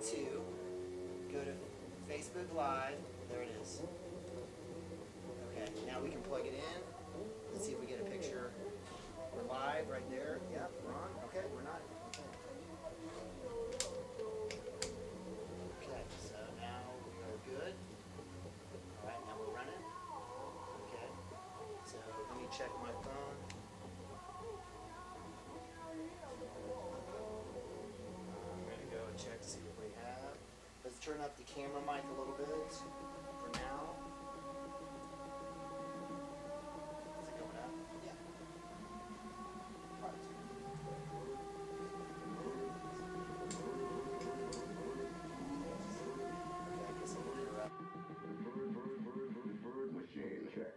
to go to Facebook Live. There it is. Okay, now we can plug it in. Let's see if we get a picture. We're live right there. Yep, we're on. Okay, we're not. Okay, so now we are good. All right, now we're running. Okay, so let me check my phone. I'm going to go and check to see what we have. Let's turn up the camera mic a little bit for now. Is it going up? Yeah. All right. Okay, I guess I'll interrupt. Machine check.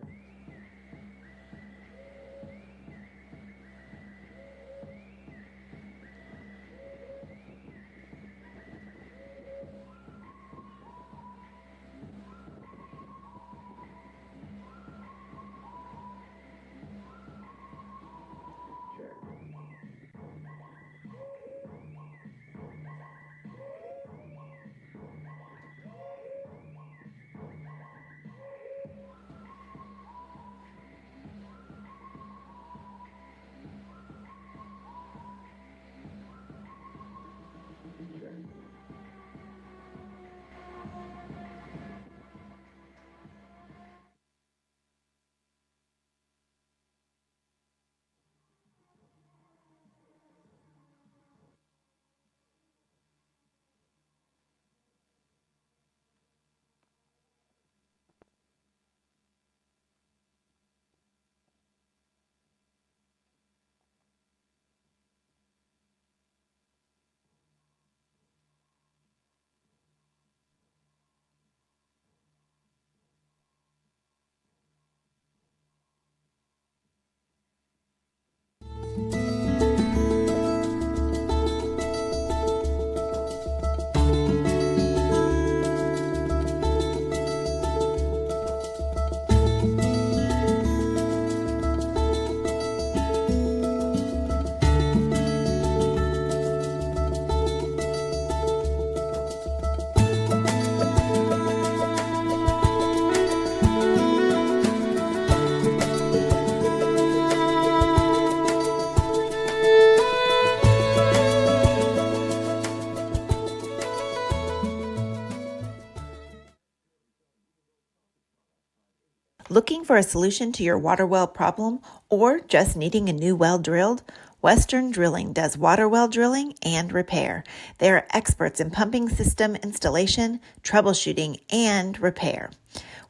Looking for a solution to your water well problem or just needing a new well drilled? Western Drilling does water well drilling and repair. They are experts in pumping system installation, troubleshooting, and repair.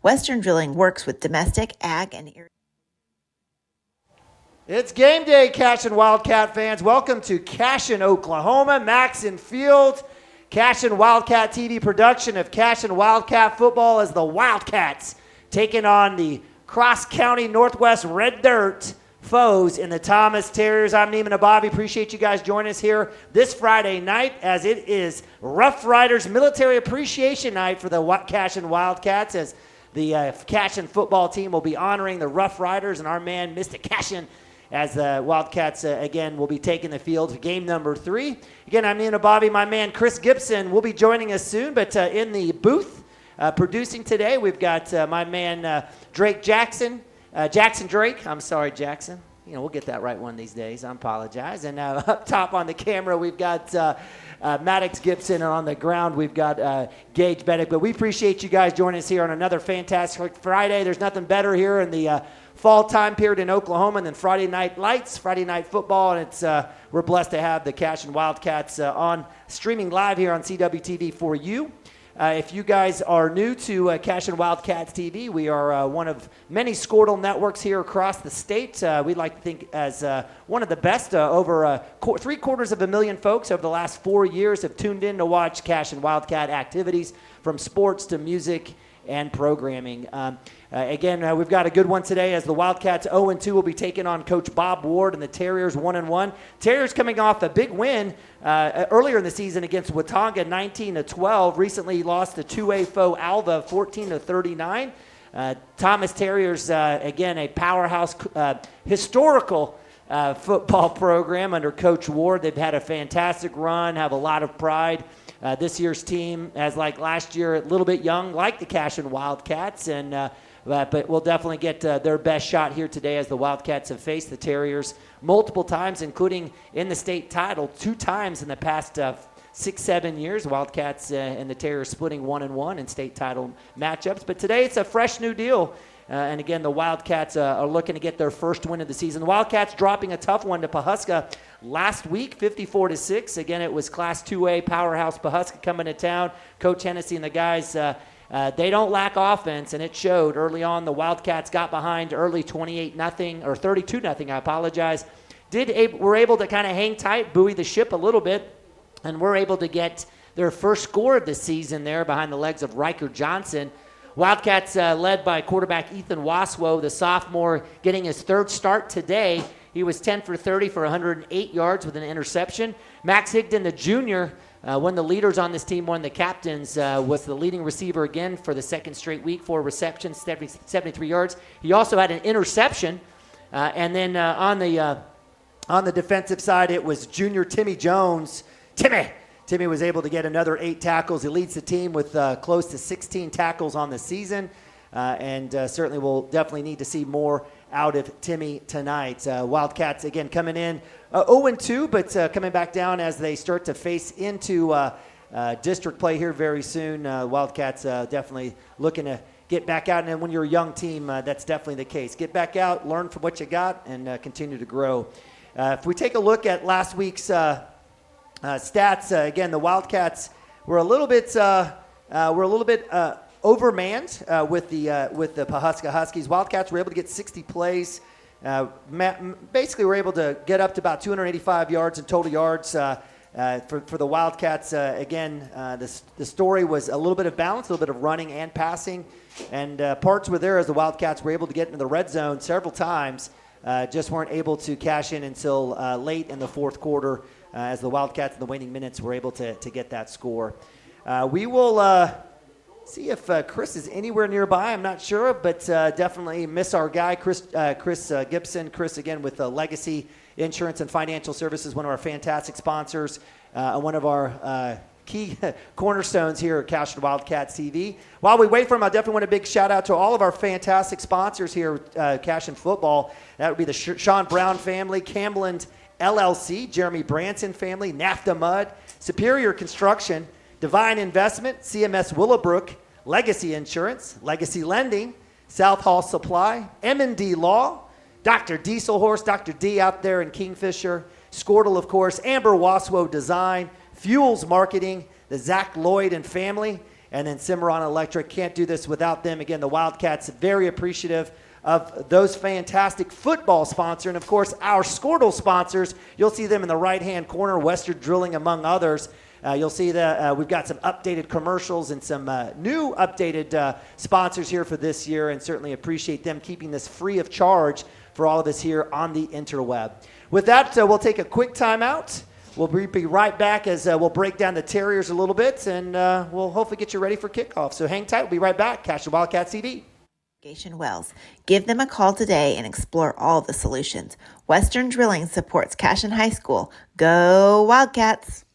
Western Drilling works with domestic, ag, and irrigation. It's game day, Cashion Wildcat fans. Welcome to Cashion, Oklahoma. Maxon Field, Cashion Wildcat TV production of Cashion Wildcat football as the Wildcats taking on the cross-county Northwest Red Dirt foes in the Thomas Terriers. I'm Neiman Ababi. Appreciate you guys joining us here this Friday night as it is Rough Riders Military Appreciation Night for the Cashion Wildcats, as the Cashion football team will be honoring the Rough Riders and our man, Mr. Cashion, as the Wildcats, again, will be taking the field for game number 3. Again, I'm Neiman Ababi. My man, Chris Gibson, will be joining us soon, but in the booth, producing today, we've got my man Drake Jackson, Jackson Drake. I'm sorry, Jackson. You know, we'll get that right one of these days. I apologize. And up top on the camera, we've got Maddox Gibson, and on the ground, we've got Gage Beddick. But we appreciate you guys joining us here on another fantastic Friday. There's nothing better here in the fall time period in Oklahoma than Friday night lights, Friday night football, and it's we're blessed to have the Cashion Wildcats on streaming live here on CWTV for you. If you guys are new to Cashion Wildcats TV, we are one of many Squirtle networks here across the state. We'd like to think as one of the best. Over 750,000 folks over the last 4 years have tuned in to watch Cashion Wildcat activities, from sports to music and programming. Again, we've got a good one today as the Wildcats 0-2 will be taking on Coach Bob Ward and the Terriers 1-1. Terriers coming off a big win earlier in the season against Watauga 19-12. Recently lost to 2A foe Alva 14-39. Thomas Terriers, again, a powerhouse historical football program under Coach Ward. They've had a fantastic run, have a lot of pride. This year's team, as like last year, a little bit young, like the Cashion Wildcats, but we'll definitely get their best shot here today as the Wildcats have faced the Terriers multiple times, including in the state title 2 times in the past 6-7 years. Wildcats and the Terriers splitting 1-1 in state title matchups. But today it's a fresh new deal. And again, the Wildcats are looking to get their first win of the season. The Wildcats dropping a tough one to Pawhuska last week, 54-6. Again, it was Class 2A powerhouse Pawhuska coming to town. Coach Hennessy and the guys, they don't lack offense, and it showed early on. The Wildcats got behind early 28-0 or 32-0. I apologize. Were able to kind of hang tight, buoy the ship a little bit, and were able to get their first score of the season there behind the legs of Riker Johnson. Wildcats led by quarterback Ethan Waswo, the sophomore, getting his 3rd start today. He was 10 for 30 for 108 yards with an interception. Max Higdon, the junior, one of the leaders on this team, one of the captains, was the leading receiver again for the 2nd straight week, 4 receptions, 73 yards. He also had an interception. And then on the defensive side, it was junior Timmy Jones. Timmy was able to get another 8 tackles. He leads the team with close to 16 tackles on the season, and certainly will definitely need to see more out of Timmy tonight. Wildcats, again, coming in 0-2, but coming back down as they start to face into district play here very soon. Wildcats definitely looking to get back out, and then when you're a young team, that's definitely the case. Get back out, learn from what you got, and continue to grow. If we take a look at last week's stats, again, the Wildcats were a little bit overmanned with the Pawhuska Huskies. Wildcats were able to get 60 plays. Basically, were able to get up to about 285 yards in total yards for the Wildcats. Again, the story was a little bit of balance, a little bit of running and passing, and parts were there as the Wildcats were able to get into the red zone several times. Just weren't able to cash in until late in the 4th quarter. As the Wildcats in the waning minutes were able to get that score. We will see if Chris is anywhere nearby. I'm not sure, but definitely miss our guy, Chris Gibson. Chris, again, with Legacy Insurance and Financial Services, one of our fantastic sponsors, one of our key cornerstones here at Cashion Wildcats TV. While we wait for him, I definitely want a big shout out to all of our fantastic sponsors here at Cashion Football. That would be the Sean Brown family, Camberland LLC, Jeremy Branson family, NAFTA Mud, Superior Construction, Divine Investment, CMS Willowbrook, Legacy Insurance, Legacy Lending, South Hall Supply, M&D Law, Dr. Dieselhorse, Dr. D out there in Kingfisher, Squirtle, of course, Amber Waswo Design, Fuels Marketing, the Zach Lloyd and family, and then Cimarron Electric. Can't do this without them. Again, the Wildcats, very appreciative of those fantastic football sponsors, and of course our Squirtle sponsors. You'll see them in the right-hand corner, Western Drilling among others. You'll see that we've got some updated commercials and some new updated sponsors here for this year, and certainly appreciate them keeping this free of charge for all of us here on the interweb. With that, we'll take a quick timeout. We'll be right back as we'll break down the Terriers a little bit, and we'll hopefully get you ready for kickoff. So hang tight. We'll be right back. Cashion Wildcats TV. Wells. Give them a call today and explore all the solutions. Western Drilling supports Cashion High School. Go Wildcats!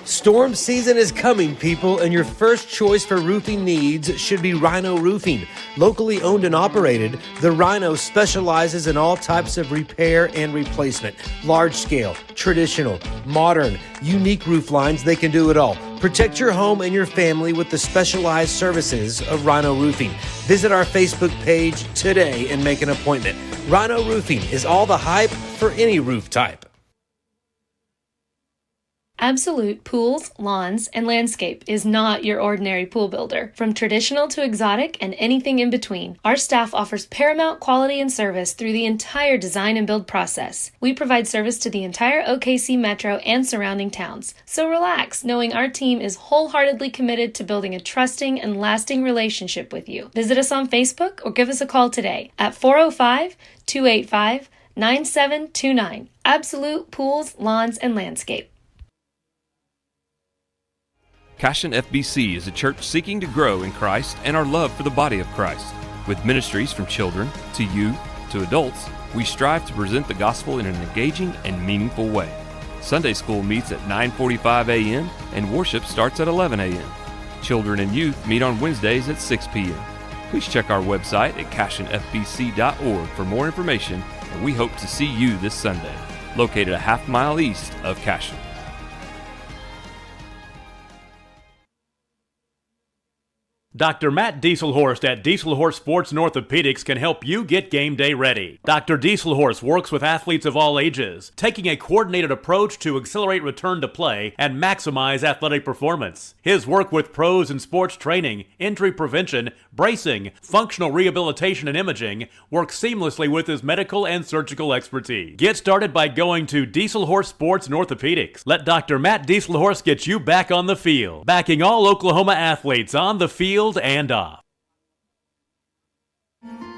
Storm season is coming, people, and your first choice for roofing needs should be Rhino Roofing. Locally owned and operated, the Rhino specializes in all types of repair and replacement. Large scale, traditional, modern, unique roof lines, they can do it all. Protect your home and your family with the specialized services of Rhino Roofing. Visit our Facebook page today and make an appointment. Rhino Roofing is all the hype for any roof type. Absolute Pools, Lawns, and Landscape is not your ordinary pool builder. From traditional to exotic and anything in between, our staff offers paramount quality and service through the entire design and build process. We provide service to the entire OKC metro and surrounding towns. So relax, knowing our team is wholeheartedly committed to building a trusting and lasting relationship with you. Visit us on Facebook or give us a call today at 405-285-9729. Absolute Pools, Lawns, and Landscape. Cashion FBC is a church seeking to grow in Christ and our love for the body of Christ. With ministries from children to youth to adults, We strive to present the gospel in an engaging and meaningful way. Sunday school meets at 9:45 a.m. and worship starts at 11 a.m. Children and youth meet on Wednesdays at 6 p.m. Please check our website at cashionfbc.org for more information, and we hope to see you this Sunday, located a half-mile east of Cashion. Dr. Matt Dieselhorst at Dieselhorst Sports and Orthopedics can help you get game day ready. Dr. Dieselhorst works with athletes of all ages, taking a coordinated approach to accelerate return to play and maximize athletic performance. His work with pros in sports training, injury prevention, bracing, functional rehabilitation, and imaging works seamlessly with his medical and surgical expertise. Get started by going to Dieselhorst Sports and Orthopedics. Let Dr. Matt Dieselhorst get you back on the field, backing all Oklahoma athletes on the field and off.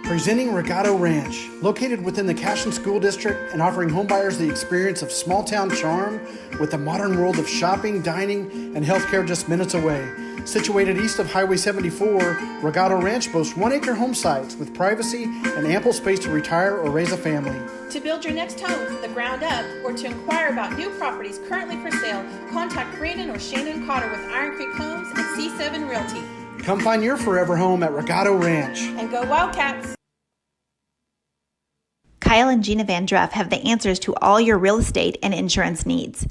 Presenting Regato Ranch, located within the Cashion School District and offering homebuyers the experience of small-town charm with the modern world of shopping, dining, and healthcare just minutes away. Situated east of Highway 74, Regato Ranch boasts 1-acre home sites with privacy and ample space to retire or raise a family. To build your next home from the ground up or to inquire about new properties currently for sale, contact Brandon or Shannon Cotter with Iron Creek Homes and C7 Realty. Come find your forever home at Regato Ranch. And go Wildcats! Kyle and Gina Van Druff have the answers to all your real estate and insurance needs.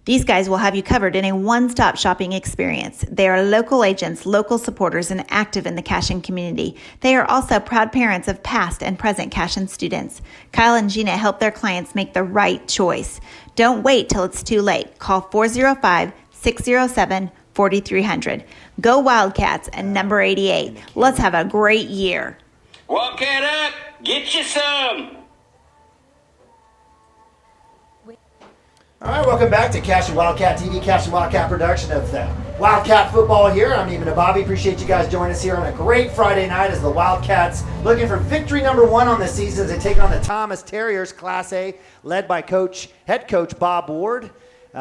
These guys will have you covered in a one-stop shopping experience. They are local agents, local supporters, and active in the Cashion community. They are also proud parents of past and present Cashion students. Kyle and Gina help their clients make the right choice. Don't wait till it's too late. Call 405-607-4300. Go Wildcats and number 88. Let's have a great year. Wildcat up! Get you some! All right, welcome back to Cashion Wildcat TV, Cashion Wildcat production of the Wildcat football here. I'm Eamon and Bobby. Appreciate you guys joining us here on a great Friday night as the Wildcats looking for victory number 1 on the season as they take on the Thomas Terriers Class A, led by head coach Bob Ward.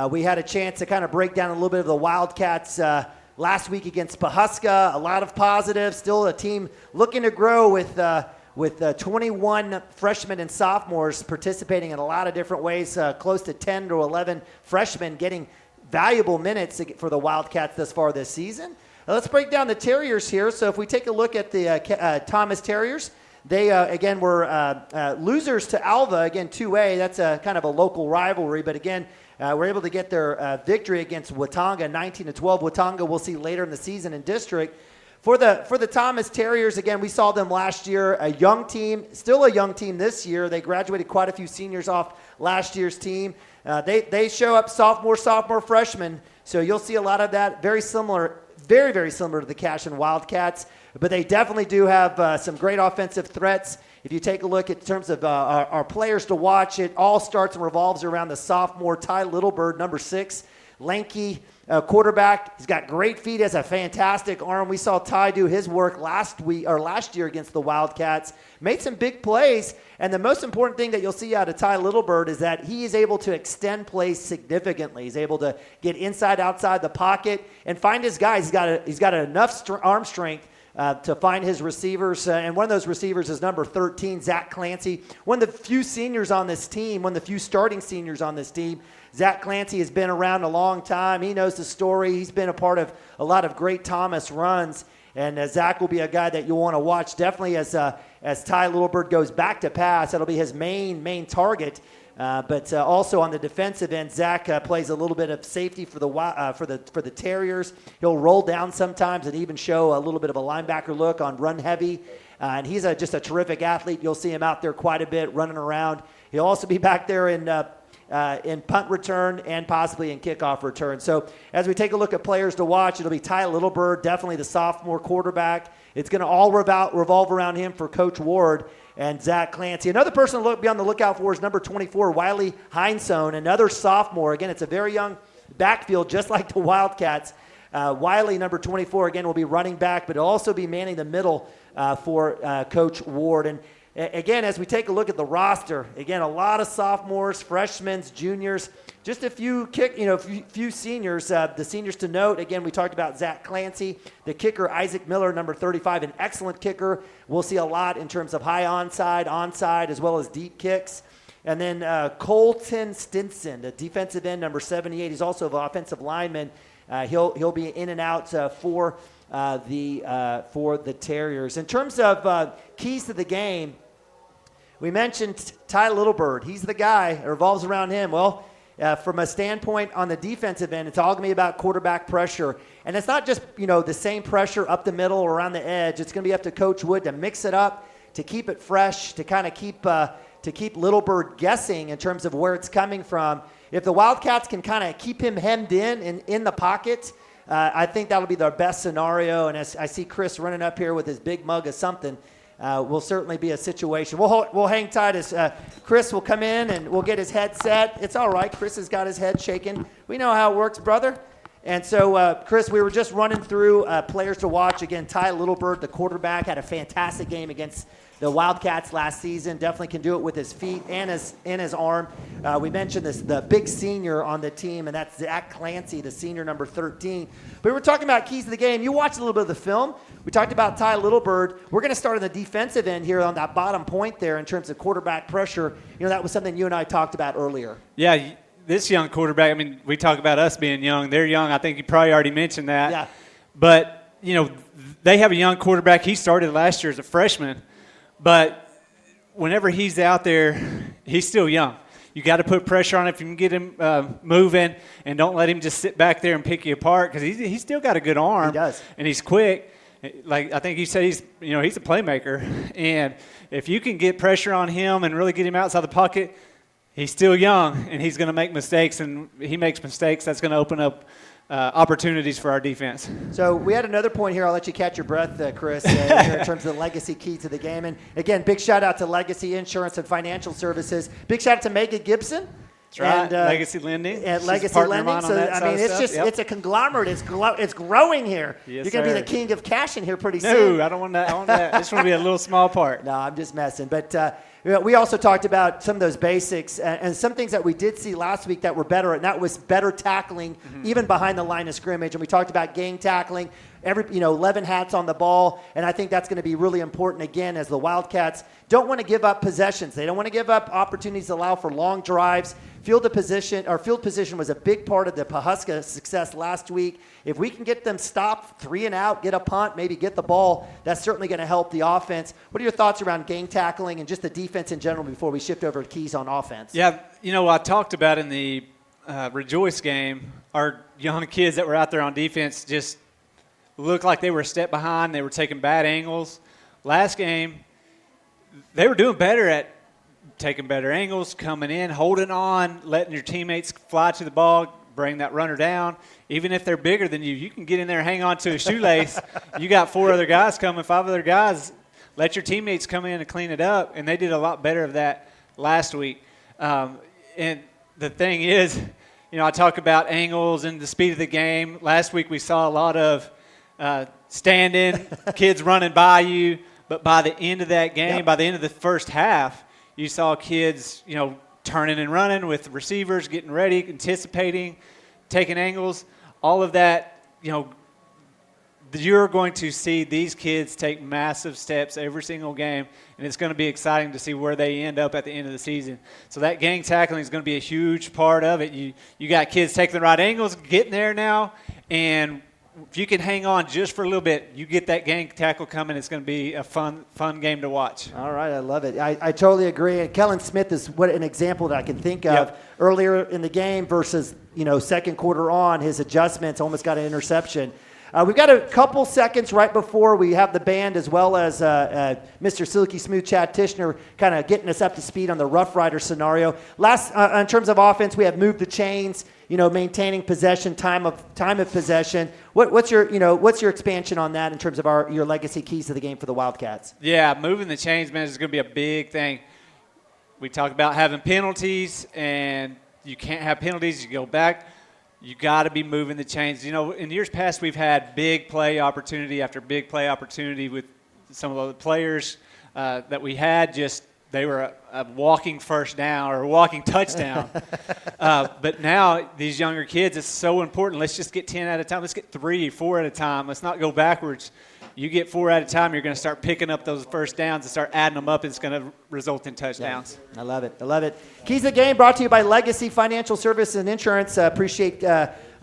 We had a chance to kind of break down a little bit of the Wildcats last week against Pawhuska. A lot of positives. Still a team looking to grow with 21 freshmen and sophomores participating in a lot of different ways, close to 10 to 11 freshmen getting valuable minutes for the Wildcats thus far this season. Let's break down the Terriers here. So if we take a look at the Thomas Terriers, they, again, were losers to Alva, again, 2A. That's kind of a local rivalry, but again, we're able to get their victory against Watauga, 19-12. Watauga we'll see later in the season in district. For the Thomas Terriers, again, we saw them last year, a young team, still a young team this year. They graduated quite a few seniors off last year's team. They show up sophomore, freshman, so you'll see a lot of that. Very similar, very, very similar to the Cashion Wildcats, but they definitely do have some great offensive threats. If you take a look in terms of our players to watch, it all starts and revolves around the sophomore Ty Littlebird, number 6, lanky quarterback. He's got great feet, has a fantastic arm. We saw Ty do his work last year against the Wildcats. Made some big plays, and the most important thing that you'll see out of Ty Littlebird is that he is able to extend plays significantly. He's able to get inside, outside the pocket, and find his guys. He's got enough arm strength to find his receivers, and one of those receivers is number 13, Zach Clancy. One of the few seniors on this team, one of the few starting seniors on this team. Zach Clancy has been around a long time. He knows the story. He's been a part of a lot of great Thomas runs, and Zach will be a guy that you'll want to watch definitely as Ty Littlebird goes back to pass. That'll be his main target. But also on the defensive end, Zach plays a little bit of safety for the Terriers. He'll roll down sometimes and even show a little bit of a linebacker look on run heavy. And he's just a terrific athlete. You'll see him out there quite a bit running around. He'll also be back there in punt return and possibly in kickoff return. So as we take a look at players to watch, it'll be Ty Littlebird, definitely the sophomore quarterback. It's going to all revolve around him for Coach Ward and Zach Clancy. Another person to be on the lookout for is number 24, Wiley Heinsohn, another sophomore. Again, it's a very young backfield, just like the Wildcats. Wiley, number 24, again, will be running back, but he'll also be manning the middle for Coach Ward. And Again, as we take a look at the roster, again, a lot of sophomores, freshmen, juniors, just a few few seniors. The seniors to note, again, we talked about Zach Clancy, the kicker, Isaac Miller, number 35, an excellent kicker. We'll see a lot in terms of high onside, as well as deep kicks. And then Colton Stinson, the defensive end, number 78. He's also an offensive lineman. He'll be in and out for the Terriers. In terms of keys to the game, we mentioned Ty Littlebird. He's the guy. It revolves around him. Well, from a standpoint on the defensive end, it's all going to be about quarterback pressure. And it's not just, the same pressure up the middle or around the edge. It's going to be up to Coach Wood to mix it up, to keep it fresh, to kind of keep Littlebird guessing in terms of where it's coming from. If the Wildcats can kind of keep him hemmed in the pocket, I think that'll be their best scenario. And as I see Chris running up here with his big mug of something, will certainly be a situation. We'll hang tight as Chris will come in and we'll get his head set. It's all right. Chris has got his head shaking. We know how it works, brother. And so, Chris, we were just running through players to watch. Again, Ty Littlebird, the quarterback, had a fantastic game against the Wildcats last season. Definitely can do it with his feet and his arm. We mentioned the big senior on the team, and that's Zach Clancy, the senior, number 13. But we were talking about keys to the game. You watched a little bit of the film. We talked about Ty Littlebird. We're going to start on the defensive end here on that bottom point there in terms of quarterback pressure. That was something you and I talked about earlier. Yeah, this young quarterback, we talk about us being young. They're young. I think you probably already mentioned that. Yeah. But, they have a young quarterback. He started last year as a freshman. But whenever he's out there, he's still young. You got to put pressure on him if you can get him moving, and don't let him just sit back there and pick you apart, because he's still got a good arm. He does. And he's quick. Like I think you said, he's a playmaker. And if you can get pressure on him and really get him outside the pocket, he's still young, and he's going to make mistakes. And he makes mistakes, that's going to open up opportunities for our defense. So we had another point here. I'll let you catch your breath, Chris, here in terms of the legacy key to the game. And, again, big shout-out to Legacy Insurance and Financial Services. Big shout-out to Megan Gibson. That's right. Legacy Lending. And Legacy Lending. So, it's a conglomerate. It's growing here. Yes, You're going to be the king of Cashion here pretty No, soon. I don't want that. I want that. This will be a little small part. No, I'm just messing. But we also talked about some of those basics and some things that we did see last week that were better, and that was better tackling, even behind the line of scrimmage. And we talked about gang tackling, 11 hats on the ball, and I think that's going to be really important, again, as the Wildcats don't want to give up possessions. They don't want to give up opportunities to allow for long drives. Field position was a big part of the Pawhuska success last week. If we can get them stopped, 3 and out, get a punt, maybe get the ball, that's certainly going to help the offense. What are your thoughts around gang tackling and just the defense in general before we shift over to keys on offense? Yeah, I talked about in the Rejoice game, our young kids that were out there on defense just looked like they were a step behind. They were taking bad angles. Last game, they were doing better at taking better angles, coming in, holding on, letting your teammates fly to the ball, bring that runner down. Even if they're bigger than you, you can get in there, hang on to a shoelace. You got 4 other guys coming, 5 other guys. Let your teammates come in and clean it up, and they did a lot better of that last week. And the thing is, I talk about angles and the speed of the game. Last week we saw a lot of standing, kids running by you, but by the end of that game, by the end of the first half, you saw kids, turning and running with receivers, getting ready, anticipating, taking angles. All of that, you're going to see these kids take massive steps every single game, and it's going to be exciting to see where they end up at the end of the season. So that gang tackling is going to be a huge part of it. You got kids taking the right angles, getting there now, and if you can hang on just for a little bit, you get that gang tackle coming, it's going to be a fun game to watch. All right, I love it. I totally agree. And Kellen Smith is an example that I can think of earlier in the game versus, second quarter on, his adjustments, almost got an interception. We've got a couple seconds right before we have the band, as well as Mr. Silky Smooth Chad Tishner kind of getting us up to speed on the Rough Rider scenario. In terms of offense, we have moved the chains, maintaining possession, time of possession. What's your expansion on that in terms of your legacy keys to the game for the Wildcats? Yeah, moving the chains, man, is going to be a big thing. We talk about having penalties, and you can't have penalties. You go back. You got to be moving the chains. In years past, we've had big play opportunity after big play opportunity with some of the players that we had, just they were a walking first down or a walking touchdown. But now these younger kids, it's so important. Let's just get 10 at a time. Let's get 3, 4 at a time. Let's not go backwards. You get 4 at a time, you're going to start picking up those first downs and start adding them up. It's going to result in touchdowns. Yeah, I love it. I love it. Keys of the Game brought to you by Legacy Financial Services and Insurance. Appreciate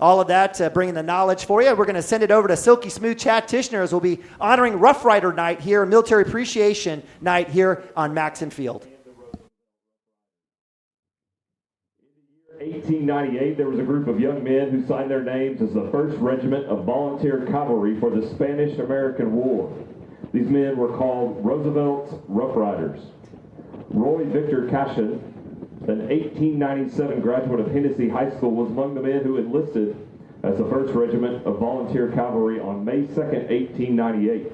all of that, bringing the knowledge for you. We're going to send it over to Silky Smooth Chad Tishner as we'll be honoring Rough Rider Night here, Military Appreciation Night here on Maxon Field. 1898, there was a group of young men who signed their names as the 1st Regiment of Volunteer Cavalry for the Spanish-American War. These men were called Roosevelt's Rough Riders. Roy Victor Cashion, an 1897 graduate of Hennessy High School, was among the men who enlisted as the 1st Regiment of Volunteer Cavalry on May 2nd, 1898.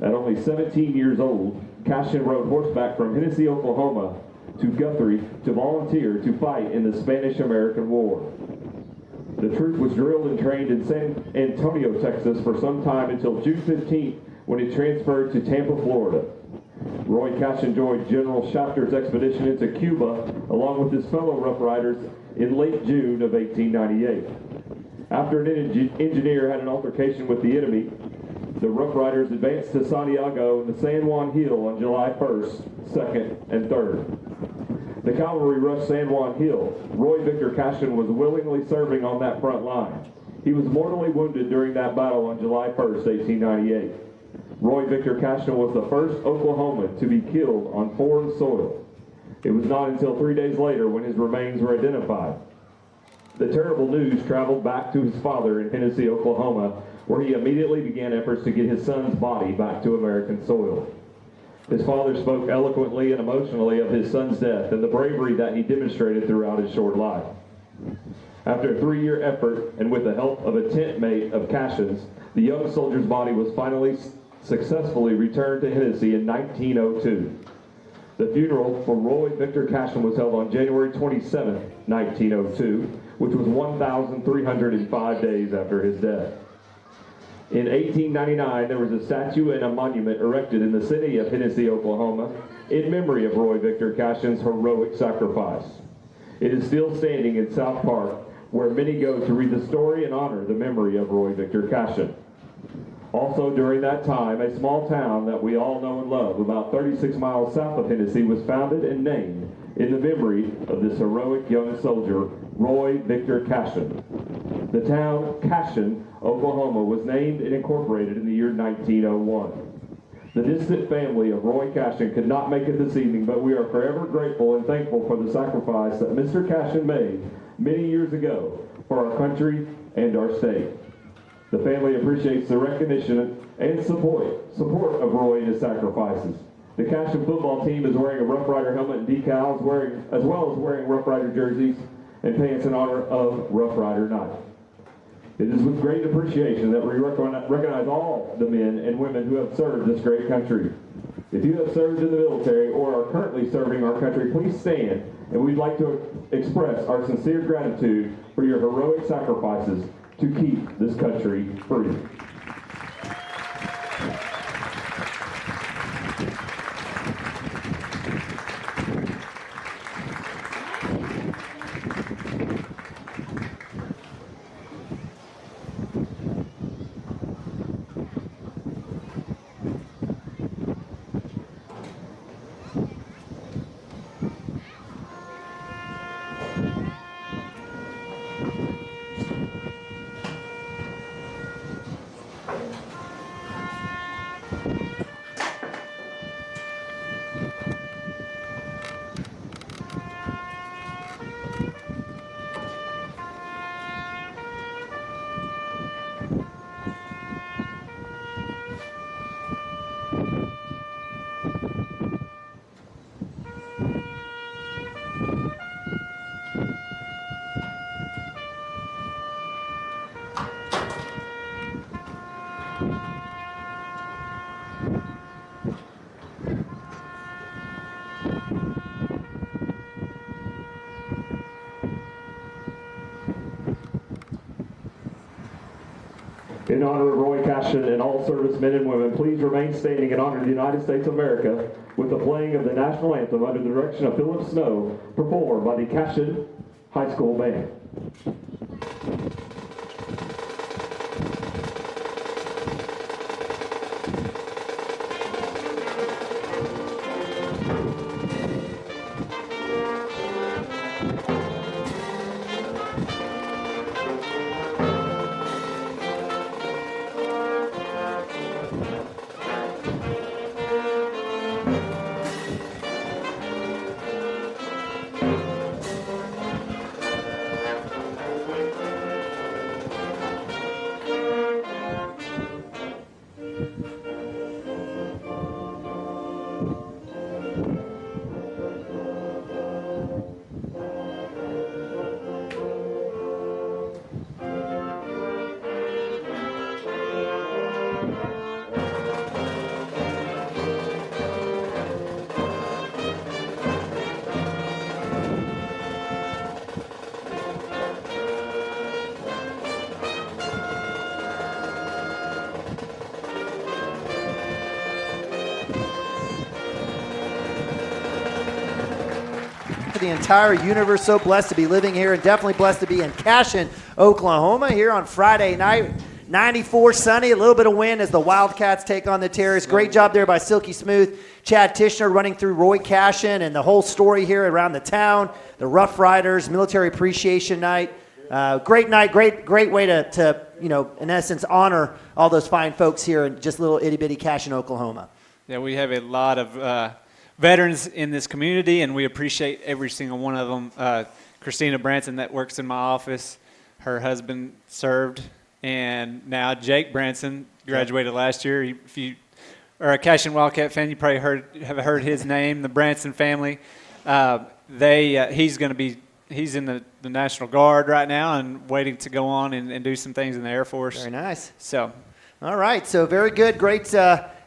At only 17 years old, Cashion rode horseback from Hennessy, Oklahoma, to Guthrie to volunteer to fight in the Spanish-American War. The troop was drilled and trained in San Antonio, Texas for some time until June 15th when it transferred to Tampa, Florida. Roy Cashion joined General Shafter's expedition into Cuba along with his fellow Rough Riders in late June of 1898. After an engineer had an altercation with the enemy, the Rough Riders advanced to Santiago and the San Juan Hill on July 1st, 2nd, and 3rd. The cavalry rushed San Juan Hill. Roy Victor Cashion was willingly serving on that front line. He was mortally wounded during that battle on July 1st, 1898. Roy Victor Cashion was the first Oklahoman to be killed on foreign soil. It was not until 3 days later when his remains were identified. The terrible news traveled back to his father in Hennessy, Oklahoma, where he immediately began efforts to get his son's body back to American soil. His father spoke eloquently and emotionally of his son's death and the bravery that he demonstrated throughout his short life. After a 3-year effort and with the help of a tent mate of Cashion's, the young soldier's body was finally successfully returned to Hennessy in 1902. The funeral for Roy Victor Cashion was held on January 27, 1902, which was 1,305 days after his death. In 1899, there was a statue and a monument erected in the city of Hennessy, Oklahoma, in memory of Roy Victor Cashion's heroic sacrifice. It is still standing in South Park, where many go to read the story and honor the memory of Roy Victor Cashion. Also during that time, a small town that we all know and love, about 36 miles south of Hennessy, was founded and named in the memory of this heroic young soldier, Roy Victor Cashion. The town Cashion, Oklahoma, was named and incorporated in the year 1901. The distant family of Roy Cashion could not make it this evening, but we are forever grateful and thankful for the sacrifice that Mr. Cashion made many years ago for our country and our state. The family appreciates the recognition and support of Roy and his sacrifices. The Cashion football team is wearing a Rough Rider helmet and decals, as well as wearing Rough Rider jerseys and pants in honor of Rough Rider Night. It is with great appreciation that we recognize all the men and women who have served this great country. If you have served in the military or are currently serving our country, please stand, and we'd like to express our sincere gratitude for your heroic sacrifices to keep this country free. In honor of Roy Cashion and all servicemen and women, please remain standing in honor of the United States of America with the playing of the national anthem under the direction of Philip Snow, performed by the Cashion High School Band. The entire universe, so blessed to be living here and definitely blessed to be in Cashion, Oklahoma here on Friday night. 94 sunny, a little bit of wind as the Wildcats take on the Terriers. Great job there by Silky Smooth. Chad Tishner running through Roy Cashion and the whole story here around the town. The Rough Riders, Military Appreciation Night. Great night, great way to in essence, honor all those fine folks here in just little itty-bitty Cashion, Oklahoma. Yeah, we have a lot of veterans in this community, and we appreciate every single one of them. Christina Branson that works in my office, her husband served, and now Jake Branson graduated last year. If you are a Cashion Wildcat fan, you probably have heard his name, the Branson family. He's in the National Guard right now and waiting to go on and do some things in the Air Force. Very nice. So, all right, so very good, great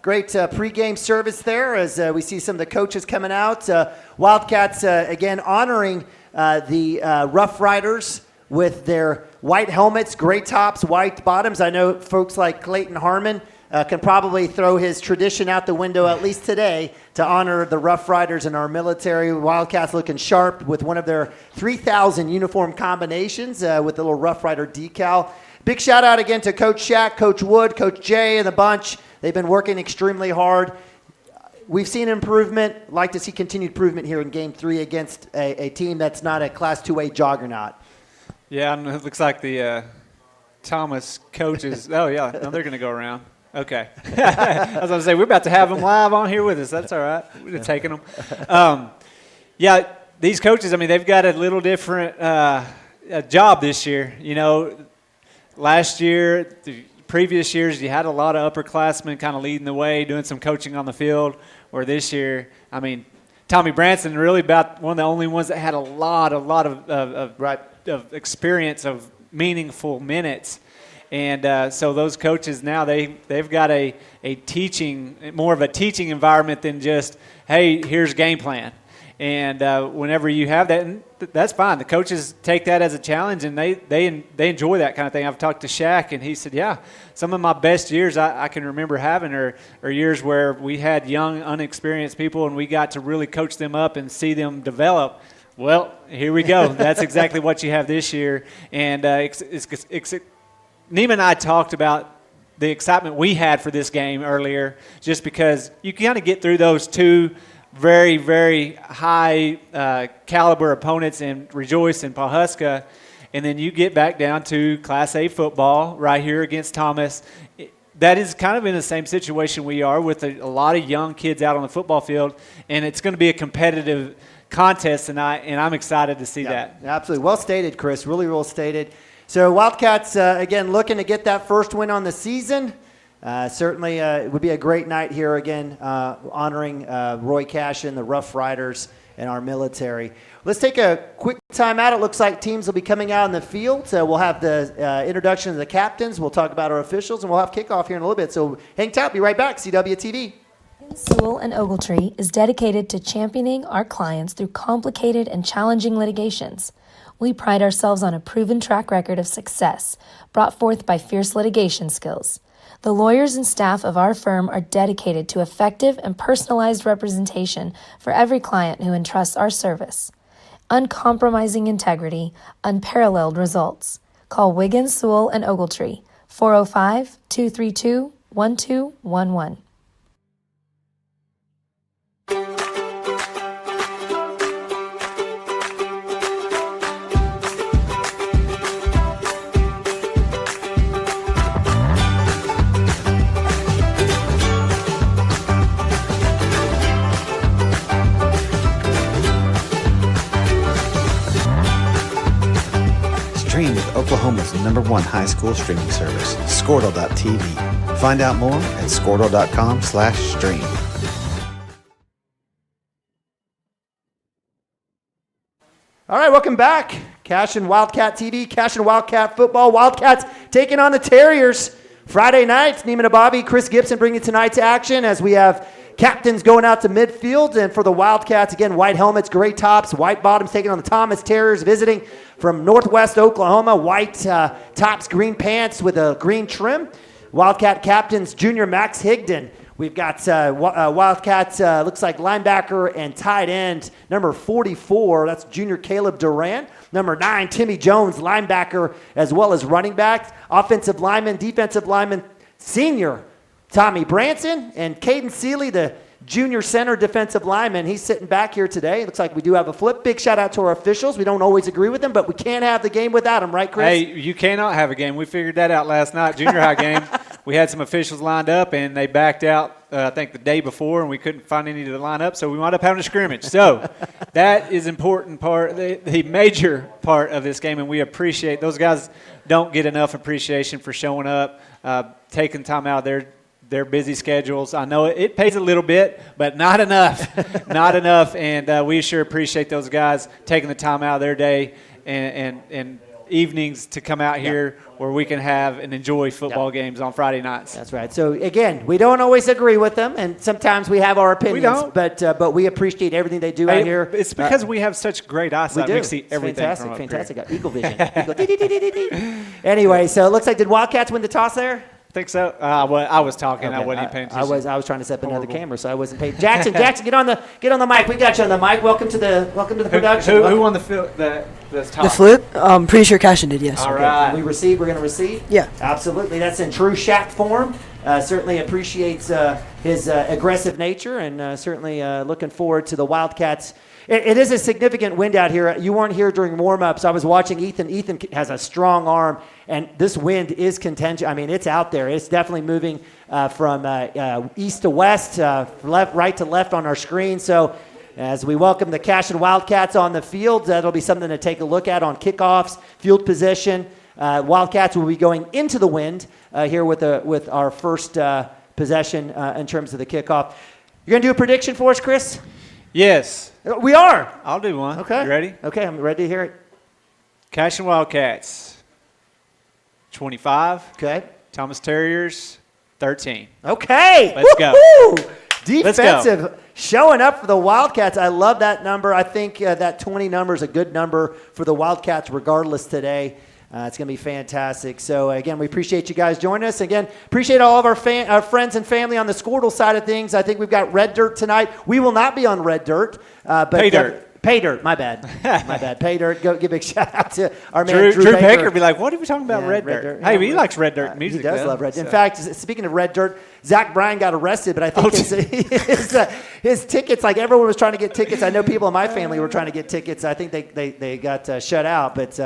pregame service there as we see some of the coaches coming out. Wildcats, again, honoring the Rough Riders with their white helmets, gray tops, white bottoms. I know folks like Clayton Harmon can probably throw his tradition out the window, at least today, to honor the Rough Riders in our military. Wildcats looking sharp with one of their 3,000 uniform combinations with the little Rough Rider decal. Big shout out again to Coach Shaq, Coach Wood, Coach Jay, and the bunch. They've been working extremely hard. We've seen improvement. Like to see continued improvement here in Game 3 against a team that's not a Class 2A juggernaut. Yeah, and it looks like the Thomas coaches. Oh, yeah, no, they're going to go around. Okay. I was going to say, we're about to have them live on here with us. That's all right. We're taking them. Yeah, these coaches, I mean, they've got a little different job this year. You know, last year, the previous years, you had a lot of upperclassmen kind of leading the way, doing some coaching on the field, where this year, I mean, Tommy Branson really about one of the only ones that had a lot of experience of meaningful minutes. And so those coaches now, they've got a teaching, more of a teaching environment than just, hey, here's game plan. And whenever you have that, and that's fine. The coaches take that as a challenge, and they enjoy that kind of thing. I've talked to Shaq, and he said, yeah, some of my best years I can remember having are years where we had young, unexperienced people, and we got to really coach them up and see them develop. Well, here we go. That's exactly what you have this year. And Neiman and I talked about the excitement we had for this game earlier, just because you kind of get through those two very, very high caliber opponents in Rejoice and Pawhuska, and then you get back down to Class A football right here against Thomas. That is kind of in the same situation we are with a lot of young kids out on the football field, and it's going to be a competitive contest tonight, and I'm excited to see that. Absolutely. Well stated, Chris. Really well stated. So Wildcats, again, looking to get that first win on the season. Certainly it would be a great night here again, honoring Roy Cashion, the Rough Riders, and our military. Let's take a quick time out. It looks like teams will be coming out in the field. We'll have the introduction of the captains. We'll talk about our officials, and we'll have kickoff here in a little bit. So hang tight. Be right back. CWTV. Sewell and Ogletree is dedicated to championing our clients through complicated and challenging litigations. We pride ourselves on a proven track record of success, brought forth by fierce litigation skills. The lawyers and staff of our firm are dedicated to effective and personalized representation for every client who entrusts our service. Uncompromising integrity, unparalleled results. Call Wiggins, Sewell, and Ogletree, 405-232-1211. Stream with Oklahoma's #1 high school streaming service, Squirtle.tv. Find out more at Squirtle.com/stream. All right, welcome back. Cashion Wildcat TV, Cashion Wildcat Football. Wildcats taking on the Terriers. Friday night, Neiman and Bobby, Chris Gibson bringing tonight's action as we have captains going out to midfield. And for the Wildcats, again, white helmets, gray tops, white bottoms taking on the Thomas Terriers visiting from Northwest Oklahoma. White tops, green pants with a green trim. Wildcat captains, junior Max Higdon. We've got Wildcats, looks like linebacker and tight end, number 44. That's junior Caleb Duran. Number 9, Timmy Jones, linebacker, as well as running back. Offensive lineman, defensive lineman, senior Tommy Branson. And Caden Seeley, the junior center defensive lineman. He's sitting back here today. Looks like we do have a flip. Big shout out to our officials. We don't always agree with them, but we can't have the game without them, right, Chris? Hey, you cannot have a game. We figured that out last night, junior high game. We had some officials lined up, and they backed out, I think, the day before, and we couldn't find any to line up, so we wound up having a scrimmage. So that is important part, the major part of this game, and we appreciate those guys. Don't get enough appreciation for showing up, taking time out of their busy schedules. I know it pays a little bit, but not enough. Not enough, and we sure appreciate those guys taking the time out of their day and evenings to come out here where we can have and enjoy football games on Friday nights. That's right. So, again, we don't always agree with them, and sometimes we have our opinions. We don't. But we appreciate everything they do out here. It's because we have such great eyesight. We see everything fantastic, from up fantastic. here. Got eagle vision. Anyway, so it looks like, did Wildcats win the toss there? I think so. I was talking. Okay. I wasn't even paying attention. I was trying to set up another camera, so I wasn't paying. Jackson, get on the mic. We got you on the mic. Welcome to the production. Who won the top? The flip? I'm pretty sure Cashion did, yes. All right. We're going to receive? Yeah. Absolutely. That's in true Shaq form. Certainly appreciates his aggressive nature, and certainly looking forward to the Wildcats. It is a significant wind out here. You weren't here during warm-ups. I was watching Ethan. Ethan has a strong arm, and this wind is contention. I mean, it's out there. It's definitely moving from east to west, right to left on our screen. So as we welcome the Cashion Wildcats on the field, that'll be something to take a look at on kickoffs, field position. Wildcats will be going into the wind here with our first possession in terms of the kickoff. You're going to do a prediction for us, Chris? Yes. We are. I'll do one. Okay. You ready? Okay, I'm ready to hear it. Cashion Wildcats, 25. Okay. Thomas Terriers, 13. Okay. Let's go. Defensive. Let's go. Showing up for the Wildcats. I love that number. I think that 20 number is a good number for the Wildcats regardless today. It's going to be fantastic. So, again, we appreciate you guys joining us. Again, appreciate all of our friends and family on the Squirtle side of things. I think we've got Red Dirt tonight. We will not be on Red Dirt. But Pay Dirt. Pay Dirt, my bad. My bad. Pay Dirt. Go give a big shout out to our man Drew Baker would be like, what are we talking about, Red Dirt? Hey, he likes Red Dirt music. He does though, love Red Dirt. so. In fact, speaking of Red Dirt, Zach Bryan got arrested, but I think his tickets, like everyone was trying to get tickets. I know people in my family were trying to get tickets. I think they got shut out, but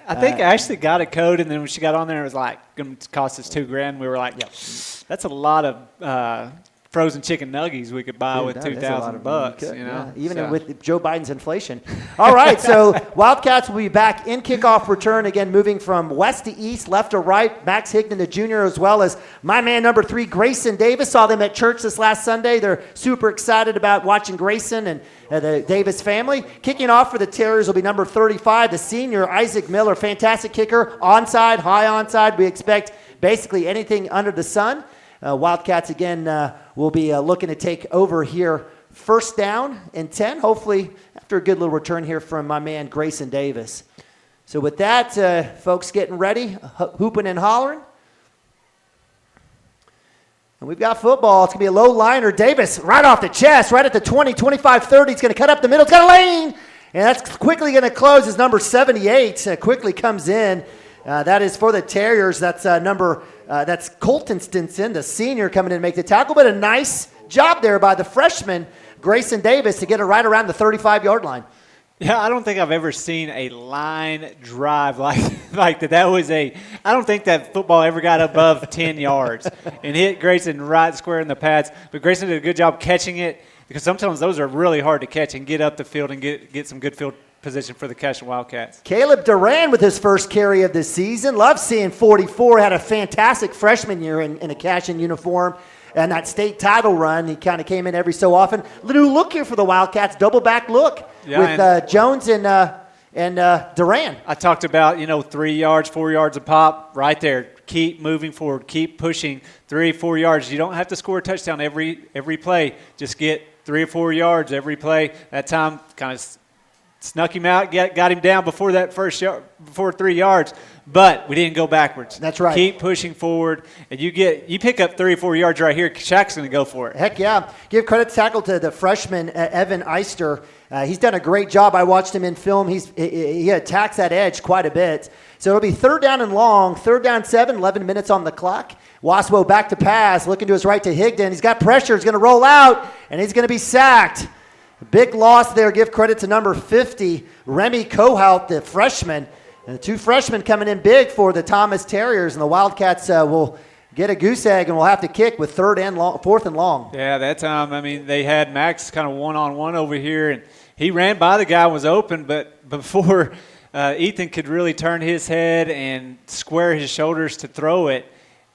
I think Ashley got a code, and then when she got on there, it was like, going to cost us $2,000. We were like, that's a lot of frozen chicken nuggets we could buy with $2,000. You know, even with Joe Biden's inflation. All right, so Wildcats will be back in kickoff return again, moving from west to east, left to right. Max Higdon, the junior, as well as my man number 3, Grayson Davis. Saw them at church this last Sunday. They're super excited about watching Grayson and the Davis family. Kicking off for the Terriers will be number 35, the senior Isaac Miller, fantastic kicker, onside, high onside. We expect basically anything under the sun. Wildcats, again, will be looking to take over here first down and 10, hopefully after a good little return here from my man Grayson Davis. So with that, folks getting ready, hooping and hollering. And we've got football. It's going to be a low liner. Davis right off the chest, right at the 20, 25, 30. It's going to cut up the middle. It's got a lane. And that's quickly going to close as number 78 quickly comes in. That is for the Terriers. That's that's Colton Stinson, the senior, coming in to make the tackle. But a nice job there by the freshman, Grayson Davis, to get it right around the 35-yard line. Yeah, I don't think I've ever seen a line drive like that. That was I don't think that football ever got above 10 yards and hit Grayson right square in the pads. But Grayson did a good job catching it, because sometimes those are really hard to catch and get up the field and get some good field position for the Cashion Wildcats. Caleb Duran with his first carry of the season. Love seeing 44. Had a fantastic freshman year in a Cashion uniform. And that state title run, he kind of came in every so often. New look here for the Wildcats, double back look with Jones and Duran. I talked about, 3 yards, 4 yards a pop right there. Keep moving forward, keep pushing 3 or 4 yards. You don't have to score a touchdown every play. Just get 3 or 4 yards every play. That time kind of snuck him out, got him down before that before 3 yards. But we didn't go backwards. That's right. Keep pushing forward, and you pick up 3 or 4 yards right here. Shaq's going to go for it. Heck yeah! Give credit to tackle to the freshman Evan Eister. He's done a great job. I watched him in film. He attacks that edge quite a bit. So it'll be 3rd down and long. 3rd down 7. 11 minutes on the clock. Waswo back to pass, looking to his right to Higdon. He's got pressure. He's going to roll out, and he's going to be sacked. Big loss there. Give credit to number 50, Remy Kohout, the freshman. And the 2 freshmen coming in big for the Thomas Terriers, and the Wildcats will get a goose egg and will have to kick with 4th and long. Yeah, that time, they had Max kind of one-on-one over here, and he ran by the guy and was open, but before Ethan could really turn his head and square his shoulders to throw it,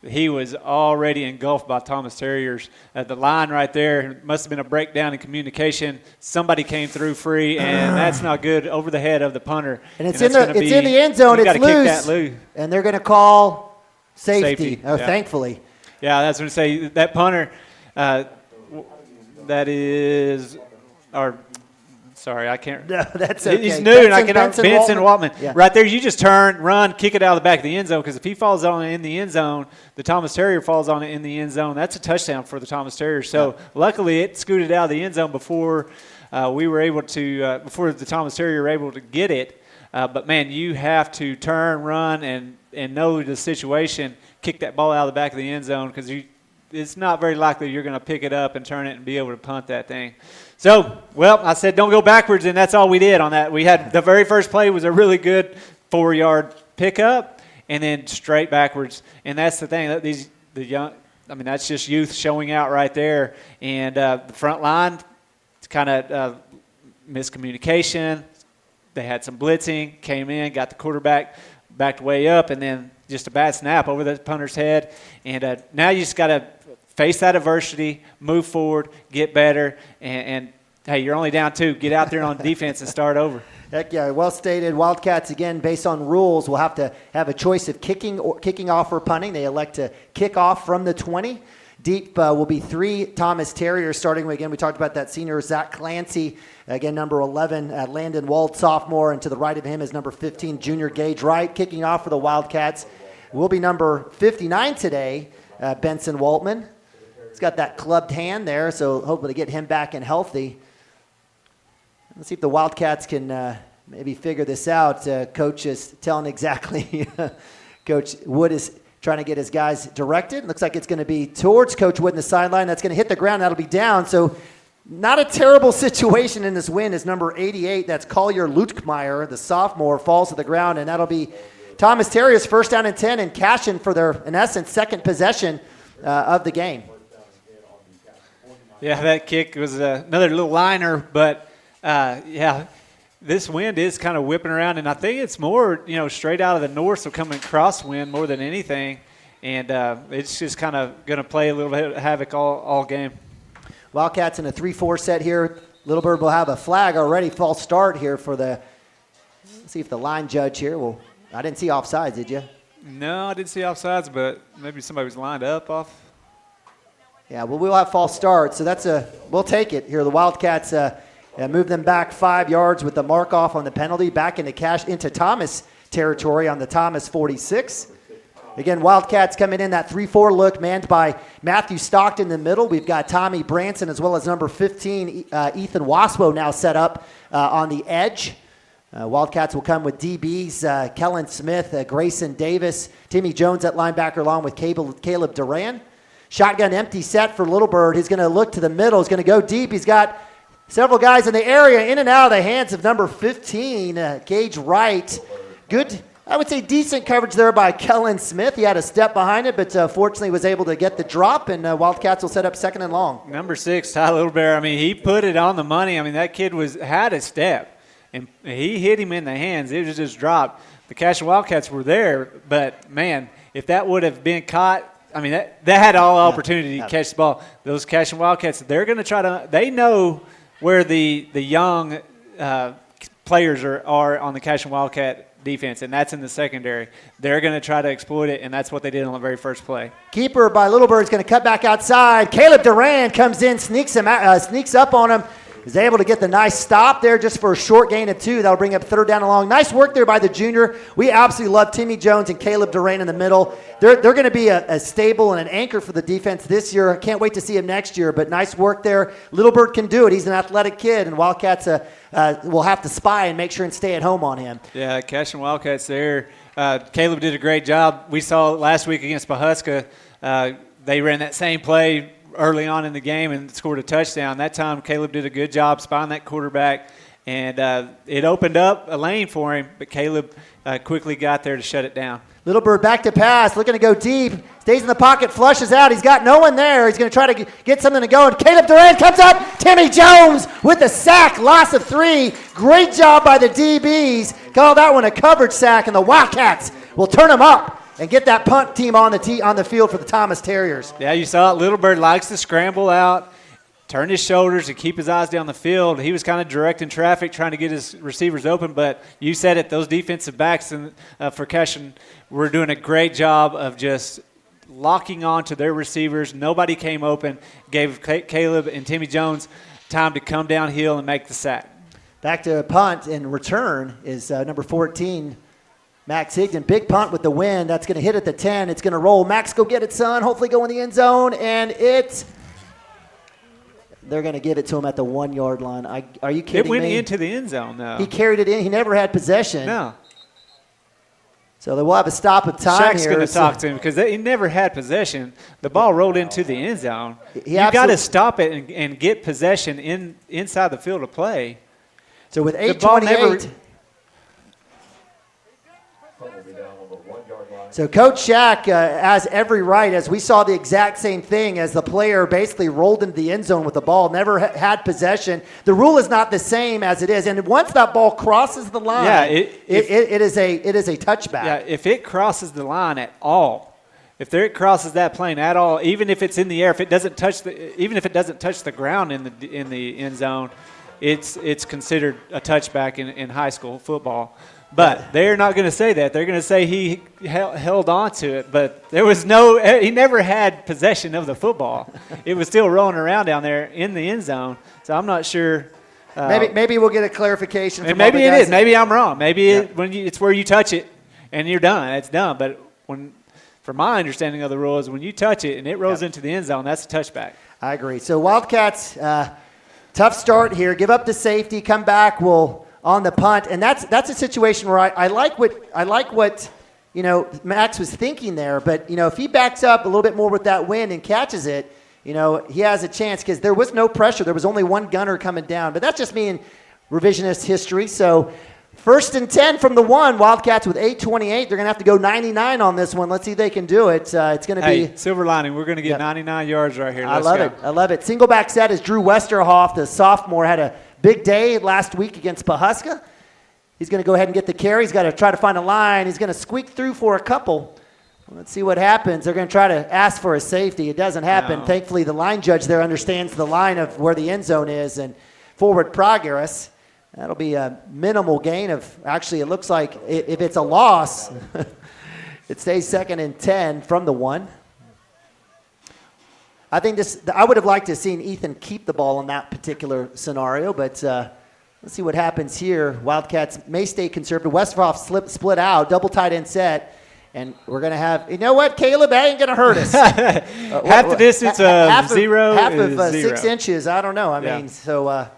he was already engulfed by Thomas Terriers. The line right there must have been a breakdown in communication. Somebody came through free, and that's not good, over the head of the punter. And it's in the end zone. It's loose. And they're going to call safety. Thankfully. Yeah, that's what I say. That punter, that is our – sorry, I can't. No, that's okay. He's new, and I cannot. Benson Waltman. Yeah. Right there, you just turn, run, kick it out of the back of the end zone, because if he falls on it in the end zone, the Thomas Terrier falls on it in the end zone. That's a touchdown for the Thomas Terrier. So luckily, it scooted out of the end zone before we were able to, before the Thomas Terrier were able to get it. But man, you have to turn, run, and know the situation. Kick that ball out of the back of the end zone, because it's not very likely you're going to pick it up and turn it and be able to punt that thing. So, I said don't go backwards, and that's all we did on that. We had the very first play was a really good 4-yard pickup, and then straight backwards. And that's the thing that the young. That's just youth showing out right there. And the front line, it's kind of miscommunication. They had some blitzing, came in, got the quarterback, backed way up, and then just a bad snap over the punter's head. And now you just got to face that adversity, move forward, get better, and hey, you're only down 2. Get out there on defense and start over. Heck yeah, well stated. Wildcats, again, based on rules, will have to have a choice of kicking off or punting. They elect to kick off from the 20. Deep will be 3 Thomas Terriers starting. Again, we talked about that senior, Zach Clancy. Again, number 11, Landon Wald, sophomore. And to the right of him is number 15, Junior Gage Wright. Kicking off for the Wildcats will be number 59 today, Benson Waltman. He's got that clubbed hand there, so hopefully get him back and healthy. Let's see if the Wildcats can maybe figure this out. Coach is telling exactly. Coach Wood is trying to get his guys directed. Looks like it's going to be towards Coach Wood in the sideline. That's going to hit the ground. That'll be down. So not a terrible situation in this win as number 88, that's Collier Lutkmeyer, the sophomore, falls to the ground, and that'll be Thomas Terrier's 1st down and 10, and Cashion for their, in essence, second possession of the game. Yeah, that kick was another little liner, but this wind is kind of whipping around, and I think it's more, straight out of the north, so coming crosswind more than anything, and it's just kind of going to play a little bit of havoc all game. Wildcats in a 3-4 set here. Little Bird will have a flag already, false start here for the, let's see if the line judge here will, I didn't see offsides, did you? No, I didn't see offsides, but maybe somebody was lined up off. Yeah, well, we'll have false start, so we'll take it here. The Wildcats move them back 5 yards with the mark off on the penalty, back into Thomas territory on the Thomas 46. Again, Wildcats coming in that 3-4 look, manned by Matthew Stockton in the middle. We've got Tommy Branson as well as number 15, Ethan Waspo, now set up on the edge. Wildcats will come with DBs, Kellen Smith, Grayson Davis, Timmy Jones at linebacker along with Caleb Duran. Shotgun empty set for Little Bird. He's going to look to the middle. He's going to go deep. He's got several guys in the area, in and out of the hands of number 15, Gage Wright. Good, I would say decent coverage there by Kellen Smith. He had a step behind it, but fortunately was able to get the drop, and Wildcats will set up 2nd and long. Number 6, Ty Littlebear, I mean, he put it on the money. I mean, that kid had a step, and he hit him in the hands. It was just dropped. The Cashion Wildcats were there, but, man, if that would have been caught, I mean, that had all opportunity to catch the ball. Those Cashion Wildcats, they're going to try to – they know where the young players are on the Cashion Wildcat defense, and that's in the secondary. They're going to try to exploit it, and that's what they did on the very first play. Keeper by Little Bird is going to cut back outside. Caleb Duran comes in, sneaks up on him. Is able to get the nice stop there just for a short gain of 2. That'll bring up 3rd down and long. Nice work there by the junior. We absolutely love Timmy Jones and Caleb Duran in the middle. They're going to be a stable and an anchor for the defense this year. Can't wait to see him next year, but nice work there. Little Bird can do it. He's an athletic kid, and Wildcats will have to spy and make sure and stay at home on him. Yeah, Cashion Wildcats there. Caleb did a great job. We saw last week against Pawhuska. They ran that same play early on in the game and scored a touchdown. That time Caleb did a good job spying that quarterback, and it opened up a lane for him, but Caleb quickly got there to shut it down. Little Bird back to pass, looking to go deep, stays in the pocket, flushes out. He's got no one there. He's going to try to get something to go, and Caleb Duran comes up. Timmy Jones with the sack, loss of 3. Great job by the DBs. Call that one a coverage sack, and the Wildcats will turn them up and get that punt team on the field for the Thomas Terriers. Yeah, you saw it. Little Bird likes to scramble out, turn his shoulders, and keep his eyes down the field. He was kind of directing traffic, trying to get his receivers open, but you said it, those defensive backs for Cashion were doing a great job of just locking on to their receivers. Nobody came open, gave Caleb and Timmy Jones time to come downhill and make the sack. Back to punt and return is number 14, Max Higdon. Big punt with the wind. That's going to hit at the 10. It's going to roll. Max, go get it, son. Hopefully go in the end zone. And they're going to give it to him at the 1-yard line. Are you kidding me? It went into the end zone, though. He carried it in. He never had possession. No. So we'll have a stop of time Shaq's here. going to talk to him because he never had possession. The ball rolled into the end zone. You got to stop it and get possession inside the field of play. So with 8:28. So Coach Shaq has every right, as we saw the exact same thing, as the player basically rolled into the end zone with the ball, never had possession. The rule is not the same as it is, and once that ball crosses the line, it is a touchback. Yeah, if it crosses the line at all, if it crosses that plane at all, even if it's in the air, if it doesn't touch the ground in the end zone, it's considered a touchback in high school football. But they're not going to say that. They're going to say he held on to it, but he never had possession of the football. It was still rolling around down there in the end zone. So I'm not sure. Maybe we'll get a clarification. And maybe it is. Maybe I'm wrong. Maybe it's where you touch it and you're done. It's done. But from my understanding of the rule is when you touch it and it rolls into the end zone, that's a touchback. I agree. So Wildcats, tough start here. Give up the safety, come back. On the punt, and that's a situation where I like what Max was thinking there. But if he backs up a little bit more with that wind and catches it, he has a chance because there was no pressure. There was only one gunner coming down. But that's just me in revisionist history. So 1st and 10 from the 1. Wildcats with 8:28. They're going to have to go 99 on this one. Let's see if they can do it. It's going to be silver lining. We're going to get 99 yards right here. I love it. Single back set is Drew Westerhoff, the sophomore, had a big day last week against Pawhuska. He's going to go ahead and get the carry. He's got to try to find a line. He's going to squeak through for a couple. Let's see what happens. They're going to try to ask for a safety. It doesn't happen. No. Thankfully, the line judge there understands the line of where the end zone is and forward progress. That'll be a minimal gain of, actually, it looks like if it's a loss, it stays 2nd and 10 from the 1. I think I would have liked to have seen Ethan keep the ball in that particular scenario, but Let's see what happens here. Wildcats may stay conservative. Westhoff split out, double tight end set. And we're going to have, you know what, Caleb, that ain't going to hurt us. Half the distance of zero half is of 6 zero. inches. I don't know. I mean, so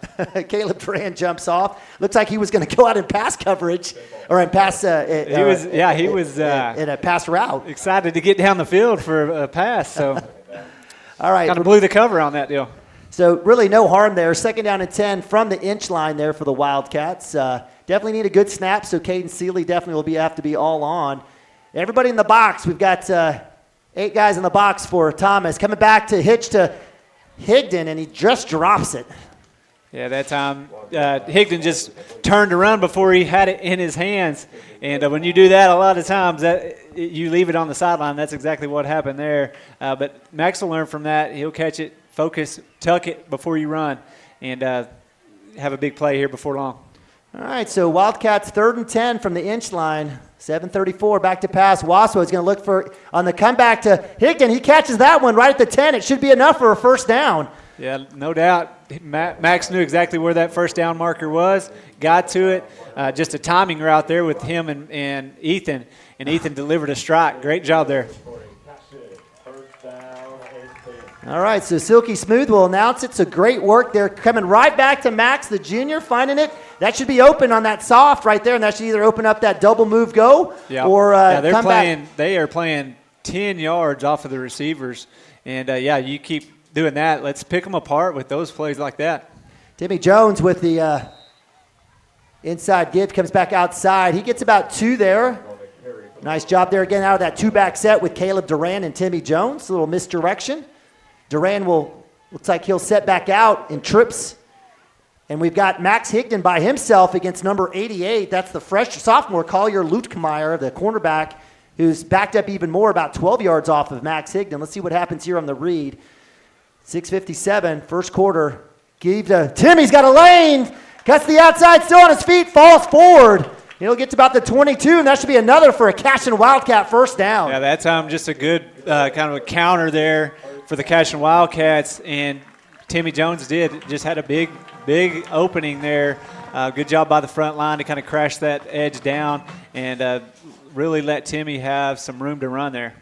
Caleb Duran jumps off. Looks like he was going to go out in pass coverage or in pass. He was in a pass route. Excited to get down the field for a pass. So, all right, kind of blew the cover on that deal. So really no harm there. 2nd down and 10 from the inch line there for the Wildcats. Definitely need a good snap. So Caden Seeley definitely will have to be all on. Everybody in the box. We've got 8 guys in the box for Thomas. Coming back to hitch to Higdon, and he just drops it. Yeah, that time Higdon just turned to run before he had it in his hands. And when you do that, a lot of times you leave it on the sideline. That's exactly what happened there. But Max will learn from that. He'll catch it, focus, tuck it before you run, and have a big play here before long. All right, so Wildcats 3rd and 10 from the inch line. 7:34 back to pass. Waswa is going to look for on the comeback to Higdon. He catches that one right at the 10. It should be enough for a first down. Yeah, no doubt. Max knew exactly where that first down marker was, got to it. Just a timing route there with him and Ethan, and Ethan delivered a strike. Great job there. All right, so Silky Smooth will announce it. So great work there. Coming right back to Max, the junior, finding it. That should be open on that soft right there, and that should either open up that double move go or come back. They are playing 10 yards off of the receivers. And, you keep doing that. Let's pick them apart with those plays like that. Timmy Jones with the inside give, comes back outside. He gets about 2 there. Nice job there again out of that 2-back set with Caleb Duran and Timmy Jones. A little misdirection. Duran looks like he'll set back out in trips. And we've got Max Higdon by himself against number 88. That's the sophomore Collier Lutkmeyer, the cornerback, who's backed up even more, about 12 yards off of Max Higdon. Let's see what happens here on the read. 6:57, first quarter. Give to Timmy's got a lane. Cuts the outside, still on his feet, falls forward. He'll get to about the 22, and that should be another for a Cashion Wildcat first down. Yeah, that time just a good kind of a counter there for the Cashion Wildcats, and Timmy Jones just had a big opening there. Good job by the front line to kind of crash that edge down and really let Timmy have some room to run there.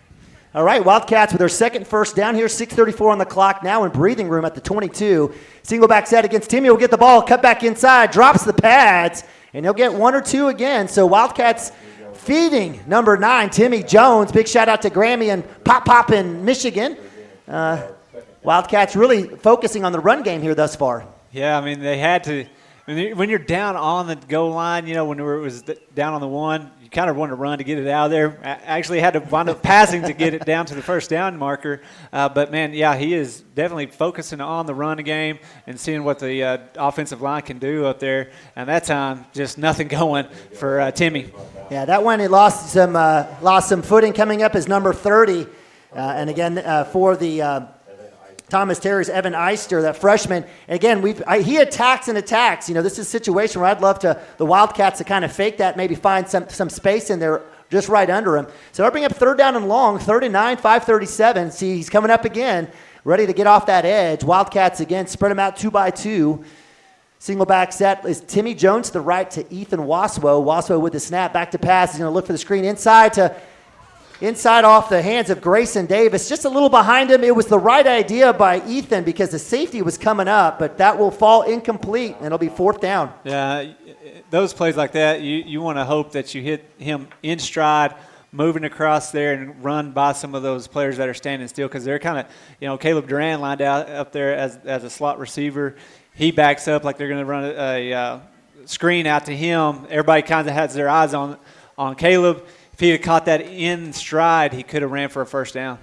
All right, Wildcats with their second first down here, 6:34 on the clock now in breathing room at the 22. Single back set against Timmy will get the ball, cut back inside, drops the pads, and he'll get 1 or 2 again. So Wildcats feeding number 9, Timmy Jones. Big shout out to Grammy and Pop in Michigan. Wildcats really focusing on the run game here thus far. Yeah, I mean, they had to. When you're down on the goal line, when it was down on the 1, you kind of want to run to get it out of there. I actually had to wind up passing to get it down to the first down marker. But, man, yeah, he is definitely focusing on the run game and seeing what the offensive line can do up there. And that time, just nothing going for Timmy. Yeah, that one, it lost some footing. Coming up is number 30. And, again, for the Thomas Terry's Evan Eister, that freshman. And again, he attacks and attacks. This is a situation where I'd love the Wildcats to kind of fake that, maybe find some space in there just right under him. So I bring up 3rd down and long, 39, 5:37. See, he's coming up again, ready to get off that edge. Wildcats again, spread him out 2 by 2. Single back set is Timmy Jones to the right to Ethan Waswo. Waswo with the snap, back to pass. He's going to look for the screen inside off the hands of Grayson Davis. Just a little behind him. It was the right idea by Ethan because the safety was coming up, but that will fall incomplete, and it'll be 4th down. Yeah, those plays like that, you want to hope that you hit him in stride, moving across there and run by some of those players that are standing still because they're kind of, Caleb Duran lined out up there as a slot receiver. He backs up like they're going to run a screen out to him. Everybody kind of has their eyes on Caleb. If he had caught that in stride, he could have ran for a first down.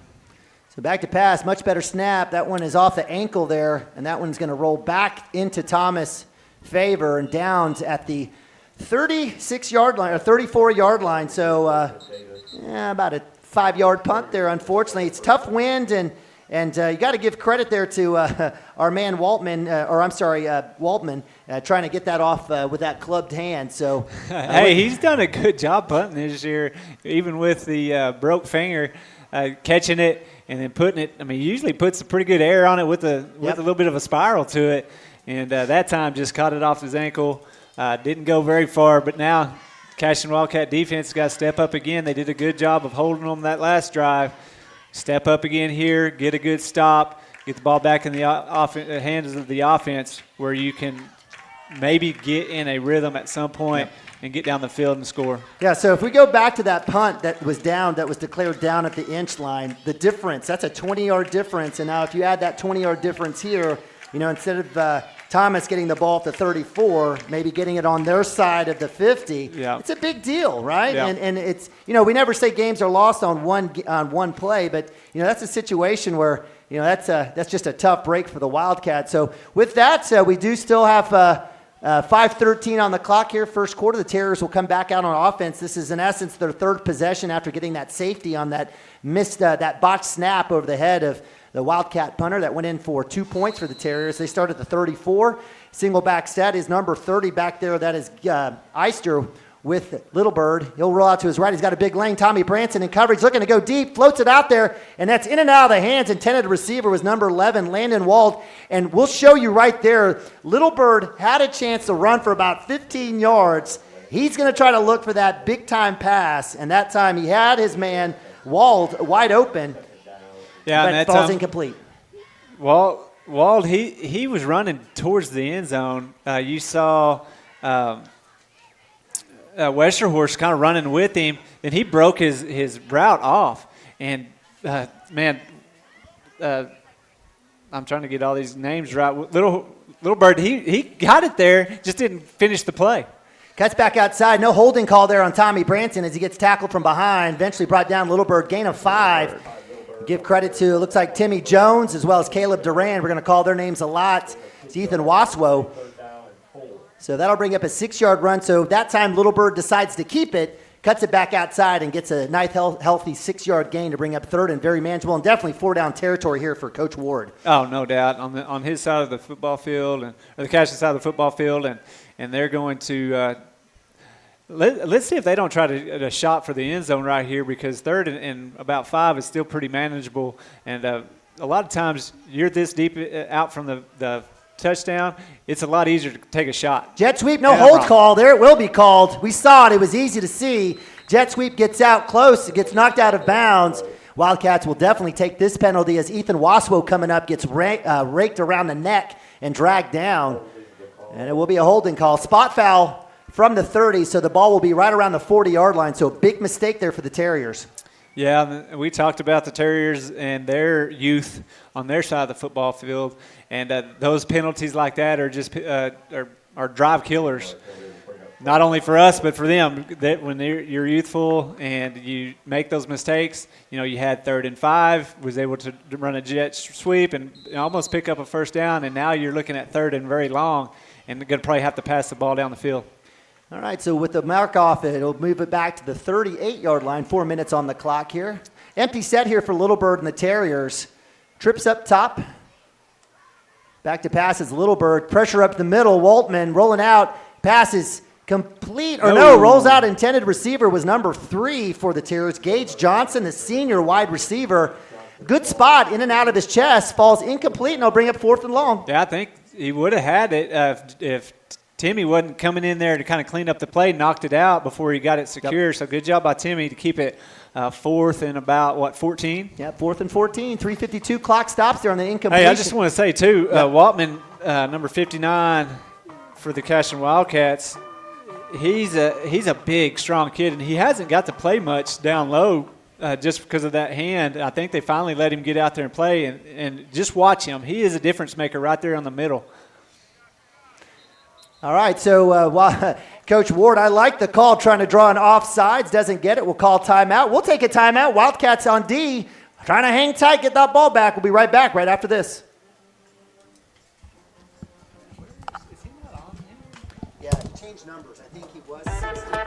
So back to pass, much better snap. That one is off the ankle there, and that one's going to roll back into Thomas' favor and downs at the 36-yard line or 34-yard line. So about a 5-yard punt there, unfortunately. It's tough wind, and you got to give credit there to our man Waltman, trying to get that off with that clubbed hand. So, hey, he's done a good job punting this year, even with the broke finger, catching it and then putting it. I mean, he usually puts a pretty good air on it with a little bit of a spiral to it, and that time just caught it off his ankle. Didn't go very far, but now Cashion Wildcat defense got to step up again. They did a good job of holding them that last drive. Step up again here, get a good stop, get the ball back in the hands of the offense where you can maybe get in a rhythm at some point and get down the field and score. Yeah, so if we go back to that punt that was declared down at the inch line, the difference, that's a 20-yard difference. And now if you add that 20-yard difference here, instead of Thomas getting the ball at the 34, maybe getting it on their side of the 50, it's a big deal, right? Yeah. And it's, we never say games are lost on one play, but, that's a situation where, that's just a tough break for the Wildcats. So with that, we do still have 5:13 on the clock here, first quarter. The Terriers will come back out on offense. This is, in essence, their third possession after getting that safety on that missed, that botched snap over the head of the Wildcat punter that went in for 2 points for the Terriers. They start at the 34. Single back set is number 30 back there. That is Eister with Little Bird. He'll roll out to his right. He's got a big lane. Tommy Branson in coverage, looking to go deep, floats it out there, and that's in and out of the hands. Intended receiver was number 11, Landon Wald. And we'll show you right there, Little Bird had a chance to run for about 15 yards. He's going to try to look for that big-time pass, and that time he had his man, Wald, wide open. Yeah, but and that ball's incomplete. Wald, he was running towards the end zone. You saw Westerhorst kind of running with him, and he broke his route off. And, I'm trying to get all these names right. Little Bird, he got it there, just didn't finish the play. Cuts back outside. No holding call there on Tommy Branson as he gets tackled from behind. Eventually brought down Little Bird. Gain of 5. Give credit to, it looks like Timmy Jones as well as Caleb Duran. We're going to call their names a lot. It's Ethan Waswo. So that'll bring up a 6-yard run. So that time Little Bird decides to keep it, cuts it back outside, and gets a nice, healthy 6-yard gain to bring up third and very manageable, and definitely 4-down territory here for Coach Ward. Oh, no doubt. On his side of the football field, or the Cashion side of the football field, and they're going to let's see if they don't try to shot for the end zone right here, because third and about 5 is still pretty manageable. And a lot of times you're this deep out from the touchdown, it's a lot easier to take a shot. Jet sweep, no hold call. There it will be called. We saw it. It was easy to see. Jet sweep gets out close. It gets knocked out of bounds. Wildcats will definitely take this penalty as Ethan Waswo coming up gets raked around the neck and dragged down. And it will be a holding call. Spot foul from the 30, so the ball will be right around the 40-yard line. So a big mistake there for the Terriers. Yeah, we talked about the Terriers and their youth on their side of the football field, and those penalties like that are just are drive killers. Not only for us, but for them. That when you're youthful and you make those mistakes, you had 3rd and 5, was able to run a jet sweep and almost pick up a first down, and now you're looking at 3rd and very long, and going to probably have to pass the ball down the field. All right, so with the mark off, it'll move it back to the 38-yard line. 4 minutes on the clock here. Empty set here for Little Bird and the Terriers. Trips up top. Back to passes Little Bird. Pressure up the middle. Waltman rolling out. Passes complete. Or no, rolls out. Intended receiver was number 3 for the Terriers. Gage Johnson, the senior wide receiver. Good spot in and out of his chest. Falls incomplete, and they'll bring up 4th and long. Yeah, I think he would have had it if Timmy wasn't coming in there to kind of clean up the play, knocked it out before he got it secure. Yep. So good job by Timmy to keep it 4th and about, 14? Yeah, 4th and 14. 3:52 clock stops there on the incompletion. Hey, I just want to say, too, Waltman, number 59 for the Cashion Wildcats, he's a big, strong kid, and he hasn't got to play much down low just because of that hand. I think they finally let him get out there and play, and just watch him. He is a difference maker right there on the middle. All right, so Coach Ward, I like the call, trying to draw an offsides. Doesn't get it. We'll call timeout. We'll take a timeout. Wildcats on D, trying to hang tight, get that ball back. We'll be right back right after this. Is he not on him? Yeah, change numbers. I think he was 60.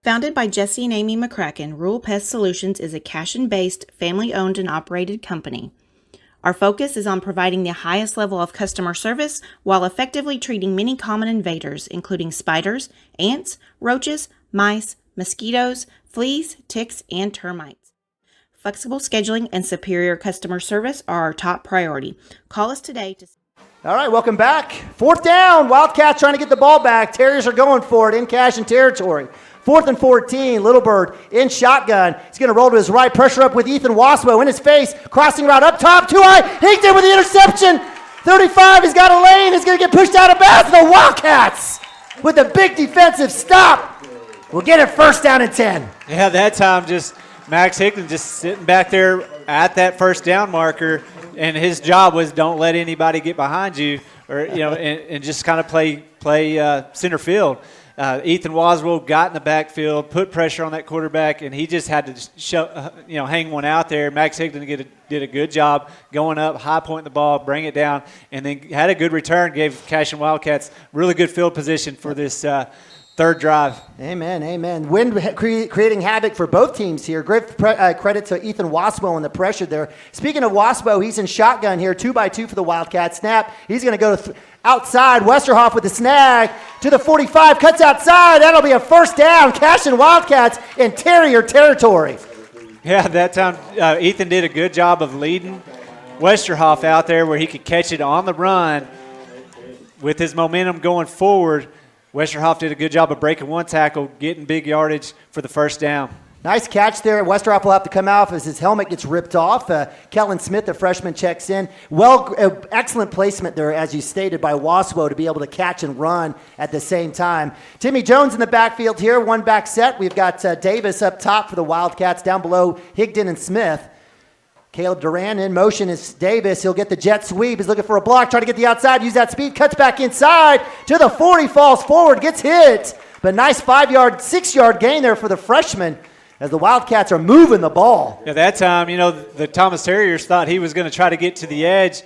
Founded by Jesse and Amy McCracken, Rural Pest Solutions is a Cashion-based, family-owned and operated company. Our focus is on providing the highest level of customer service while effectively treating many common invaders, including spiders, ants, roaches, mice, mosquitoes, fleas, ticks, and termites. Flexible scheduling and superior customer service are our top priority. Call us today to... All right, welcome back. 4th down. Wildcats trying to get the ball back. Terriers are going for it in Cashion territory. 4th and 14, Little Bird in shotgun. He's going to roll to his right, pressure up with Ethan Waspo in his face, crossing route up top, too high. Hinkton with the interception. 35, he's got a lane. He's going to get pushed out of bounds. The Wildcats with a big defensive stop will get it 1st down and 10. Yeah, that time just Max Hickman just sitting back there at that 1st down marker, and his job was don't let anybody get behind you, or and just kind of play center field. Ethan Waswell got in the backfield, put pressure on that quarterback, and he just had to hang one out there. Max Higdon did a good job going up, high point the ball, bring it down, and then had a good return, gave Cashion Wildcats really good field position for this 3rd drive. Amen, amen. Wind creating havoc for both teams here. Great credit to Ethan Waspo and the pressure there. Speaking of Waspo, he's in shotgun here, 2x2 for the Wildcats. Snap, he's going to go outside. Westerhoff with the snag to the 45, cuts outside. That'll be a 1st down. Cashion Wildcats in Terrier territory. Yeah, that time Ethan did a good job of leading Westerhoff out there where he could catch it on the run with his momentum going forward. Westerhoff did a good job of breaking one tackle, getting big yardage for the 1st down. Nice catch there. Westerhoff will have to come out as his helmet gets ripped off. Kellen Smith, the freshman, checks in. Excellent placement there, as you stated, by Waspo to be able to catch and run at the same time. Timmy Jones in the backfield here, 1 back set. We've got Davis up top for the Wildcats, down below Higdon and Smith. Caleb Duran in motion is Davis. He'll get the jet sweep. He's looking for a block, trying to get the outside, use that speed, cuts back inside to the 40, falls forward, gets hit. But nice 6-yard gain there for the freshman as the Wildcats are moving the ball. Yeah, that time, the Thomas Terriers thought he was going to try to get to the edge.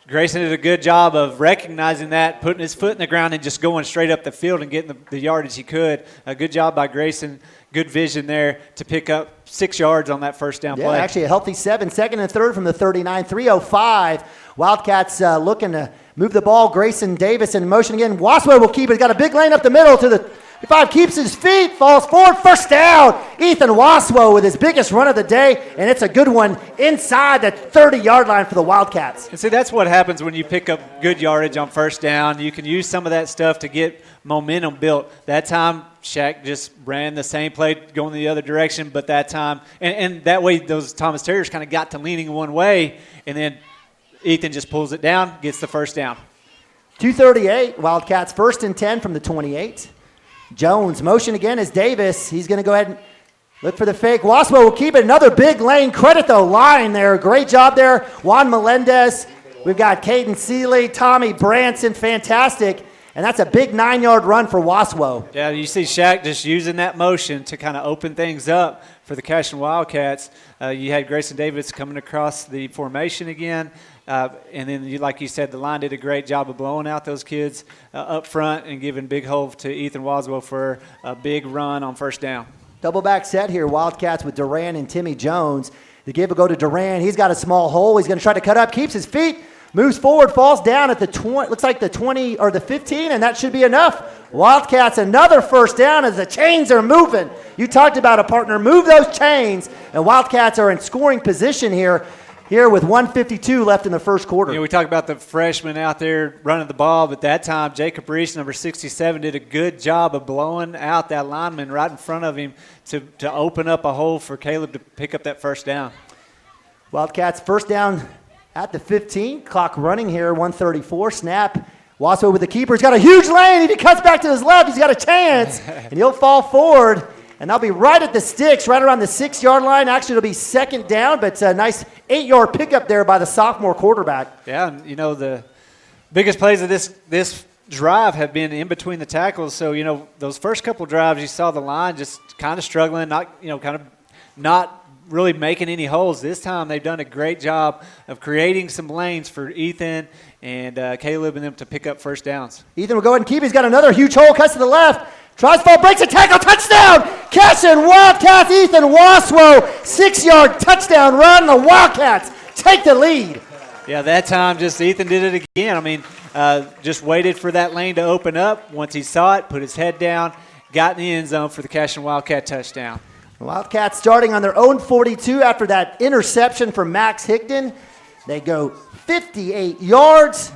Grayson did a good job of recognizing that, putting his foot in the ground and just going straight up the field and getting the yardage he could. A good job by Grayson. Good vision there to pick up 6 yards on that 1st down play. Yeah, actually a healthy 7. 2nd and 3rd from the 39. 3:05. Wildcats looking to move the ball. Grayson Davis in motion again. Waspo will keep it. He's got a big lane up the middle to the 5. Keeps his feet. Falls forward. 1st down. Ethan Waspo with his biggest run of the day. And it's a good one inside the 30-yard line for the Wildcats. And see, that's what happens when you pick up good yardage on 1st down. You can use some of that stuff to get momentum built. That time, Shaq just ran the same play going the other direction, but that time, and that way those Thomas Terriers kind of got to leaning one way, and then Ethan just pulls it down, gets the 1st down. 2:38, Wildcats 1st and 10 from the 28. Jones, motion again is Davis. He's going to go ahead and look for the fake. Waspo will keep it. Another big lane. Credit the line there. Great job there. Juan Melendez. We've got Caden Seeley, Tommy Branson. Fantastic. And that's a big 9-yard run for Waspo. Yeah, you see Shaq just using that motion to kind of open things up for the Cashion Wildcats. You had Grayson Davis coming across the formation again. And then, like you said, the line did a great job of blowing out those kids up front and giving big hold to Ethan Waswell for a big run on 1st down. Double back set here, Wildcats with Duran and Timmy Jones. The give will go to Duran. He's got a small hole. He's going to try to cut up, keeps his feet. Moves forward, falls down at the 20, looks like the 20 or the 15, and that should be enough. Wildcats, another 1st down as the chains are moving. You talked about a partner. Move those chains, and Wildcats are in scoring position here with 1:52 left in the 1st quarter. We talk about the freshman out there running the ball, but that time Jacob Reese, number 67, did a good job of blowing out that lineman right in front of him to open up a hole for Caleb to pick up that 1st down. Wildcats 1st down at the 15, clock running here, 1:34, snap. Waspo with the keeper. He's got a huge lane. If he cuts back to his left, he's got a chance, and he'll fall forward, and they'll be right at the sticks, right around the 6-yard line. Actually, it'll be 2nd down, but a nice 8-yard pickup there by the sophomore quarterback. Yeah, and the biggest plays of this drive have been in between the tackles. So, those first couple drives, you saw the line just kind of struggling, not really making any holes. This time they've done a great job of creating some lanes for Ethan and Caleb and them to pick up 1st downs. Ethan will go ahead and keep. He's got another huge hole, cuts to the left. Tries ball, breaks a tackle, touchdown! Cashion Wildcats, Ethan Waswo, 6-yard touchdown run. The Wildcats take the lead. Yeah, that time just Ethan did it again. I mean, just waited for that lane to open up. Once he saw it, put his head down, got in the end zone for the Cashion Wildcat touchdown. The Wildcats starting on their own 42 after that interception from Max Higdon. They go 58 yards,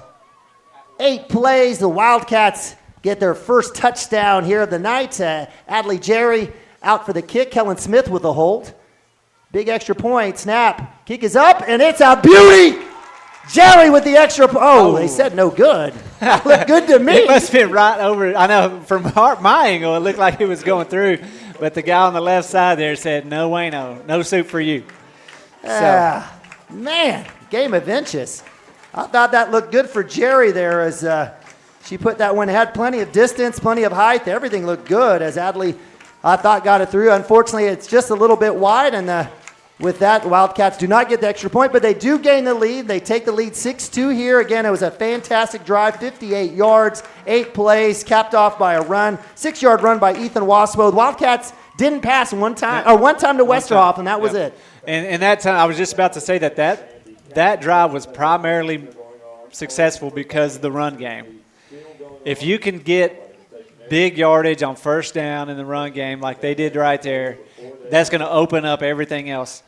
8 plays. The Wildcats get their first touchdown here of the night. Adley Jerry out for the kick. Kellen Smith with a hold. Big extra point. Snap. Kick is up, and it's a beauty. Jerry with the extra. They said no good. That looked good to me. It must have been right over. I know from my angle, it looked like it was going through. But the guy on the left side there said, no way, no soup for you. Man, game of inches. I thought that looked good for Jerry there as she put that one, had plenty of distance, plenty of height. Everything looked good as Adley, I thought, got it through. Unfortunately, it's just a little bit wide, and with that, the Wildcats do not get the extra point, but they do gain the lead. They take the lead 6-2 here. Again, it was a fantastic drive, 58 yards, 8 plays, capped off by a run, 6-yard run by Ethan Waswo. The Wildcats didn't pass one time to Westerhoff, and that was it. And that time, I was just about to say that drive was primarily successful because of the run game. If you can get big yardage on first down in the run game like they did right there, that's going to open up everything else.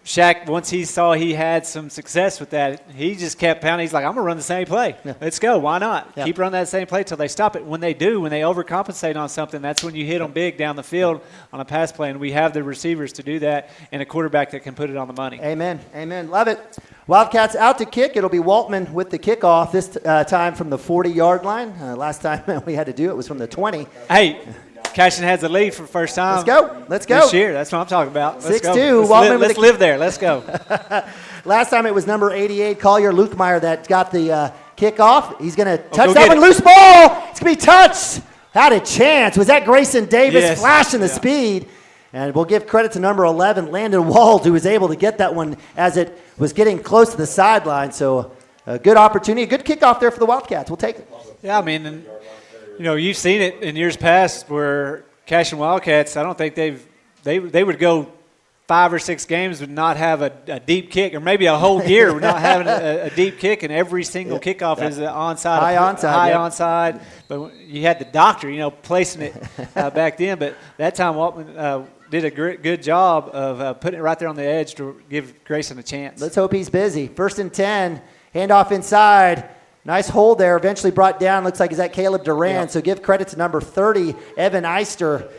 Shaq, once he saw he had some success with that, he just kept pounding. He's like, I'm going to run the same play. Yeah. Let's go. Why not? Yeah. Keep running that same play until they stop it. When they do, when they overcompensate on something, that's when you hit them big down the field on a pass play, and we have the receivers to do that and a quarterback that can put it on the money. Amen. Amen. Love it. Wildcats out to kick. It'll be Waltman with the kickoff, this time from the 40-yard line. Last time we had to do it was from the 20. Hey. Cashion has the lead for the first time. Let's go. This year, that's what I'm talking about. 6-2. Let's live there. Let's go. Last time it was number 88, Collier Lukemeyer, that got the kickoff. He's going to touch that one. Loose ball. It's going to be touched. Had a chance. Was that Grayson Davis flashing the speed? And we'll give credit to number 11, Landon Wald, who was able to get that one as it was getting close to the sideline. So a good opportunity, a good kickoff there for the Wildcats. We'll take it. Yeah, I mean, you've seen it in years past where Cashion Wildcats, I don't think they would go 5 or 6 games would not have a deep kick, or maybe a whole year with not having a deep kick, and every single kickoff is onside. High onside. But you had the doctor, placing it back then. But that time Waltman did a good job of putting it right there on the edge to give Grayson a chance. Let's hope he's busy. 1st and 10, handoff inside. Nice hold there, eventually brought down. Looks like is that Caleb Duran. Yep. So give credit to number 30, Evan Eister,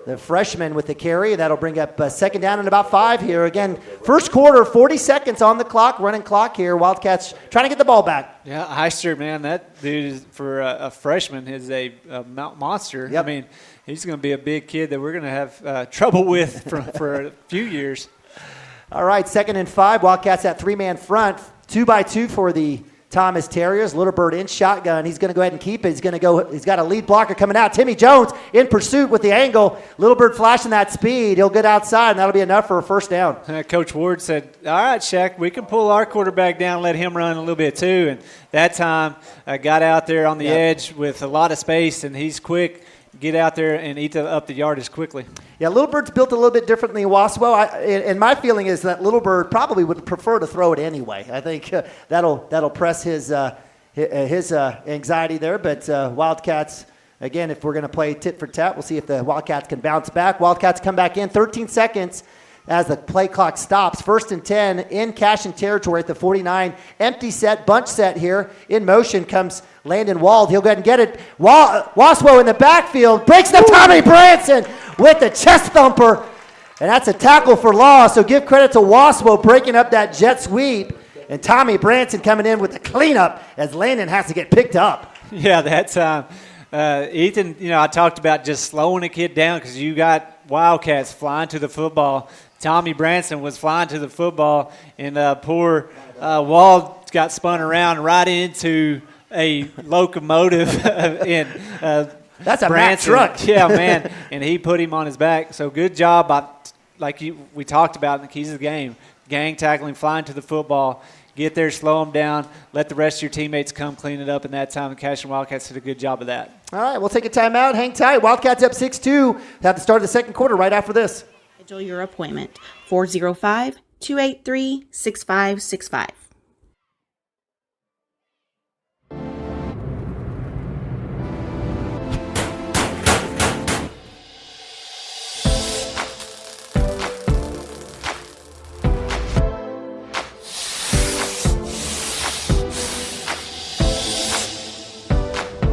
the freshman with the carry. That'll bring up 2nd down and about 5 here. Again, first quarter, 40 seconds on the clock, running clock here. Wildcats trying to get the ball back. Yeah, Eister, man, that dude is, for a freshman is a monster. Yep. I mean, he's going to be a big kid that we're going to have trouble with for a few years. All right, 2nd and 5. Wildcats at 3-man front. 2-by-2 for the Thomas Terriers. Little Bird in shotgun. He's going to go ahead and keep it. He's got a lead blocker coming out. Timmy Jones in pursuit with the angle. Little Bird flashing that speed. He'll get outside, and that'll be enough for a 1st down. Coach Ward said, all right, Shaq, we can pull our quarterback down and let him run a little bit too. And that time got out there on the edge with a lot of space, and he's quick. Get out there and eat up the yardage quickly. Yeah, Little Bird's built a little bit differently than Waswo. And my feeling is that Little Bird probably would prefer to throw it anyway. I think that'll press his anxiety there. But Wildcats, again, if we're going to play tit for tat, we'll see if the Wildcats can bounce back. Wildcats come back in 13 seconds as the play clock stops. 1st and 10 in Cashion territory at the 49. Empty set, bunch set here. In motion comes Landon Wald. He'll go ahead and get it. Waswo in the backfield. Breaks the Tommy Branson with the chest thumper. And that's a tackle for loss. So give credit to Waswo breaking up that jet sweep. And Tommy Branson coming in with the cleanup as Landon has to get picked up. Yeah, that time. Ethan, I talked about just slowing a kid down because you got Wildcats flying to the football. Tommy Branson was flying to the football, and poor Wald got spun around right into a locomotive. That's a Mack truck. Yeah, man, and he put him on his back. So good job, we talked about in the keys of the game, gang tackling, flying to the football, get there, slow them down, let the rest of your teammates come clean it up in that time. The Cashion Wildcats did a good job of that. All right, we'll take a timeout. Hang tight. Wildcats up 6-2 at the start of the second quarter right after this. Schedule your appointment, 405-283-6565.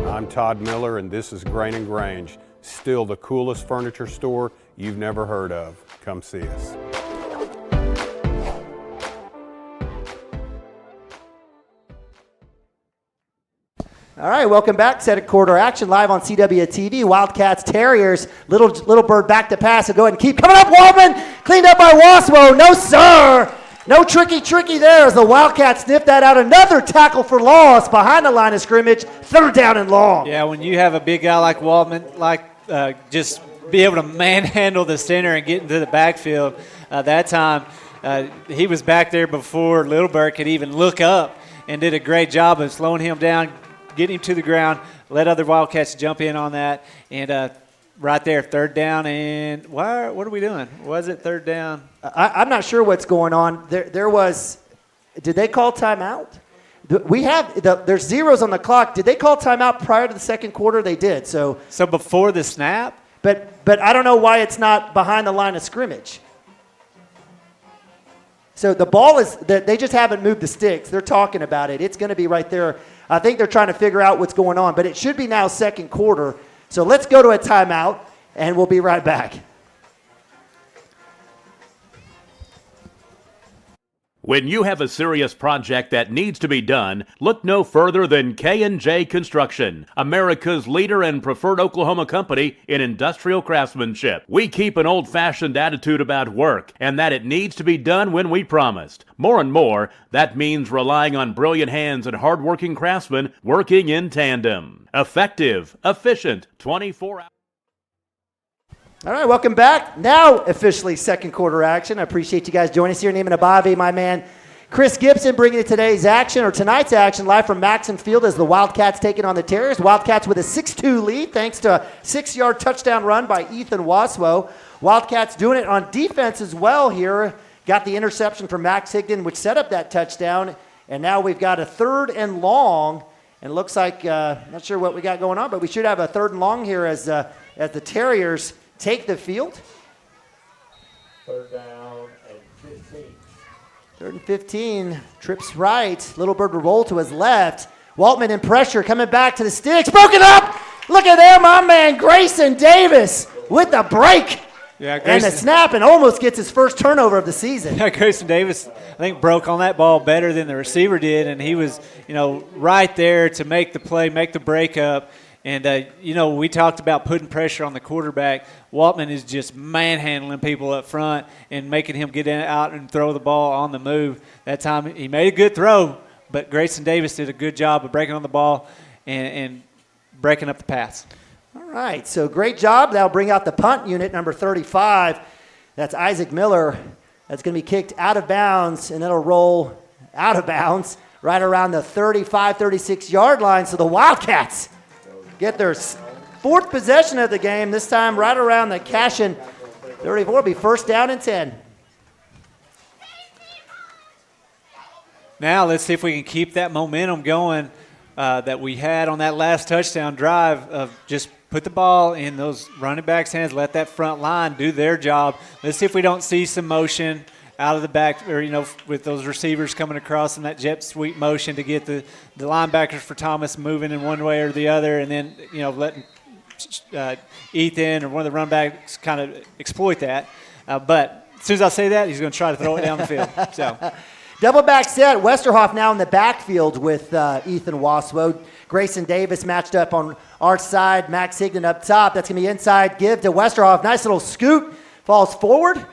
I'm Todd Miller, and this is Grain & Grange, still the coolest furniture store you've never heard of. Come see us. All right, welcome back. Second quarter action live on CWTV. Wildcats, Terriers, little bird back to pass. So go ahead and keep coming up. Waldman cleaned up by Waswo. No, sir. No tricky there as the Wildcats sniffed that out. Another tackle for loss behind the line of scrimmage. Third down and long. Yeah, when you have a big guy like Waldman, just be able to manhandle the center and get into the backfield, that time he was back there before Littleburg could even look up and did a great job of slowing him down, getting him to the ground, let other Wildcats jump in on that, and right there, third down, and what are we doing? Was it third down? I'm not sure what's going on. There was, did they call timeout? There's zeros on the clock. Did they call timeout prior to the second quarter? They did. So before the snap? But I don't know why it's not behind the line of scrimmage. So the ball is, they just haven't moved the sticks. They're talking about it. It's going to be right there. I think they're trying to figure out what's going on, but it should be now second quarter. So let's go to a timeout, and we'll be right back. When you have a serious project that needs to be done, look no further than K&J Construction, America's leader and preferred Oklahoma company in industrial craftsmanship. We keep an old-fashioned attitude about work, and that it needs to be done when we promised. More and more, that means relying on brilliant hands and hard-working craftsmen working in tandem. Effective, efficient, 24 hours. All right, welcome back. Now officially second quarter action. I appreciate you guys joining us here. Neiman Abavi, my man Chris Gibson, bringing you tonight's action live from Maxon Field as the Wildcats taking on the Terriers. Wildcats with a 6-2 lead thanks to a 6-yard touchdown run by Ethan Waswo. Wildcats doing it on defense as well here. Got the interception from Max Higdon, which set up that touchdown. And now we've got a third and long. And it looks like, not sure what we got going on, but we should have a third and long here as the Terriers take the field. Third down and 15. Third and 15. Trips right. Little Bird will roll to his left. Waltman in pressure coming back to the sticks. Broken up. Look at there, my man Grayson Davis with the break. Yeah, and the snap, and almost gets his first turnover of the season. Yeah, Grayson Davis, I think, broke on that ball better than the receiver did, and he was, right there to make the play, make the break up. And, we talked about putting pressure on the quarterback. Waltman is just manhandling people up front and making him get out and throw the ball on the move. That time he made a good throw, but Grayson Davis did a good job of breaking on the ball and breaking up the pass. All right, so great job. That'll bring out the punt unit, number 35. That's Isaac Miller. That's going to be kicked out of bounds, and it'll roll out of bounds right around the 35, 36-yard line. So the Wildcats get their fourth possession of the game, this time right around the Cashion 34. It'll be first down and 10. Now let's see if we can keep that momentum going that we had on that last touchdown drive of just put the ball in those running backs' hands, let that front line do their job. Let's see if we don't see some motion out of the back, or, with those receivers coming across in that jet sweep motion to get the linebackers for Thomas moving in one way or the other, and then, letting Ethan or one of the run backs kind of exploit that. But as soon as I say that, he's going to try to throw it down the field. So. Double back set. Westerhoff now in the backfield with Ethan Waswo. Grayson Davis matched up on our side. Max Higdon up top. That's going to be inside. Give to Westerhoff. Nice little scoot. Falls forward.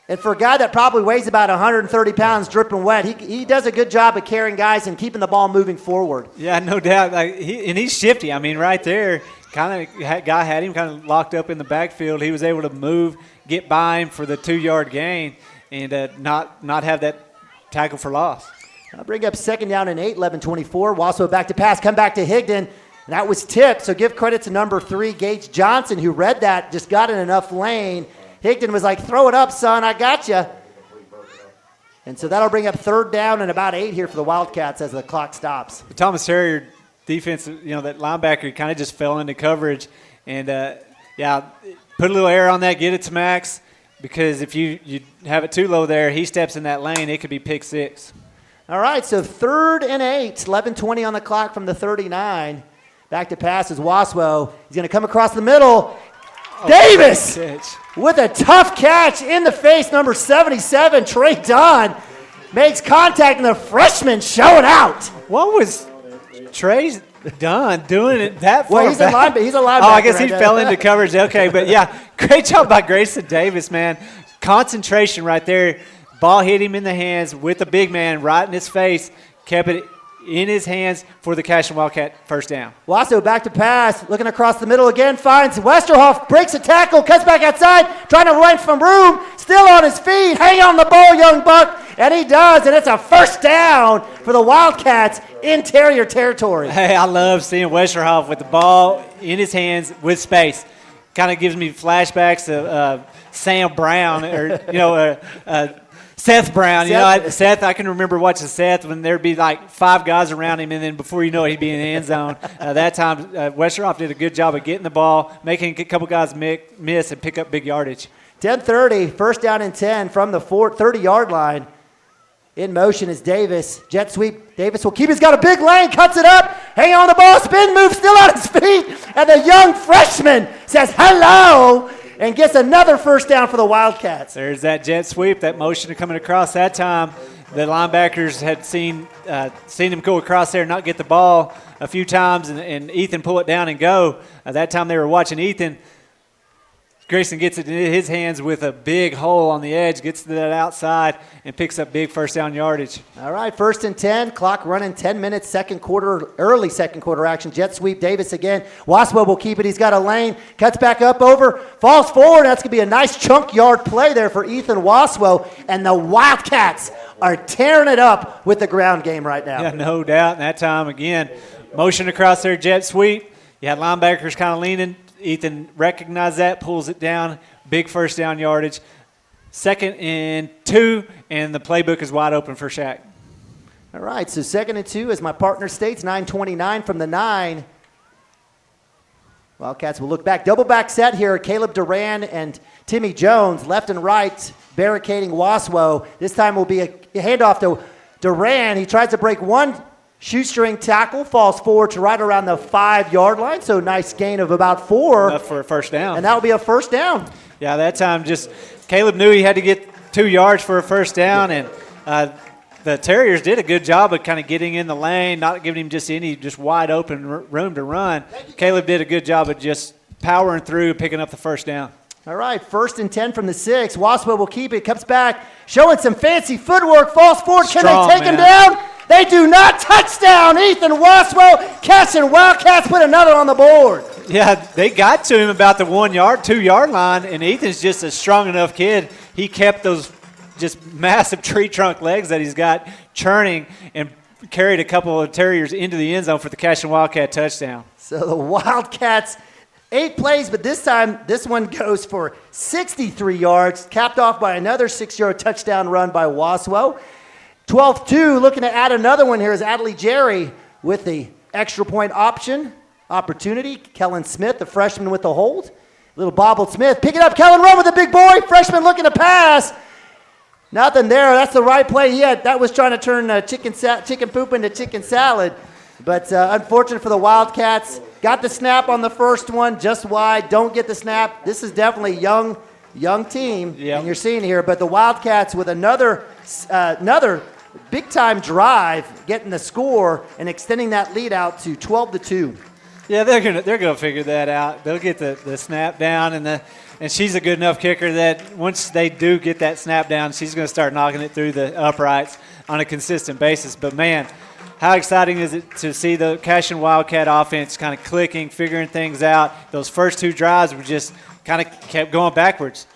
And for a guy that probably weighs about 130 pounds, dripping wet, he does a good job of carrying guys and keeping the ball moving forward. Yeah, no doubt. And he's shifty. I mean, right there, guy had him kind of locked up in the backfield. He was able to move, get by him for the 2-yard gain, and not have that tackle for loss. I'll bring up 2nd down and 8, 11-24. Wasco back to pass, come back to Higdon. And that was tipped, so give credit to number 3, Gage Johnson, who read that, just got in enough lane. Higdon was like, throw it up, son, I got you. And so that'll bring up 3rd down and about 8 here for the Wildcats as the clock stops. The Thomas Terrier defense, that linebacker kind of just fell into coverage. And, put a little air on that, get it to Max, because if you have it too low there, he steps in that lane, it could be pick 6. All right, so 3rd and 8, 11:20 on the clock from the 39. Back to pass is Waswo. He's going to come across the middle. Davis with a tough catch in the face, number 77, Trey Dunn, makes contact, and the freshman showing out. What was Trey Dunn doing it that far Well, he's back? a linebacker. Oh, I guess he fell into coverage. Okay, but, great job by Grayson Davis, man. Concentration right there. Ball hit him in the hands with the big man right in his face, kept it in his hands for the Cashion Wildcat first down. Wasso back to pass, looking across the middle again, finds Westerhoff, breaks a tackle, cuts back outside, trying to run from room, still on his feet, hang on the ball, young buck, and he does, and it's a first down for the Wildcats in Terrier territory. Hey, I love seeing Westerhoff with the ball in his hands with space. Kind of gives me flashbacks of Sam Brown or, Seth Brown. Seth, I can remember watching Seth when there'd be like 5 guys around him, and then before you know it, he'd be in the end zone. That time, Westerhoff did a good job of getting the ball, making a couple guys miss and pick up big yardage. 10:30, first down and 10 from the 30-yard line. In motion is Davis. Jet sweep. Davis will keep. He's got a big lane, cuts it up, hang on the ball, spin move, still on his feet, and the young freshman says hello and gets another first down for the Wildcats. There's that jet sweep, that motion coming across that time. The linebackers had seen him go across there and not get the ball a few times, and Ethan pull it down and go. That time they were watching Ethan. Grayson gets it in his hands with a big hole on the edge, gets to that outside, and picks up big first down yardage. All right, 1st and 10, clock running, 10 minutes, early second quarter action. Jet sweep, Davis again. Waswell will keep it. He's got a lane, cuts back up over, falls forward. That's going to be a nice chunk yard play there for Ethan Waswell, and the Wildcats are tearing it up with the ground game right now. Yeah, no doubt. And that time, again, motion across their jet sweep. You had linebackers kind of leaning. Ethan recognized that, pulls it down, big first down yardage. 2nd and 2, and the playbook is wide open for Shaq. All right, so 2nd and 2, as my partner states, 9:29 from the 9. Wildcats will look back. Double back set here. Caleb Duran and Timmy Jones, left and right, barricading Waswo. This time will be a handoff to Duran. He tries to break one shoestring tackle, falls forward to right around the 5-yard line, so nice gain of about 4. Enough for a first down. And that'll be a first down. Yeah, that time Caleb knew he had to get 2 yards for a first down, and the Terriers did a good job of kind of getting in the lane, not giving him just wide open room to run. Caleb did a good job of just powering through, picking up the first down. All right, 1st and 10 from the 6. Waspo will keep it, comes back, showing some fancy footwork, falls forward. Can they take him down? They do not. Touchdown, Ethan Waswell. Cashion Wildcats put another on the board. Yeah, they got to him about the 2-yard line, and Ethan's just a strong enough kid. He kept those just massive tree trunk legs that he's got churning and carried a couple of Terriers into the end zone for the Cashion Wildcat touchdown. So the Wildcats, 8 plays, but this time this one goes for 63 yards, capped off by another 6-yard touchdown run by Waswell. 12-2, looking to add another one here is Adley Jerry with the extra point opportunity. Kellen Smith, the freshman with the hold. Little bobbled Smith. Pick it up, Kellen, run with the big boy. Freshman looking to pass. Nothing there. That's the right play. That was trying to turn chicken poop into chicken salad. But unfortunate for the Wildcats. Got the snap on the first one, just wide. Don't get the snap. This is definitely young team, and you're seeing here. But the Wildcats with another big-time drive, getting the score and extending that lead out to 12-2. Yeah, they're gonna figure that out. They'll get the snap down, and she's a good enough kicker that once they do get that snap down, she's gonna start knocking it through the uprights on a consistent basis. But man, how exciting is it to see the Cashion Wildcat offense kind of clicking, figuring things out. Those first 2 drives were just kind of kept going backwards.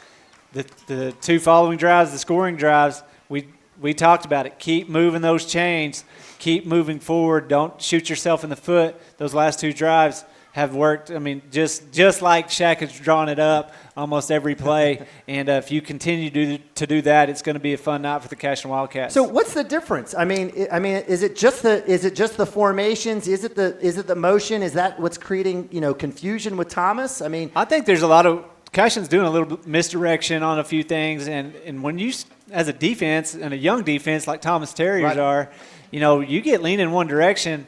The 2 following drives, the scoring drives, we we talked about it. Keep moving those chains. Keep moving forward. Don't shoot yourself in the foot. Those last 2 drives have worked. I mean, just like Shaq has drawn it up almost every play. And if you continue to do that, it's going to be a fun night for the Cashion Wildcats. So what's the difference? I mean, is it just the formations? Is it the motion? Is that what's creating confusion with Thomas? I mean, I think there's a lot of Cashion's doing a little misdirection on a few things, and when you as a defense and a young defense like Thomas Terriers are, you get lean in one direction.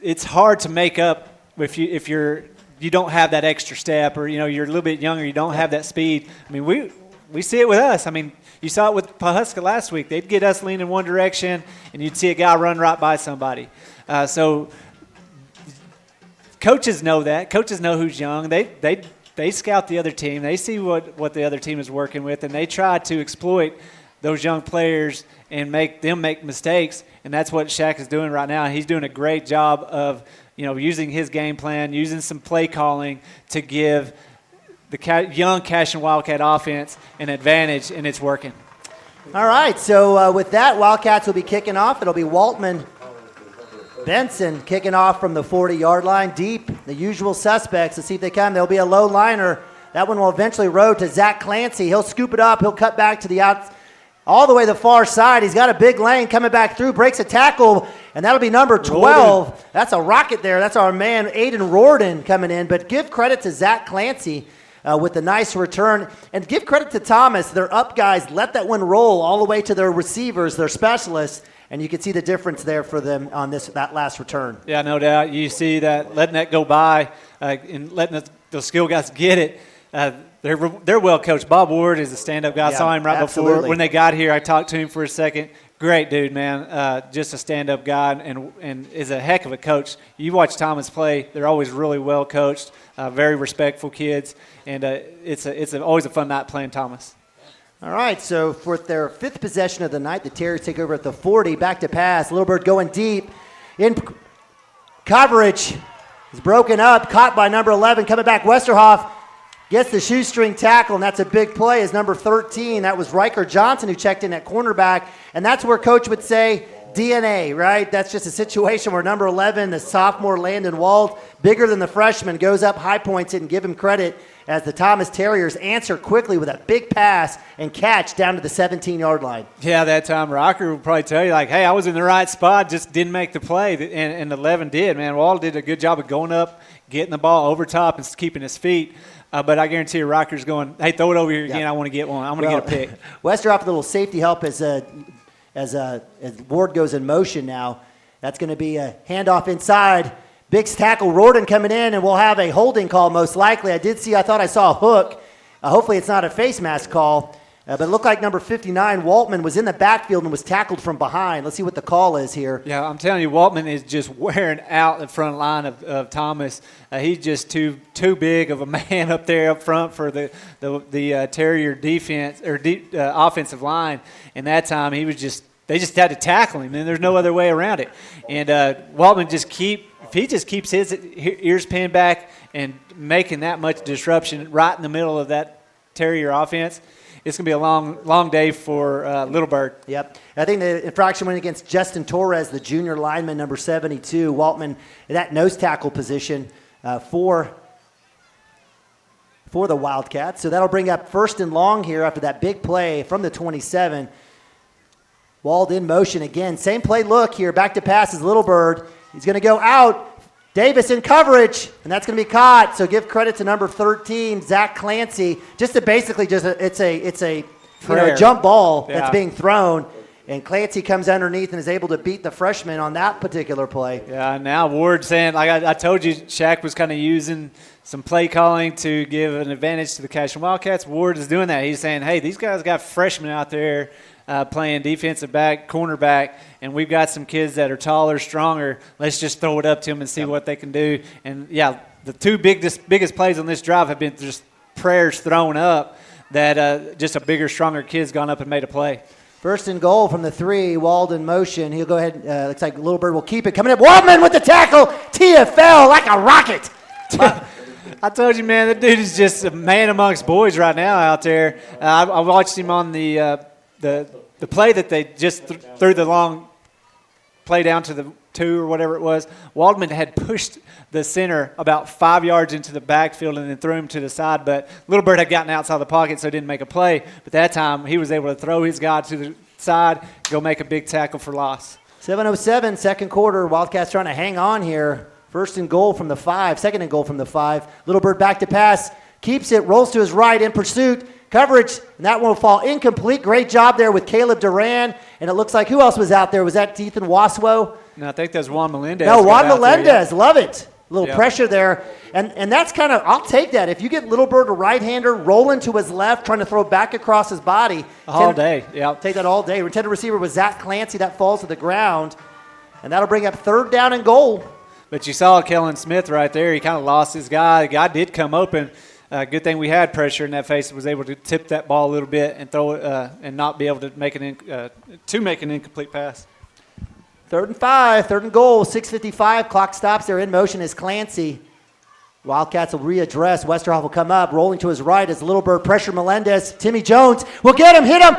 It's hard to make up if you don't have that extra step, or you're a little bit younger, you don't have that speed. I mean, we see it with us. I mean, you saw it with Pawhuska last week. They'd get us lean in one direction, and you'd see a guy run right by somebody. So coaches know that. Coaches know who's young. They scout the other team. They see what the other team is working with, and they try to exploit those young players and make them make mistakes. And that's what Shaq is doing right now. He's doing a great job of using his game plan, using some play calling to give the young Cashion Wildcat offense an advantage, and it's working. All right, so with that, Wildcats will be kicking off. It'll be Waltman Benson kicking off from the 40-yard line, deep, the usual suspects. Let's see if they come. There'll be a low liner. That one will eventually roll to Zach Clancy. He'll scoop it up. He'll cut back to the all the way to the far side. He's got a big lane coming back through, breaks a tackle, and that'll be number 12. Rorden. That's a rocket there. That's our man, Aiden Rorden, coming in. But give credit to Zach Clancy with a nice return. And give credit to Thomas. Their up guys let that one roll all the way to their receivers, their specialists. And you can see the difference there for them on that last return. Yeah, no doubt. You see that letting that go by and letting the skill guys get it. They're well coached. Bob Ward is a stand-up guy. I saw him right before when they got here. I talked to him for a second. Great dude, man. Just a stand-up guy and is a heck of a coach. You watch Thomas play; they're always really well coached, very respectful kids, and it's always a fun night playing Thomas. All right, so for their 5th possession of the night, the Terriers take over at the 40. Back to pass. Little Bird going deep. In coverage. Is broken up. Caught by number 11. Coming back, Westerhoff gets the shoestring tackle, and that's a big play. Is number 13. That was Riker Johnson who checked in at cornerback. And that's where Coach would say DNA, right? That's just a situation where number 11, the sophomore Landon Wald, bigger than the freshman, goes up, high points it, and give him credit as the Thomas Terriers answer quickly with a big pass and catch down to the 17-yard line. Yeah, that time Rocker will probably tell you, like, hey, I was in the right spot, just didn't make the play, and 11 did, man. Wald did a good job of going up, getting the ball over top and keeping his feet. But I guarantee you Rocker's going, hey, throw it over here again. I want to get one. I'm going to get a pick. Westerhoff, a little safety help as Ward goes in motion now. That's going to be a handoff inside. Big tackle, Rorden coming in, and we'll have a holding call most likely. I thought I saw a hook. Hopefully it's not a face mask call. But it looked like number 59, Waltman, was in the backfield and was tackled from behind. Let's see what the call is here. Yeah, I'm telling you, Waltman is just wearing out the front line of Thomas. He's just too big of a man up there up front for the Terrier defense or offensive line. And that time they just had to tackle him, and there's no other way around it. And Waltman if he just keeps his ears pinned back and making that much disruption right in the middle of that Terrier offense, it's going to be a long day for Little Bird. Yep. I think the infraction went against Justin Torres, the junior lineman, number 72. Waltman in that nose tackle position for the Wildcats. So that'll bring up 1st and long here after that big play from the 27. Wald in motion again. Same play look here. Back to pass is Little Bird. He's going to go out. Davis in coverage, and that's going to be caught. So give credit to number 13, Zach Clancy. It's a jump ball that's being thrown, and Clancy comes underneath and is able to beat the freshman on that particular play. Yeah, now Ward saying, like I told you, Shaq was kind of using some play calling to give an advantage to the Cashion Wildcats. Ward is doing that. He's saying, hey, these guys got freshmen out there playing defensive back, cornerback, and we've got some kids that are taller, stronger. Let's just throw it up to them and see what they can do. And, yeah, the two biggest plays on this drive have been just prayers thrown up that just a bigger, stronger kid's gone up and made a play. 1st and goal from the 3, Wald in motion. He'll go ahead. Looks like Little Bird will keep it. Coming up, Waldman with the tackle. TFL like a rocket. I told you, man, that dude is just a man amongst boys right now out there. I watched him on the the play that they just threw the long play down to the 2 or whatever it was, Waldman had pushed the center about 5 yards into the backfield and then threw him to the side. But Little Bird had gotten outside the pocket, so he didn't make a play. But that time he was able to throw his guy to the side, go make a big tackle for loss. 7:07, second quarter. Wildcats trying to hang on here. First and goal from the 5, second and goal from the 5. Little Bird back to pass, keeps it, rolls to his right in pursuit. Coverage, and that one will fall incomplete. Great job there with Caleb Duran. And it looks like, who else was out there? Was that Ethan Waswo? No, I think that's Juan Melendez. No, Juan Melendez. Love it. A little Yeah. pressure there. And that's kind of, I'll take that. If you get Little Bird, a right-hander, rolling to his left, trying to throw back across his body. All day, yeah. Take that all day. Intended receiver was Zach Clancy. That falls to the ground. And that'll bring up third down and goal. But you saw Kellen Smith right there. He kind of lost his guy. The guy did come open. Good thing we had pressure in that face. Was able to tip that ball a little bit and throw it and not be able to make an incomplete pass. 3rd and 5, 3rd and goal, 6:55. Clock stops. They're in motion is Clancy. Wildcats will readdress. Westerhoff will come up, rolling to his right as Little Bird pressure Melendez. Timmy Jones will get him, hit him.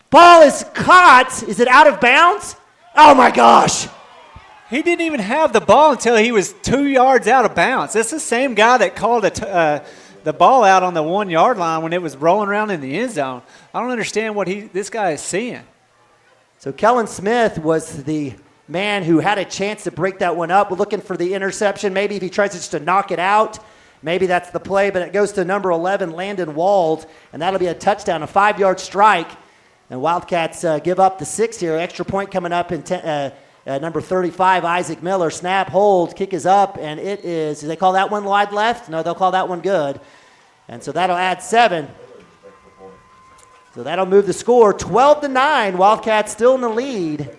Ball is caught. Is it out of bounds? Oh, my gosh. He didn't even have the ball until he was 2 yards out of bounds. That's the same guy that called the ball out on the 1 yard line when it was rolling around in the end zone. I don't understand what this guy is seeing. So Kellen Smith was the man who had a chance to break that one up. We're looking for the interception. Maybe if he tries just to knock it out, maybe that's the play. But it goes to number 11, Landon Wald, and that'll be a touchdown, a 5-yard strike. And Wildcats give up the 6 here. Extra point coming up in number 35, Isaac Miller. Snap, hold, kick is up, and it is. Do they call that one wide left? No, they'll call that one good. And so that'll add 7. So that'll move the score 12-9. Wildcats still in the lead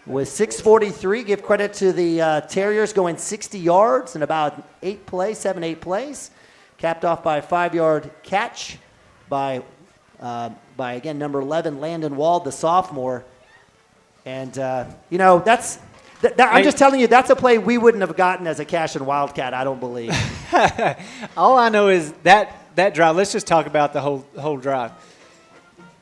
with 6:43. Give credit to the Terriers going 60 yards in about 8 plays. Capped off by a 5-yard catch by again, number 11, Landon Wald, the sophomore. And, I'm just telling you, that's a play we wouldn't have gotten as a Cashion Wildcat, I don't believe. All I know is that drive, let's just talk about the whole drive.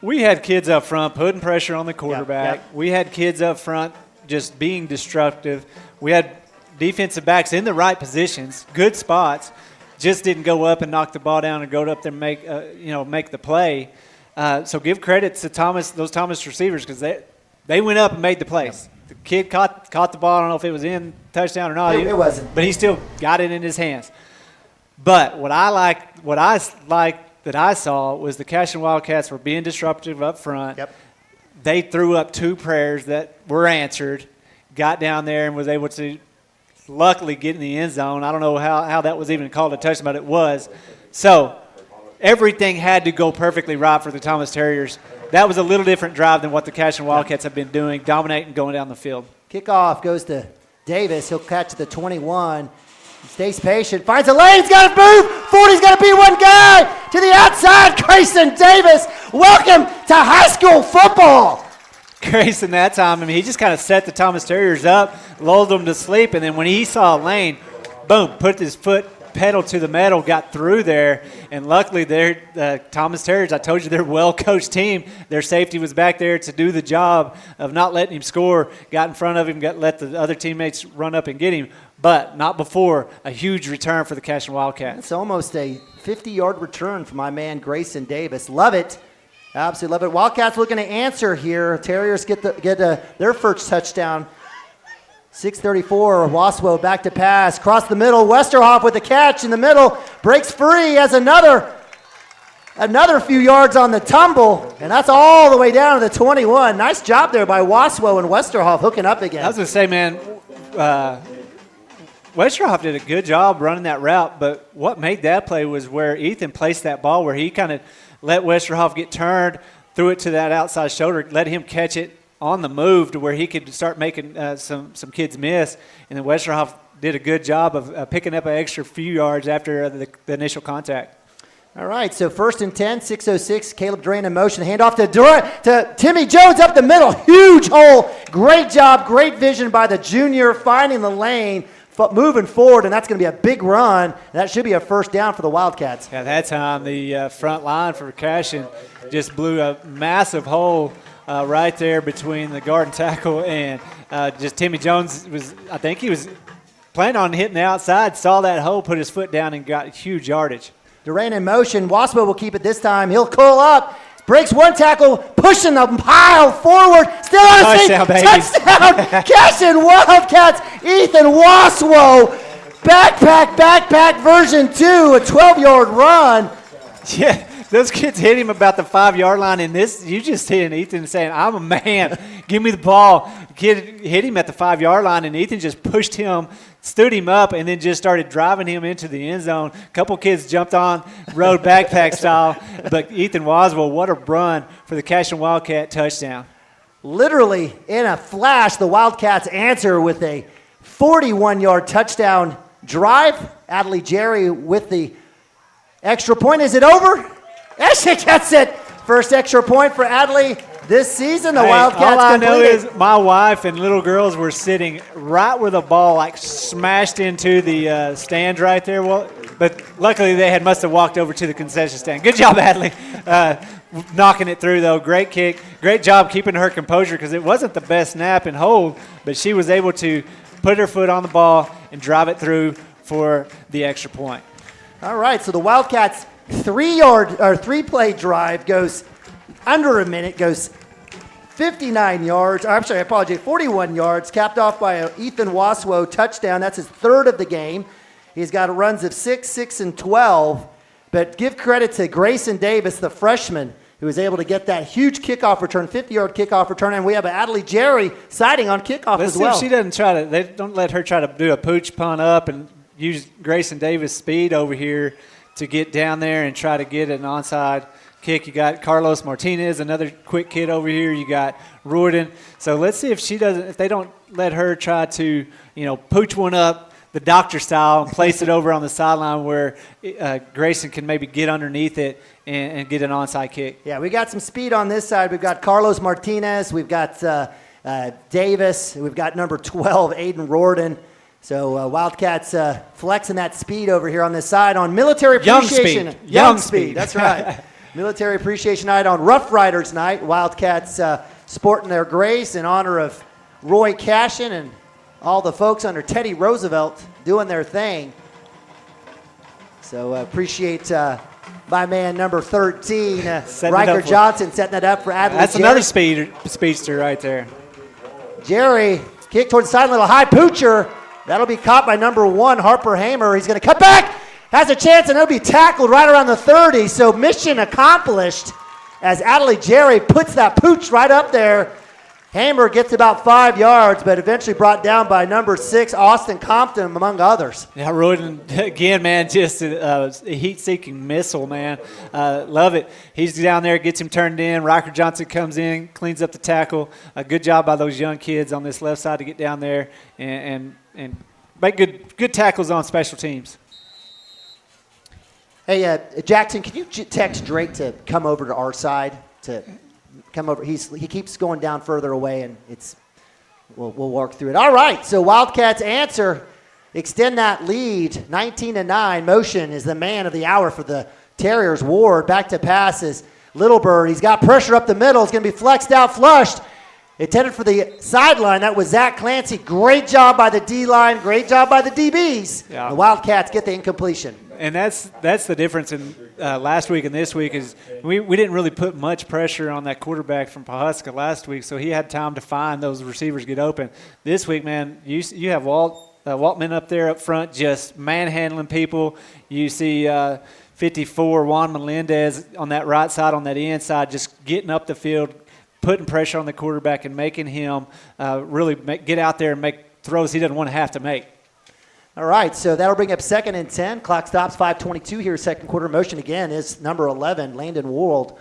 We had kids up front putting pressure on the quarterback. Yep. We had kids up front just being destructive. We had defensive backs in the right positions, good spots, just didn't go up and knock the ball down and go up there and make the play. So give credit to those Thomas receivers because they went up and made the plays. Yep. The kid caught the ball. I don't know if it was in touchdown or not. It wasn't. But he still got it in his hands. But what I liked that I saw was the Cashion Wildcats were being disruptive up front. Yep. They threw up 2 prayers that were answered, got down there and was able to luckily get in the end zone. I don't know how that was even called a touchdown, but it was. So everything had to go perfectly right for the Thomas Terriers. That was a little different drive than what the Cashion Wildcats have been doing, dominating, going down the field. Kickoff goes to Davis. He'll catch the 21. He stays patient, finds a lane, he's got to move. 40's got to be one guy to the outside. Grayson Davis, welcome to high school football. Grayson that time, he just kind of set the Thomas Terriers up, lulled them to sleep, and then when he saw a lane, boom, put his foot pedal to the metal, got through there, and luckily the Thomas Terriers, I told you they're a well-coached team. Their safety was back there to do the job of not letting him score, got in front of him, let the other teammates run up and get him, but not before a huge return for the Cashion Wildcats. It's almost a 50-yard return for my man Grayson Davis. Love it. Absolutely love it. Wildcats looking to answer here. Terriers get their first touchdown. 6:34, Waswo back to pass. Cross the middle. Westerhoff with the catch in the middle. Breaks free, has another few yards on the tumble, and that's all the way down to the 21. Nice job there by Waswo and Westerhoff hooking up again. I was going to say, man, Westerhoff did a good job running that route, but what made that play was where Ethan placed that ball, where he kind of let Westerhoff get turned, threw it to that outside shoulder, let him catch it on the move to where he could start making some kids miss. And then Westerhoff did a good job of picking up an extra few yards after the initial contact. All right, so 1st and 10, 6:06. Caleb Duran in motion. Handoff to Timmy Jones up the middle. Huge hole. Great job, great vision by the junior, finding the lane, moving forward, and that's going to be a big run. That should be a first down for the Wildcats. Yeah, that time the front line for Cashion just blew a massive hole right there between the guard and tackle, and just Timmy Jones I think he was planning on hitting the outside, saw that hole, put his foot down, and got huge yardage. Durant in motion. Waspo will keep it this time. He'll curl up. Breaks one tackle, pushing the pile forward. Still on his feet. Touchdown. Cashion Wildcats. Ethan Waswo. Backpack version 2. A 12-yard run. Yeah, those kids hit him about the 5-yard line. And this, you just hear Ethan saying, I'm a man. Give me the ball. The kid hit him at the 5-yard line, and Ethan just pushed him, stood him up, and then just started driving him into the end zone. A couple kids jumped on, rode backpack style. But Ethan Waswell, what a run for the Cashion Wildcat touchdown. Literally in a flash, the Wildcats answer with a 41-yard touchdown drive. Adley Jerry with the extra point. Is it over? Yes, she gets it. First extra point for Adley this season. The Wildcats all I know completed. is my wife and little girls were sitting right where the ball like smashed into the stands right there. Well, but luckily they must have walked over to the concession stand. Good job, Adley. Knocking it through, though. Great kick. Great job keeping her composure because it wasn't the best snap and hold, but she was able to put her foot on the ball and drive it through for the extra point. All right, so the Wildcats' three-play drive goes under a minute, goes 59 yards. I'm sorry, I apologize, 41 yards, capped off by an Ethan Waswo touchdown. That's his third of the game. He's got runs of 6, 6, and 12. But give credit to Grayson Davis, the freshman, who was able to get that huge kickoff return, 50-yard kickoff return. And we have Adley Jerry siding on kickoff as well. Let's see if she doesn't try to – they don't let her try to do a pooch punt up and use Grayson Davis' speed over here to get down there and try to get an onside kick. You got Carlos Martinez, another quick kid over here. You got Royden. So let's see if they don't let her try to, pooch one up the doctor style and place it over on the sideline where Grayson can maybe get underneath it and get an onside kick. Yeah, we got some speed on this side. We've got Carlos Martinez. We've got Davis. We've got number 12, Aiden Roarden. So Wildcats flexing that speed over here on this side on Military Appreciation. Young speed. That's right. Military Appreciation Night on Rough Riders Night. Wildcats sporting their grace in honor of Roy Cashion and all the folks under Teddy Roosevelt doing their thing. So appreciate my man number 13, Riker Johnson, setting that up for Adley. That's another speedster right there. Jerry, kick towards the side, little high poocher. That'll be caught by number 1, Harper Hamer. He's going to cut back, has a chance, and it'll be tackled right around the 30. So mission accomplished as Adley Jerry puts that pooch right up there. Hamer gets about 5 yards, but eventually brought down by number 6, Austin Compton, among others. Yeah, Royden, again, man, just a heat-seeking missile, man. Love it. He's down there, gets him turned in. Riker Johnson comes in, cleans up the tackle. A good job by those young kids on this left side to get down there and make good tackles on special teams. Hey, Jackson, can you text Drake to come over to our side to – come over. He keeps going down further away, and we'll work through it. All right, so Wildcats answer, extend that lead, 19-9. Motion is the man of the hour for the Terriers. Ward back to passes. Little Bird, he's got pressure up the middle. It's going to be flexed out, flushed. Intended for the sideline. That was Zach Clancy. Great job by the D-line. Great job by the DBs. Yeah. The Wildcats get the incompletion. And that's the difference in last week and this week is we didn't really put much pressure on that quarterback from Pawhuska last week, so he had time to find those receivers get open. This week, man, you have Waltman up there up front just manhandling people. You see 54, Juan Melendez on that right side, on that inside, just getting up the field, putting pressure on the quarterback and making him really get out there and make throws he doesn't want to have to make. All right, so that'll bring up 2nd and 10. Clock stops, 5:22 here, second quarter. Motion again is number 11, Landon World.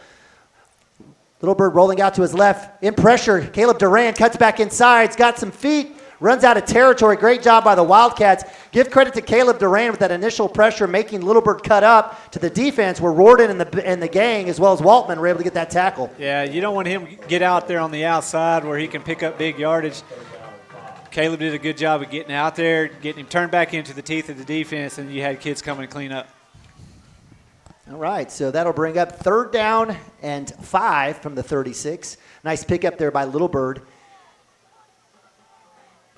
Little Bird rolling out to his left. In pressure, Caleb Duran cuts back inside. He's got some feet, runs out of territory. Great job by the Wildcats. Give credit to Caleb Duran with that initial pressure, making Little Bird cut up to the defense where Roarden and the gang, as well as Waltman, were able to get that tackle. Yeah, you don't want him to get out there on the outside where he can pick up big yardage. Caleb did a good job of getting out there, getting him turned back into the teeth of the defense, and you had kids coming to clean up. All right, so that'll bring up 3rd down and 5 from the 36. Nice pickup there by Little Bird.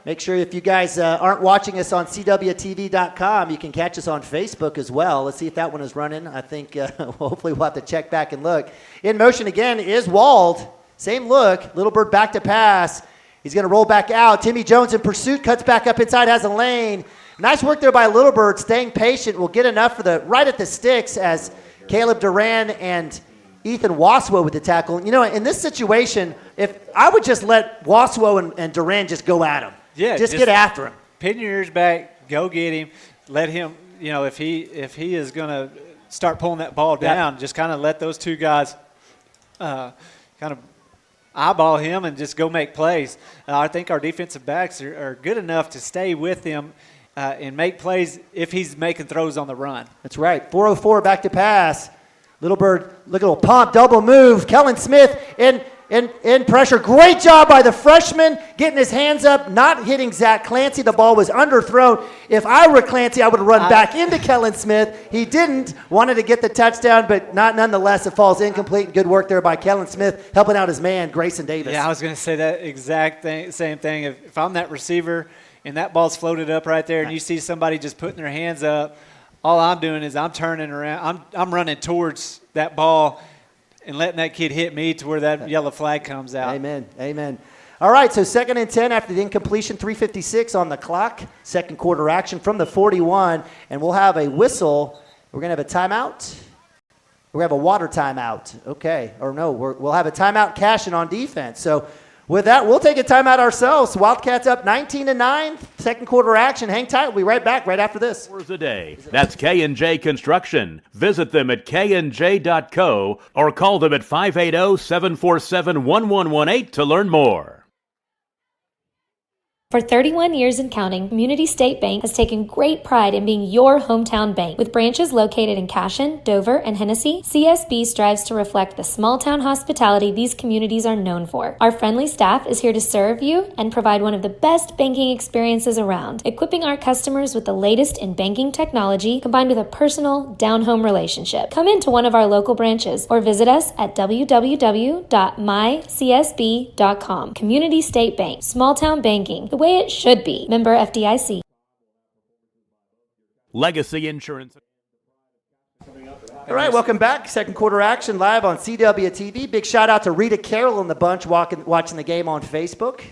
Make sure if you guys aren't watching us on CWTV.com, you can catch us on Facebook as well. Let's see if that one is running. I think hopefully we'll have to check back and look. In motion again is Wald. Same look. Little Bird back to pass. He's going to roll back out. Timmy Jones in pursuit, cuts back up inside, has a lane. Nice work there by Little Bird, staying patient. Will get enough for the right at the sticks as Caleb Duran and Ethan Waswo with the tackle. You know, in this situation, if I would just let Waswo and Duran just go at him. Yeah, just get after him. Pin your ears back, go get him. Let him, you know, if he is going to start pulling that ball down, just kind of let those two guys kind of eyeball him and just go make plays. I think our defensive backs are good enough to stay with him and make plays if he's making throws on the run. That's right. 4:04 back to pass. Little Bird, look at a little pump, double move. Kellen Smith in pressure. Great job by the freshman, getting his hands up, not hitting Zach Clancy. The ball was underthrown. If I were Clancy, I would have run back into Kellen Smith. He didn't. Wanted to get the touchdown, but not nonetheless. It falls incomplete. Good work there by Kellen Smith, helping out his man, Grayson Davis. Yeah, I was going to say that exact same thing. If I'm that receiver and that ball's floated up right there and you see somebody just putting their hands up, all I'm doing is I'm turning around. I'm running towards that ball and letting that kid hit me to where that yellow flag comes out. Amen. Amen. All right, so 2nd and 10 after the incompletion, 3:56 on the clock. Second quarter action from the 41, and we'll have a whistle. We're going to have a timeout. We're going to have a water timeout. Okay. Or no, we'll have a timeout Cashion on defense. So with that, we'll take a timeout ourselves. Wildcats up 19-9. Second quarter action. Hang tight. We'll be right back right after this. A day. That's K&J Construction. Visit them at knj.co or call them at 580-747-1118 to learn more. For 31 years and counting, Community State Bank has taken great pride in being your hometown bank. With branches located in Cashion, Dover, and Hennessy, CSB strives to reflect the small-town hospitality these communities are known for. Our friendly staff is here to serve you and provide one of the best banking experiences around, equipping our customers with the latest in banking technology combined with a personal, down-home relationship. Come into one of our local branches or visit us at www.mycsb.com. Community State Bank, small-town banking, the way it should be. Member FDIC. Legacy Insurance. All right, welcome back. Second quarter action live on CWTV. Big shout out to Rita Carroll and the bunch watching the game on Facebook.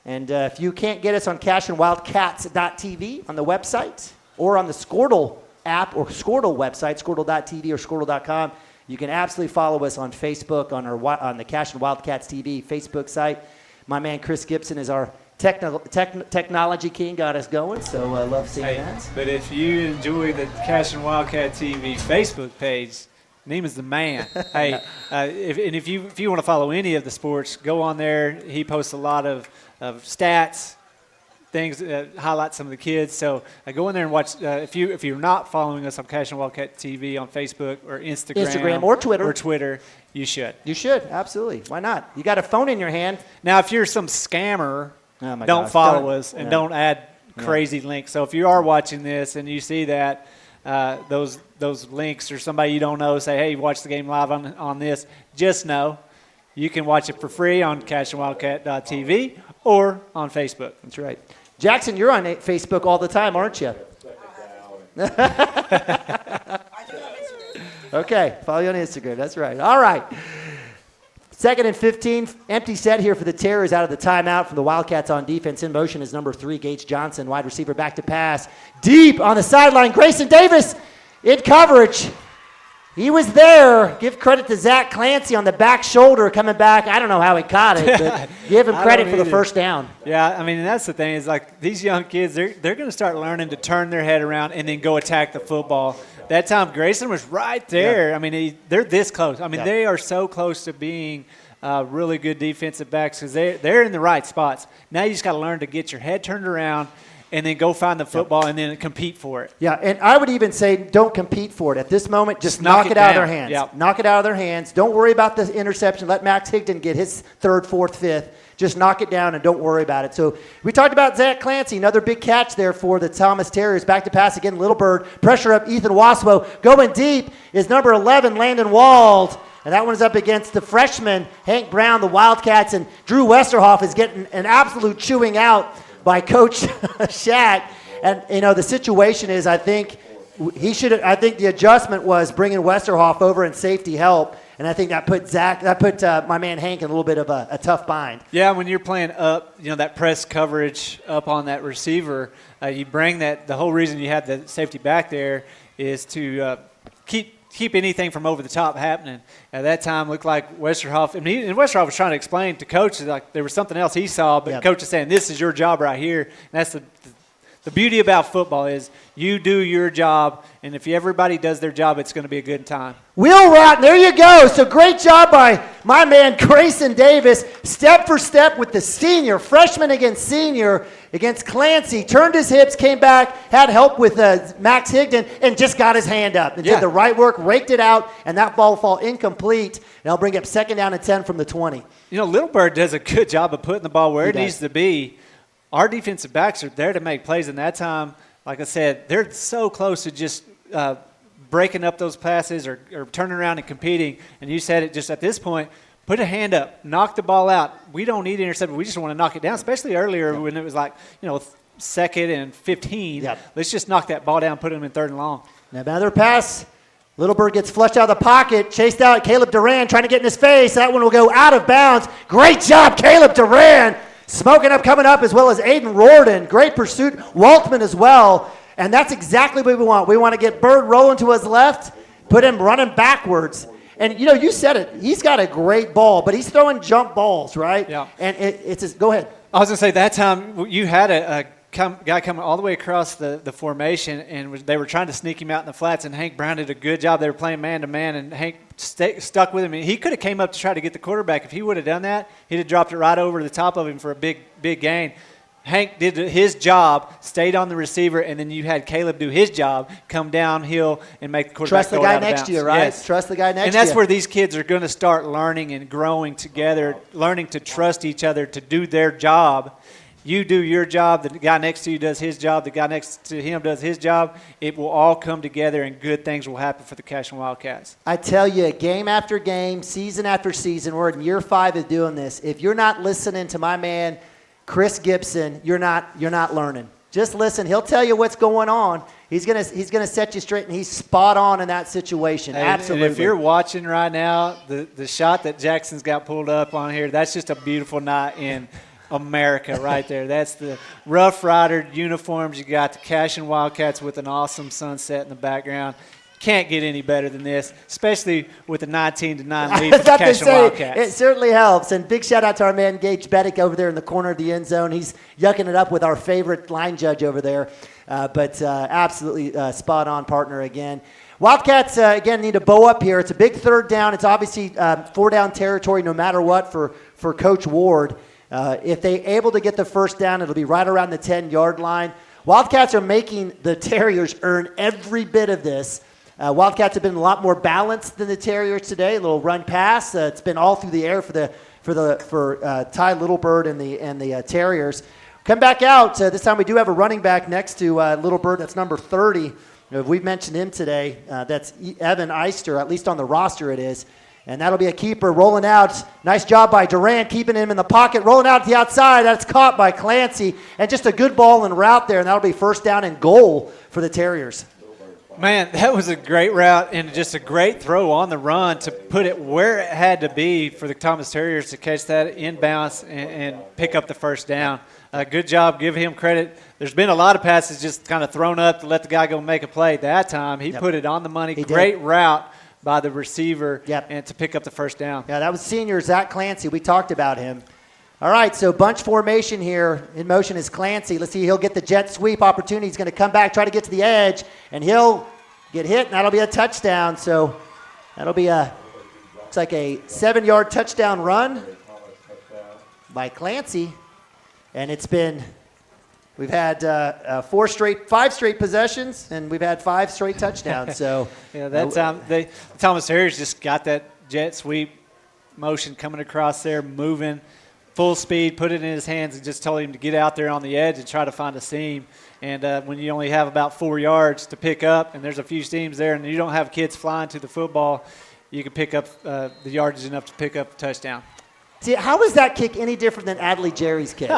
And if you can't get us on CashionWildcats.tv on the website or on the Squirtle app or Squirtle website, Squirtle.tv or Squirtle.com, you can absolutely follow us on Facebook on the Cashion Wildcats TV Facebook site. My man Chris Gibson is our technology king, got us going, so I love seeing that. But if you enjoy the Cashion Wildcat TV Facebook page, Neiman's the man. Hey, if you want to follow any of the sports, go on there. He posts a lot of stats, things that highlight some of the kids. So go in there and watch. If you're not following us on Cashion Wildcat TV on Facebook or Instagram or Twitter, you should. You should, absolutely. Why not? You got a phone in your hand. Now, if you're some scammer, don't follow us and don't add crazy links. So if you are watching this and you see that those links or somebody you don't know say, hey, watch the game live on this, just know you can watch it for free on CashionWildcat.tv or on Facebook. That's right. Jackson, you're on Facebook all the time, aren't you? Okay, follow you on Instagram. That's right. All right. 2nd and 15. Empty set here for the Terrors out of the timeout from the Wildcats on defense. In motion is number 3, Gage Johnson, wide receiver back to pass. Deep on the sideline, Grayson Davis in coverage. He was there. Give credit to Zach Clancy on the back shoulder coming back. I don't know how he caught it, but give him credit for the first down. Yeah, I mean, that's the thing is like these young kids, they're going to start learning to turn their head around and then go attack the football. That time, Grayson was right there. Yeah. I mean, they're this close. I mean, they are so close to being really good defensive backs because they're in the right spots. Now you just got to learn to get your head turned around and then go find the football and then compete for it. Yeah, and I would even say don't compete for it. At this moment, just knock it out of their hands. Yep. Knock it out of their hands. Don't worry about the interception. Let Max Higdon get his third, fourth, fifth. Just knock it down and don't worry about it. So we talked about Zach Clancy, another big catch there for the Thomas Terriers. Back to pass again, Little Bird. Pressure up Ethan Waswo. Going deep is number 11, Landon Wald. And that one is up against the freshman, Hank Brown, the Wildcats. And Drew Westerhoff is getting an absolute chewing out by Coach Shack. And, the situation is I think the adjustment was bringing Westerhoff over in safety help. And I think that put my man Hank in a little bit of a tough bind. Yeah, when you're playing up, that press coverage up on that receiver, you bring that. The whole reason you have the safety back there is to keep anything from over the top happening. At that time, looked like Westerhoff, and Westerhoff was trying to explain to Coach like there was something else he saw, but Coach is saying this is your job right here. And that's the beauty about football is you do your job, and if everybody does their job, it's going to be a good time. Wheel route, there you go. So great job by my man Grayson Davis, step for step with the senior, freshman against senior, against Clancy. Turned his hips, came back, had help with Max Higdon, and just got his hand up. And did the right work, raked it out, and that ball will fall incomplete. And they'll bring up 2nd down and 10 from the 20. Little Bird does a good job of putting the ball where it needs to be. Our defensive backs are there to make plays, and that time, like I said, they're so close to just breaking up those passes or turning around and competing. And you said it just at this point, put a hand up, knock the ball out. We don't need to intercept, we just want to knock it down, especially earlier when it was like, 2nd and 15. Let's just knock that ball down, put them in 3rd and long. Now another pass. Little Bird gets flushed out of the pocket, chased out Caleb Duran, trying to get in his face. That one will go out of bounds. Great job, Caleb Duran. Smoking up, coming up, as well as Aiden Rorden. Great pursuit. Waltman as well. And that's exactly what we want. We want to get Bird rolling to his left, put him running backwards. And, you said it. He's got a great ball, but he's throwing jump balls, right? Yeah. And it's just, go ahead. I was going to say that time you had a guy coming all the way across the formation, and they were trying to sneak him out in the flats, and Hank Brown did a good job. They were playing man-to-man, and Hank stuck with him. And he could have came up to try to get the quarterback. If he would have done that, he'd have dropped it right over the top of him for a big gain. Hank did his job, stayed on the receiver, and then you had Caleb do his job, come downhill and make the quarterback Trust the guy next to you, right? Yes. Trust the guy next to you. And that's where these kids are going to start learning and growing together, learning to trust each other to do their job. You do your job, the guy next to you does his job, the guy next to him does his job. It will all come together, and good things will happen for the Cashion Wildcats. I tell you, game after game, season after season, we're in year 5 of doing this. If you're not listening to my man Chris Gibson, you're not learning. Just listen. He'll tell you what's going on. He's gonna set you straight, and he's spot on in that situation. Absolutely. And if you're watching right now, the shot that Jackson's got pulled up on here, that's just a beautiful night in America right there. That's the Rough Rider uniforms. You got the Cashion Wildcats with an awesome sunset in the background. Can't get any better than this, especially with a 19-9 lead for the Cashion Wildcats. It certainly helps. And big shout out to our man Gage Beddick over there in the corner of the end zone. He's yucking it up with our favorite line judge over there. But absolutely spot on partner again. Wildcats, again, need to bow up here. It's a big 3rd down. It's obviously 4-down territory no matter what for Coach Ward. If they're able to get the 1st down, it'll be right around the 10-yard line. Wildcats are making the Terriers earn every bit of this. Wildcats have been a lot more balanced than the Terriers today. A little run pass. It's been all through the air for Ty Littlebird and the Terriers. Come back out. This time we do have a running back next to Littlebird. That's number 30. We've mentioned him today. That's Evan Eister, at least on the roster it is. And that'll be a keeper rolling out. Nice job by Durant, keeping him in the pocket, rolling out to the outside. That's caught by Clancy. And just a good ball and route there, and that'll be 1st down and goal for the Terriers. Man, that was a great route and just a great throw on the run to put it where it had to be for the Thomas Terriers to catch that inbounds and pick up the 1st down. Good job. Give him credit. There's been a lot of passes just kind of thrown up to let the guy go make a play. That time, he put it on the money. Great route by the receiver and to pick up the 1st down. Yeah, that was senior Zach Clancy. We talked about him. All right, so bunch formation here. In motion is Clancy. Let's see, he'll get the jet sweep opportunity. He's going to come back, try to get to the edge, and he'll get hit, and that'll be a touchdown. So that'll be looks like a 7-yard touchdown run by Clancy. And it's been We've had 5 straight possessions, and we've had 5 straight touchdowns. So yeah, that time Thomas Harris just got that jet sweep motion coming across there, moving full speed, put it in his hands, and just told him to get out there on the edge and try to find a seam. And when you only have about 4 yards to pick up, and there's a few seams there, and you don't have kids flying to the football, you can pick up the yardage enough to pick up a touchdown. See, how is that kick any different than Adley Jerry's kick?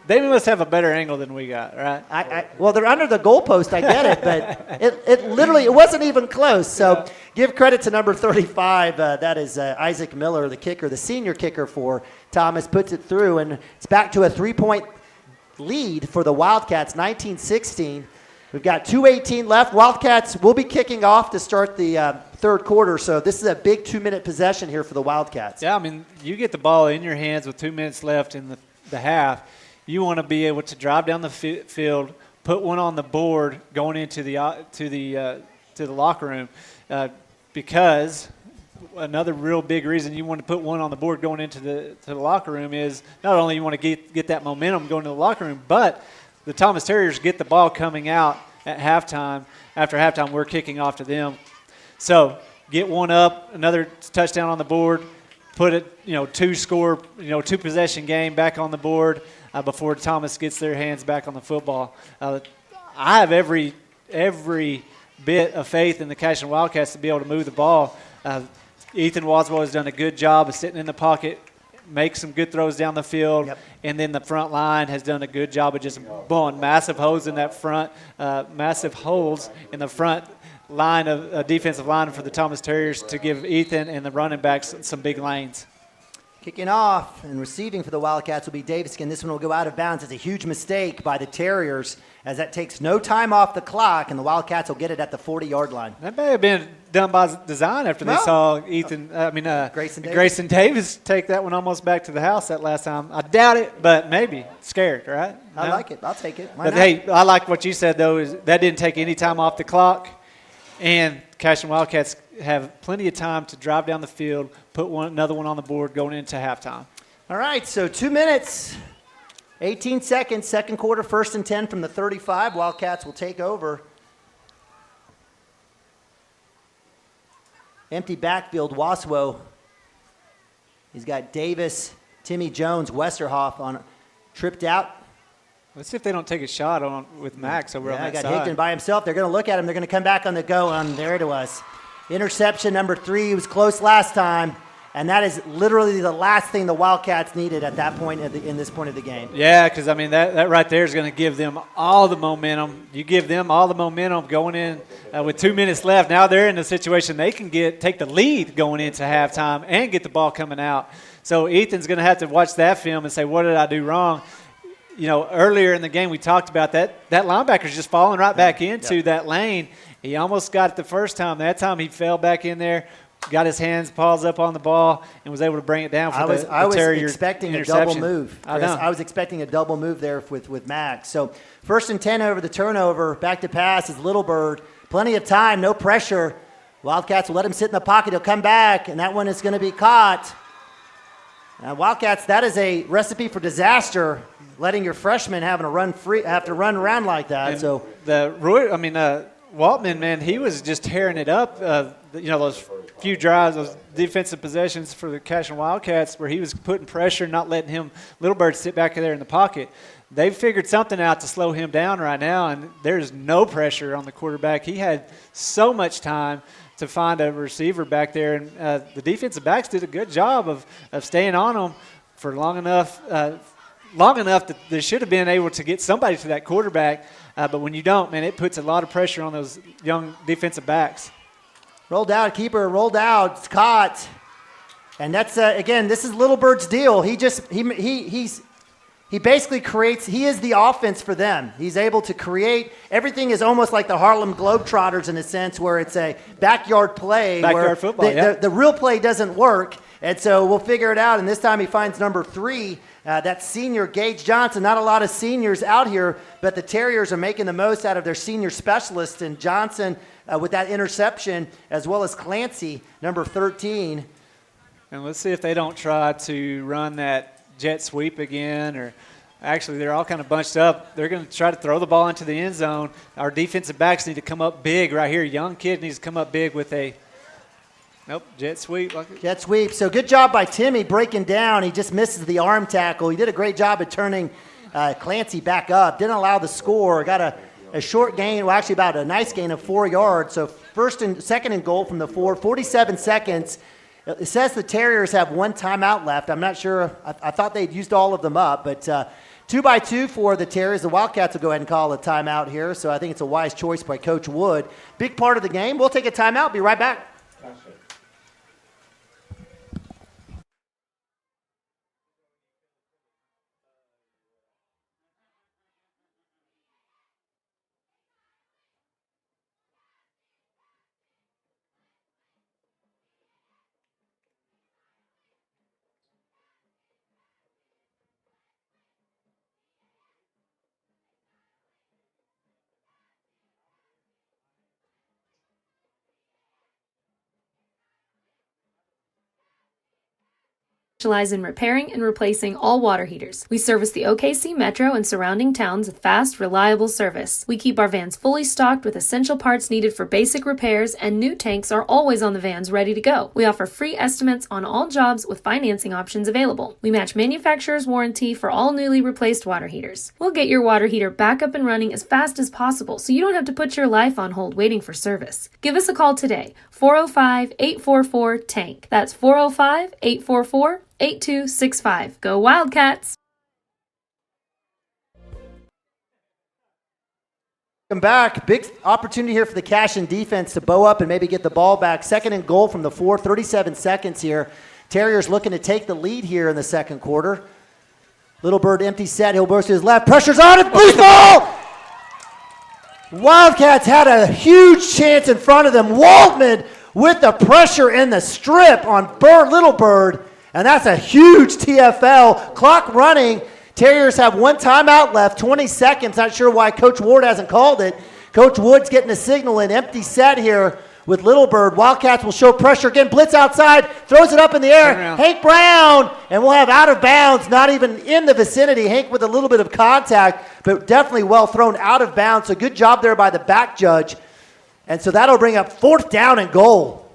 They must have a better angle than we got, right? Well, they're under the goalpost, I get it, but it literally, it wasn't even close. So give credit to number 35. That is Isaac Miller, the kicker, the senior kicker for Thomas, puts it through, and it's back to a 3-point lead for the Wildcats, 19-16. We've got 2:18 left. Wildcats will be kicking off to start the third quarter, so this is a big 2-minute possession here for the Wildcats. Yeah, I mean, you get the ball in your hands with 2 minutes left in the half. You want to be able to drive down the field, put one on the board going into the locker room, because another real big reason you want to put one on the board going into the locker room is not only you want to get that momentum going to the locker room, but the Thomas Terriers get the ball coming out at halftime. After halftime, we're kicking off to them. So get one up, another touchdown on the board, put it, 2-score, 2-possession game back on the board before Thomas gets their hands back on the football. I have every bit of faith in the Cashion Wildcats to be able to move the ball. Ethan Waswell has done a good job of sitting in the pocket, make some good throws down the field, and then the front line has done a good job of just blowing massive holes in that front, massive holes in the front line of defensive line for the Thomas Terriers to give Ethan and the running backs some big lanes. Kicking off and receiving for the Wildcats will be Daviskin. This one will go out of bounds. It's a huge mistake by the Terriers, as that takes no time off the clock, and the Wildcats will get it at the 40-yard line. That may have been done by design after they saw Grayson Davis take that one almost back to the house that last time. I doubt it, but maybe. Scared, right? I like it. I'll take it. Why but not? hey, I like what you said, though, is that didn't take any time off the clock, and Cashion Wildcats have plenty of time to drive down the field, put another one on the board going into halftime. All right, so 2 minutes, 18 seconds, second quarter, 1st and 10 from the 35. Wildcats will take over. Empty backfield, Waswo. He's got Davis, Timmy Jones, Westerhoff on tripped out. Let's see if they don't take a shot with Max over on that got side. Higdon by himself. They're going to look at him. They're going to come back on the go. There it was. Interception number 3. He was close last time, and that is literally the last thing the Wildcats needed at that point in this point of the game. Yeah, because, I mean, that right there is going to give them all the momentum. You give them all the momentum going in with 2 minutes left. Now they're in a situation they can take the lead going into halftime and get the ball coming out. So Ethan's going to have to watch that film and say, what did I do wrong? Earlier in the game we talked about that linebacker's just falling right back into that lane. He almost got it the first time. That time he fell back in there, got his paws up on the ball, and was able to bring it down for the Terrier. I was expecting a double move. Chris. I was expecting a double move there with Max. So 1st and 10 over the turnover. Back to pass is Little Bird. Plenty of time, no pressure. Wildcats will let him sit in the pocket. He'll come back, and that one is going to be caught. Wildcats, that is a recipe for disaster, letting your freshman have to run around like that. And Waltman, man, he was just tearing it up. Those few drives, those defensive possessions for the Cashion Wildcats where he was putting pressure, not letting Little Bird sit back there in the pocket. They've figured something out to slow him down right now, and there's no pressure on the quarterback. He had so much time to find a receiver back there, and the defensive backs did a good job of staying on him for long enough that they should have been able to get somebody to that quarterback. But when you don't, man, it puts a lot of pressure on those young defensive backs. Rolled out, keeper rolled out, it's caught. And that's, again, this is Little Bird's deal. He basically creates, he is the offense for them. He's able to create, everything is almost like the Harlem Globetrotters in a sense where it's a backyard play. Backyard football, the real play doesn't work. And so we'll figure it out. And this time he finds number 3, that senior Gage Johnson. Not a lot of seniors out here, but the Terriers are making the most out of their senior specialist. And Johnson with that interception, as well as Clancy, number 13. And let's see if they don't try to run that jet sweep again or Actually, they're all kind of bunched up. They're going to try to throw the ball into the end zone. Our defensive backs need to come up big right here. Young kid needs to come up big with a jet sweep. Jet sweep. So good job by Timmy breaking down. He just misses the arm tackle. He did a great job at turning Clancy back up. Didn't allow the score. Got a short gain, well, actually about a nice gain of 4 yards. So second and goal from the 4, 47 seconds. It says the Terriers have 1 timeout left. I'm not sure. I thought they'd used all of them up, but 2-by-2 for the Terriers. The Wildcats will go ahead and call a timeout here, so I think it's a wise choice by Coach Wood. Big part of the game. We'll take a timeout. Be right back. Specialize in repairing and replacing all water heaters. We service the OKC Metro and surrounding towns with fast, reliable service. We keep our vans fully stocked with essential parts needed for basic repairs, and new tanks are always on the vans ready to go. We offer free estimates on all jobs with financing options available. We match manufacturer's warranty for all newly replaced water heaters. We'll get your water heater back up and running as fast as possible so you don't have to put your life on hold waiting for service. Give us a call today, 405-844-TANK. That's 405-844-8265. Go Wildcats! Welcome back. Big opportunity here for the Cashion defense to bow up and maybe get the ball back. Second and goal from the 4, 37 seconds here. Terriers looking to take the lead here in the second quarter. Little Bird empty set. He'll burst to his left. Pressure's on it. Loose ball! Wildcats had a huge chance in front of them. Waldman with the pressure in the strip on Little Bird. And that's a huge TFL. Clock running. Terriers have 1 timeout left, 20 seconds. Not sure why Coach Ward hasn't called it. Coach Wood's getting a signal. An empty set here with Little Bird. Wildcats will show pressure again. Blitz outside. Throws it up in the air. Hank Brown. And we'll have out of bounds, not even in the vicinity. Hank with a little bit of contact, but definitely well thrown out of bounds. So good job there by the back judge. And so that'll bring up 4th down and goal.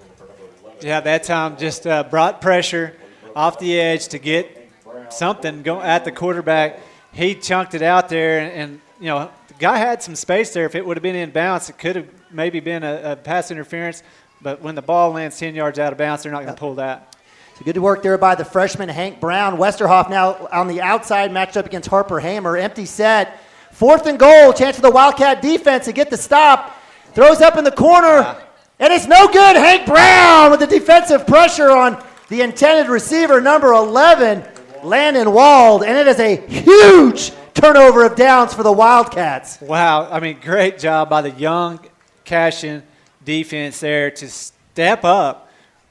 Yeah, that time just brought pressure off the edge to get something going at the quarterback. He chunked it out there, and you know, the guy had some space there. If it would have been in bounds, it could have maybe been a pass interference. But when the ball lands 10 yards out of bounds, they're not going to pull that. So good work there by the freshman, Hank Brown. Westerhoff now on the outside, matched up against Harper Hammer. Empty set. 4th and goal. Chance for the Wildcat defense to get the stop. Throws up in the corner, and it's no good. Hank Brown with the defensive pressure on the intended receiver, number 11, Landon Wald, and it is a huge turnover of downs for the Wildcats. Wow, I mean, great job by the young Cashion defense there to step up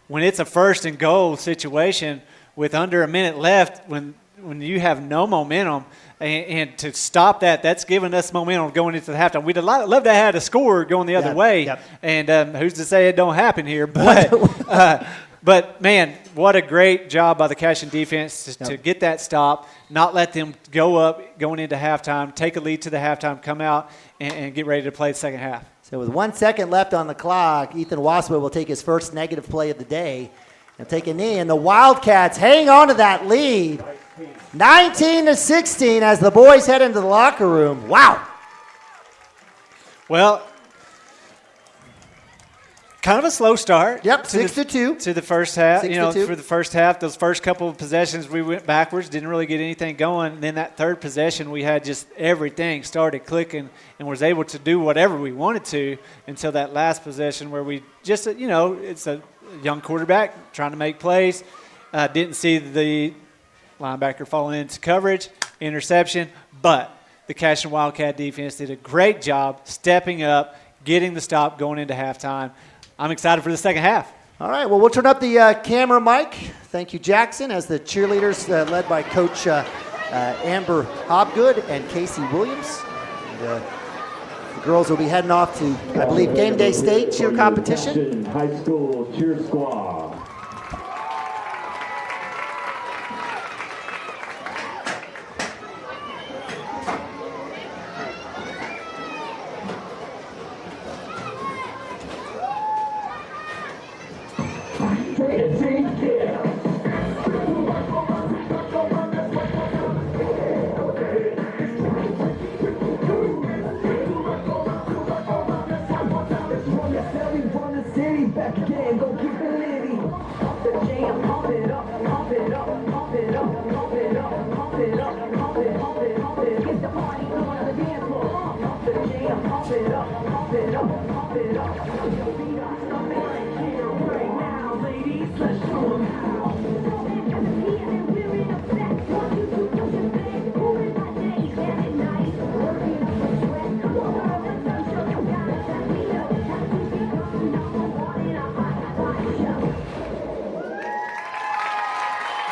when it's a 1st and goal situation with under a minute left when you have no momentum. And to stop that, that's giving us momentum going into the halftime. We'd love to have had a score going the other way. Yep. And who's to say it don't happen here? But man, what a great job by the Cashion defense to get that stop, not let them go up going into halftime, take a lead to the halftime, come out, and get ready to play the second half. So with 1 second left on the clock, Ethan Waspa will take his first negative play of the day and take a knee. And the Wildcats hang on to that lead. 19-16 as the boys head into the locker room. Wow. Well, kind of a slow start. Yep, 6-2. To the first half. 6-2. For the first half, those first couple of possessions, we went backwards, didn't really get anything going. And then that third possession, we had just everything started clicking and was able to do whatever we wanted to until that last possession where we just, it's a young quarterback trying to make plays. Didn't see the linebacker falling into coverage, interception. But the Cashion Wildcat defense did a great job stepping up, getting the stop going into halftime. I'm excited for the second half. All right, well, we'll turn up the camera mic. Thank you, Jackson, as the cheerleaders led by Coach Amber Hobgood and Casey Williams. And, the girls will be heading off to, I believe, Game Day State cheer competition. High School Cheer Squad. Yeah, go keep it litty. Pump the jam, pump it up, pump it up, pump it up, pump it up, pump it up, pump it, pump it, pump it. Get the party going on the dance floor. Pump the jam, pump it up, pump it up, pump it up. Put your feet up, stop it right here, right now, ladies. Let's show 'em how.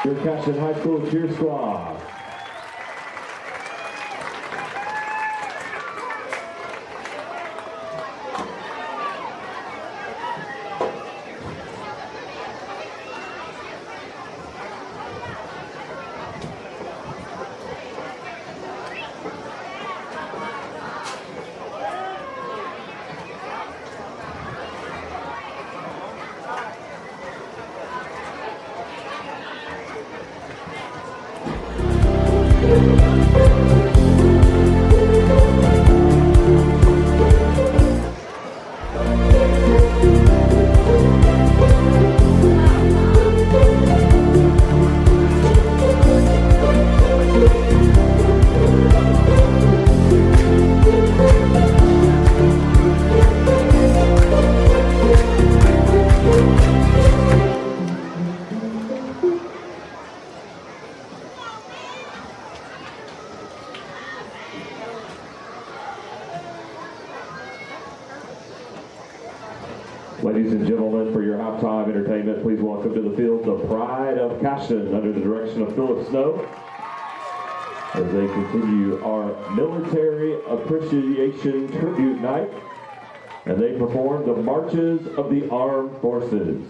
Your Cashion High School cheer squad. Ladies and gentlemen, for your halftime entertainment, please welcome to the field the Pride of Cashion under the direction of Philip Snow as they continue our Military Appreciation Tribute Night, and they perform the Marches of the Armed Forces.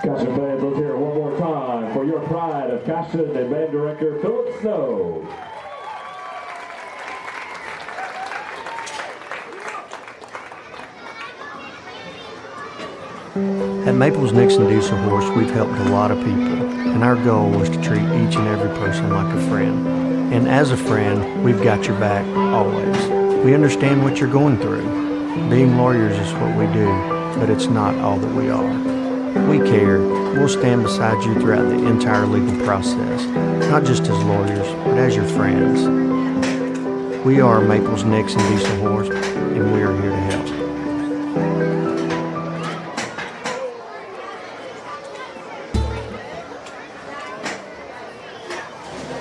Cashion fans, let's hear it one more time for your pride of Cashion and band director Philip Snow. At Maples Nixon Diesel Horse, we've helped a lot of people, and our goal was to treat each and every person like a friend. And as a friend, we've got your back, always. We understand what you're going through. Being lawyers is what we do, but it's not all that we are. We care. We'll stand beside you throughout the entire legal process, not just as lawyers, but as your friends. We are Maples Nixon Diesel Horse, and we are here to help.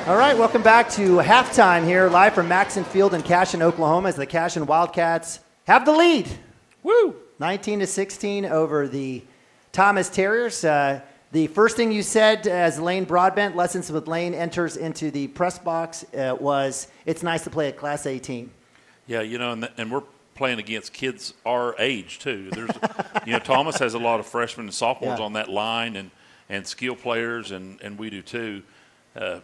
All right, welcome back to halftime here, live from Maxon Field in Cashion, Oklahoma, as the Cashion Wildcats have the lead. Woo! 19-16 over the Thomas Terriers. The first thing you said as Lane Broadbent, Lessons with Lane, enters into the press box was, it's nice to play a Class A team. Yeah, and we're playing against kids our age, too. There's, Thomas has a lot of freshmen and sophomores on that line and skill players, and we do, too.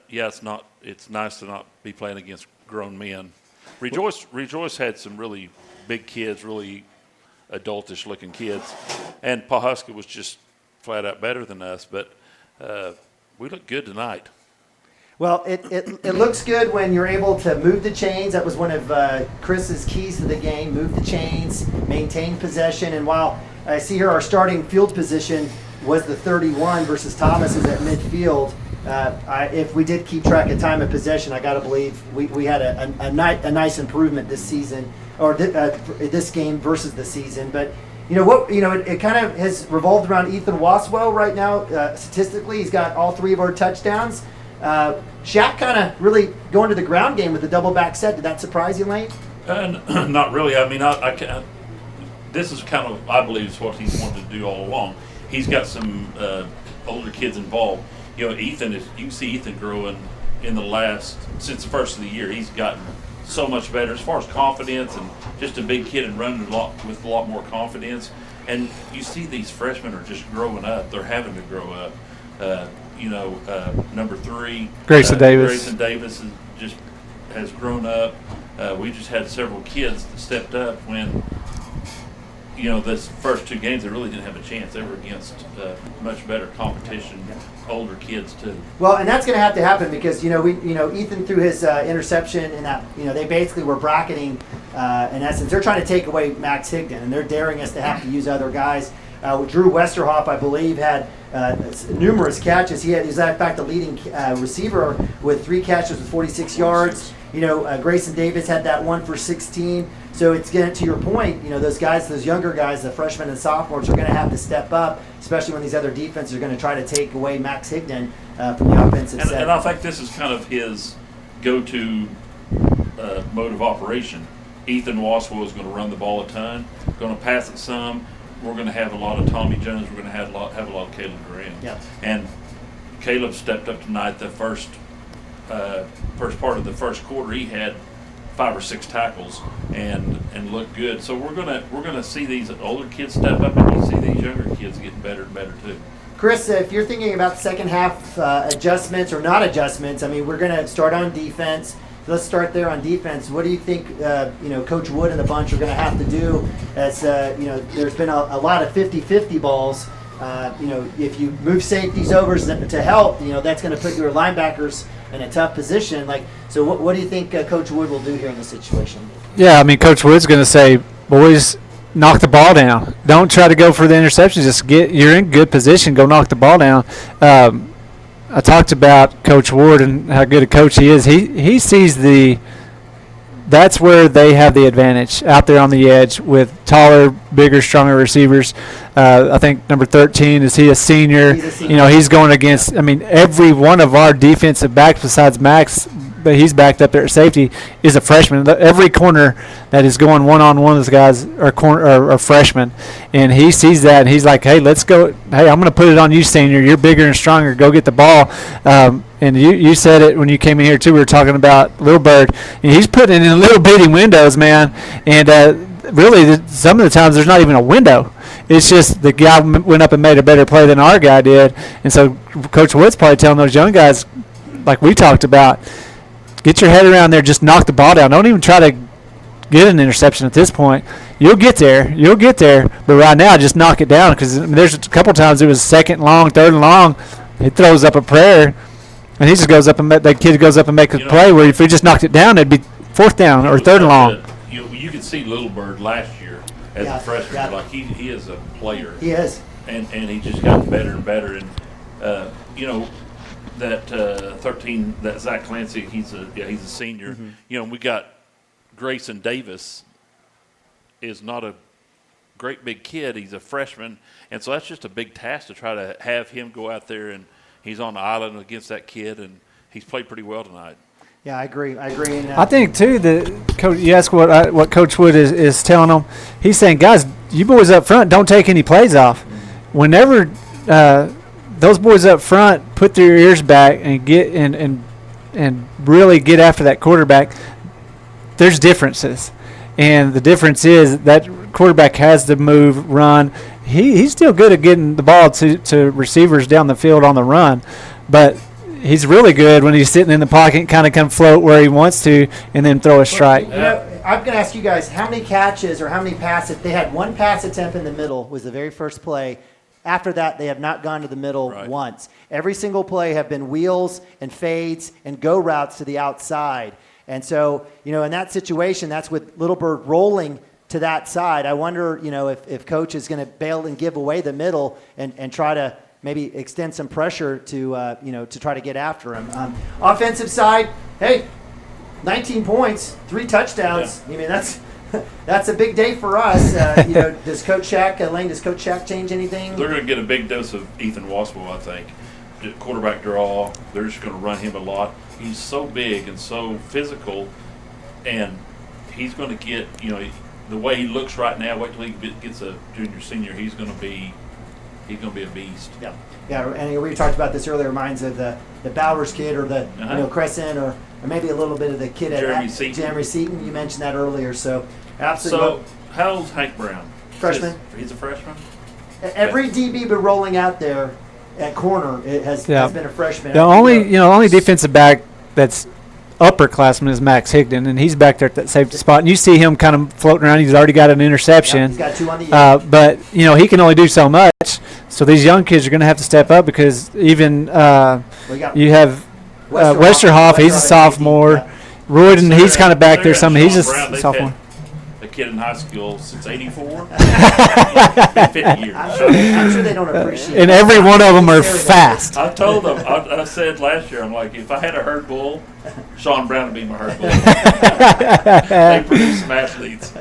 It's nice to not be playing against grown men. Rejoice had some really big kids, really adultish looking kids, and Pawhuska was just flat out better than us, but we look good tonight. Well, it looks good when you're able to move the chains. That was one of Chris's keys to the game, move the chains, maintain possession, and while I see here our starting field position was the 31 versus Thomas is at midfield. If we did keep track of time of possession, I got to believe we had a nice improvement this season, or this game versus the season. But it kind of has revolved around Ethan Waswell right now. Statistically, he's got all 3 of our touchdowns. Shaq kind of really going to the ground game with the double back set. Did that surprise you, Lane? Not really. I mean, this is kind of, I believe, is what he's wanted to do all along. He's got some older kids involved. Ethan you can see Ethan growing since the first of the year. He's gotten so much better as far as confidence, and just a big kid and running with a lot more confidence. And you see these freshmen are just growing up. They're having to grow up. Number 3, Grayson Davis. Grayson Davis has grown up. We just had several kids that stepped up when, this first 2 games, they really didn't have a chance. They were against much better competition, older kids too. Well, and that's going to have to happen because Ethan threw his interception, and that they basically were bracketing in essence. They're trying to take away Max Higdon, and they're daring us to have to use other guys. Drew Westerhoff, I believe, had numerous catches. He's in fact the leading receiver with 3 catches with 46 yards. Grayson Davis had that one for 16. So it's getting to your point. Those guys, those younger guys, the freshmen and sophomores, are going to have to step up, especially when these other defenses are going to try to take away Max Higdon from the offensive set. And I think this is kind of his go-to mode of operation. Ethan Waswell is going to run the ball a ton, going to pass it some. We're going to have a lot of Tommy Jones. We're going to have a lot of Caleb Graham. Yeah. And Caleb stepped up tonight. The first part of the first quarter, he had 5 or 6 tackles and looked good. So we're gonna see these older kids step up, and we'll see these younger kids getting better and better too. Chris, if you're thinking about second half adjustments or not adjustments, I mean, we're going to start on defense. Let's start there on defense. What do you think, Coach Wood and the bunch are going to have to do? As there's been a lot of 50-50 balls. If you move safeties over to help, that's going to put your linebackers in a tough position. So what do you think Coach Wood will do here in this situation? Yeah, I mean, Coach Wood's going to say, boys, knock the ball down. Don't try to go for the interceptions. Just you're in good position. Go knock the ball down. I talked about Coach Ward and how good a coach he is. He sees that's where they have the advantage, out there on the edge with taller, bigger, stronger receivers. I think number 13, is he a senior? He's a senior. He's going against, every one of our defensive backs besides Max, but he's backed up there at safety, is a freshman. Every corner that is going one-on-one with those guys are freshmen. And he sees that, and he's like, hey, let's go. Hey, I'm going to put it on you, senior. You're bigger and stronger. Go get the ball. And you said it when you came in here, too. We were talking about Little Bird. And he's putting it in little bitty windows, man. And really, some of the times there's not even a window. It's just the guy went up and made a better play than our guy did. And so Coach Wood's probably telling those young guys, like we talked about, get your head around there, just knock the ball down. Don't even try to get an interception at this point. You'll get there. But right now, just knock it down, because there's a couple times it was second and long, third and long. He throws up a prayer, and he just goes up and that kid goes up and makes a play where if he just knocked it down, it'd be fourth down or third and long. You could see Little Bird last year as a freshman. Like he is a player. He is. And he just got better and better. And that 13, that Zach Clancy, he's a senior. Mm-hmm. We got Grayson Davis is not a great big kid. He's a freshman, and so that's just a big task to try to have him go out there, and he's on the island against that kid, and he's played pretty well tonight. Yeah, I agree. And, I think too that Coach. You ask what Coach Wood is telling them. He's saying, guys, you boys up front don't take any plays off. Whenever those boys up front put their ears back and get and really get after that quarterback, there's differences. And the difference is that quarterback has to move, run. He's still good at getting the ball to receivers down the field on the run, but he's really good when he's sitting in the pocket and kind of come float where he wants to and then throw a strike. I'm going to ask you guys how many catches or how many passes. They had one pass attempt in the middle was the very first play. After that, they have not gone to the middle once. Every single play have been wheels and fades and go routes to the outside. And so, in that situation, that's with Little Bird rolling to that side. I wonder, if Coach is going to bail and give away the middle and try to maybe extend some pressure to try to get after him. Offensive side, hey, 19 points, 3 touchdowns. Yeah. I mean, that's a big day for us. Does Coach Shack change anything? They're going to get a big dose of Ethan Wasswell, I think. Quarterback draw. They're just going to run him a lot. He's so big and so physical, and he's going to get, the way he looks right now, wait till he gets a junior, senior, he's going to be a beast. Yeah. Yeah, and we talked about this earlier, reminds of the Bowers kid or the Crescent or maybe a little bit of the kid Jeremy Seaton. You mentioned that earlier, so absolutely. So how old's Hank Brown? Freshman. He's a freshman? Every DB been rolling out there at corner has been a freshman. The only defensive back that's upperclassman is Max Higdon, and he's back there at that safety spot. And you see him kind of floating around. He's already got an interception. He's got 2 on the end. But, he can only do so much. So these young kids are going to have to step up because even you have Westerhoff, he's a sophomore. Yeah. Royden, he's kind of back there. He's a sophomore. A kid in high school since '84. 50 years. I'm sure they don't appreciate it. And every one of them are fast. I told them, I said last year, I'm like, if I had a herd bull, Sean Brown would be my herd bull. They produce some athletes.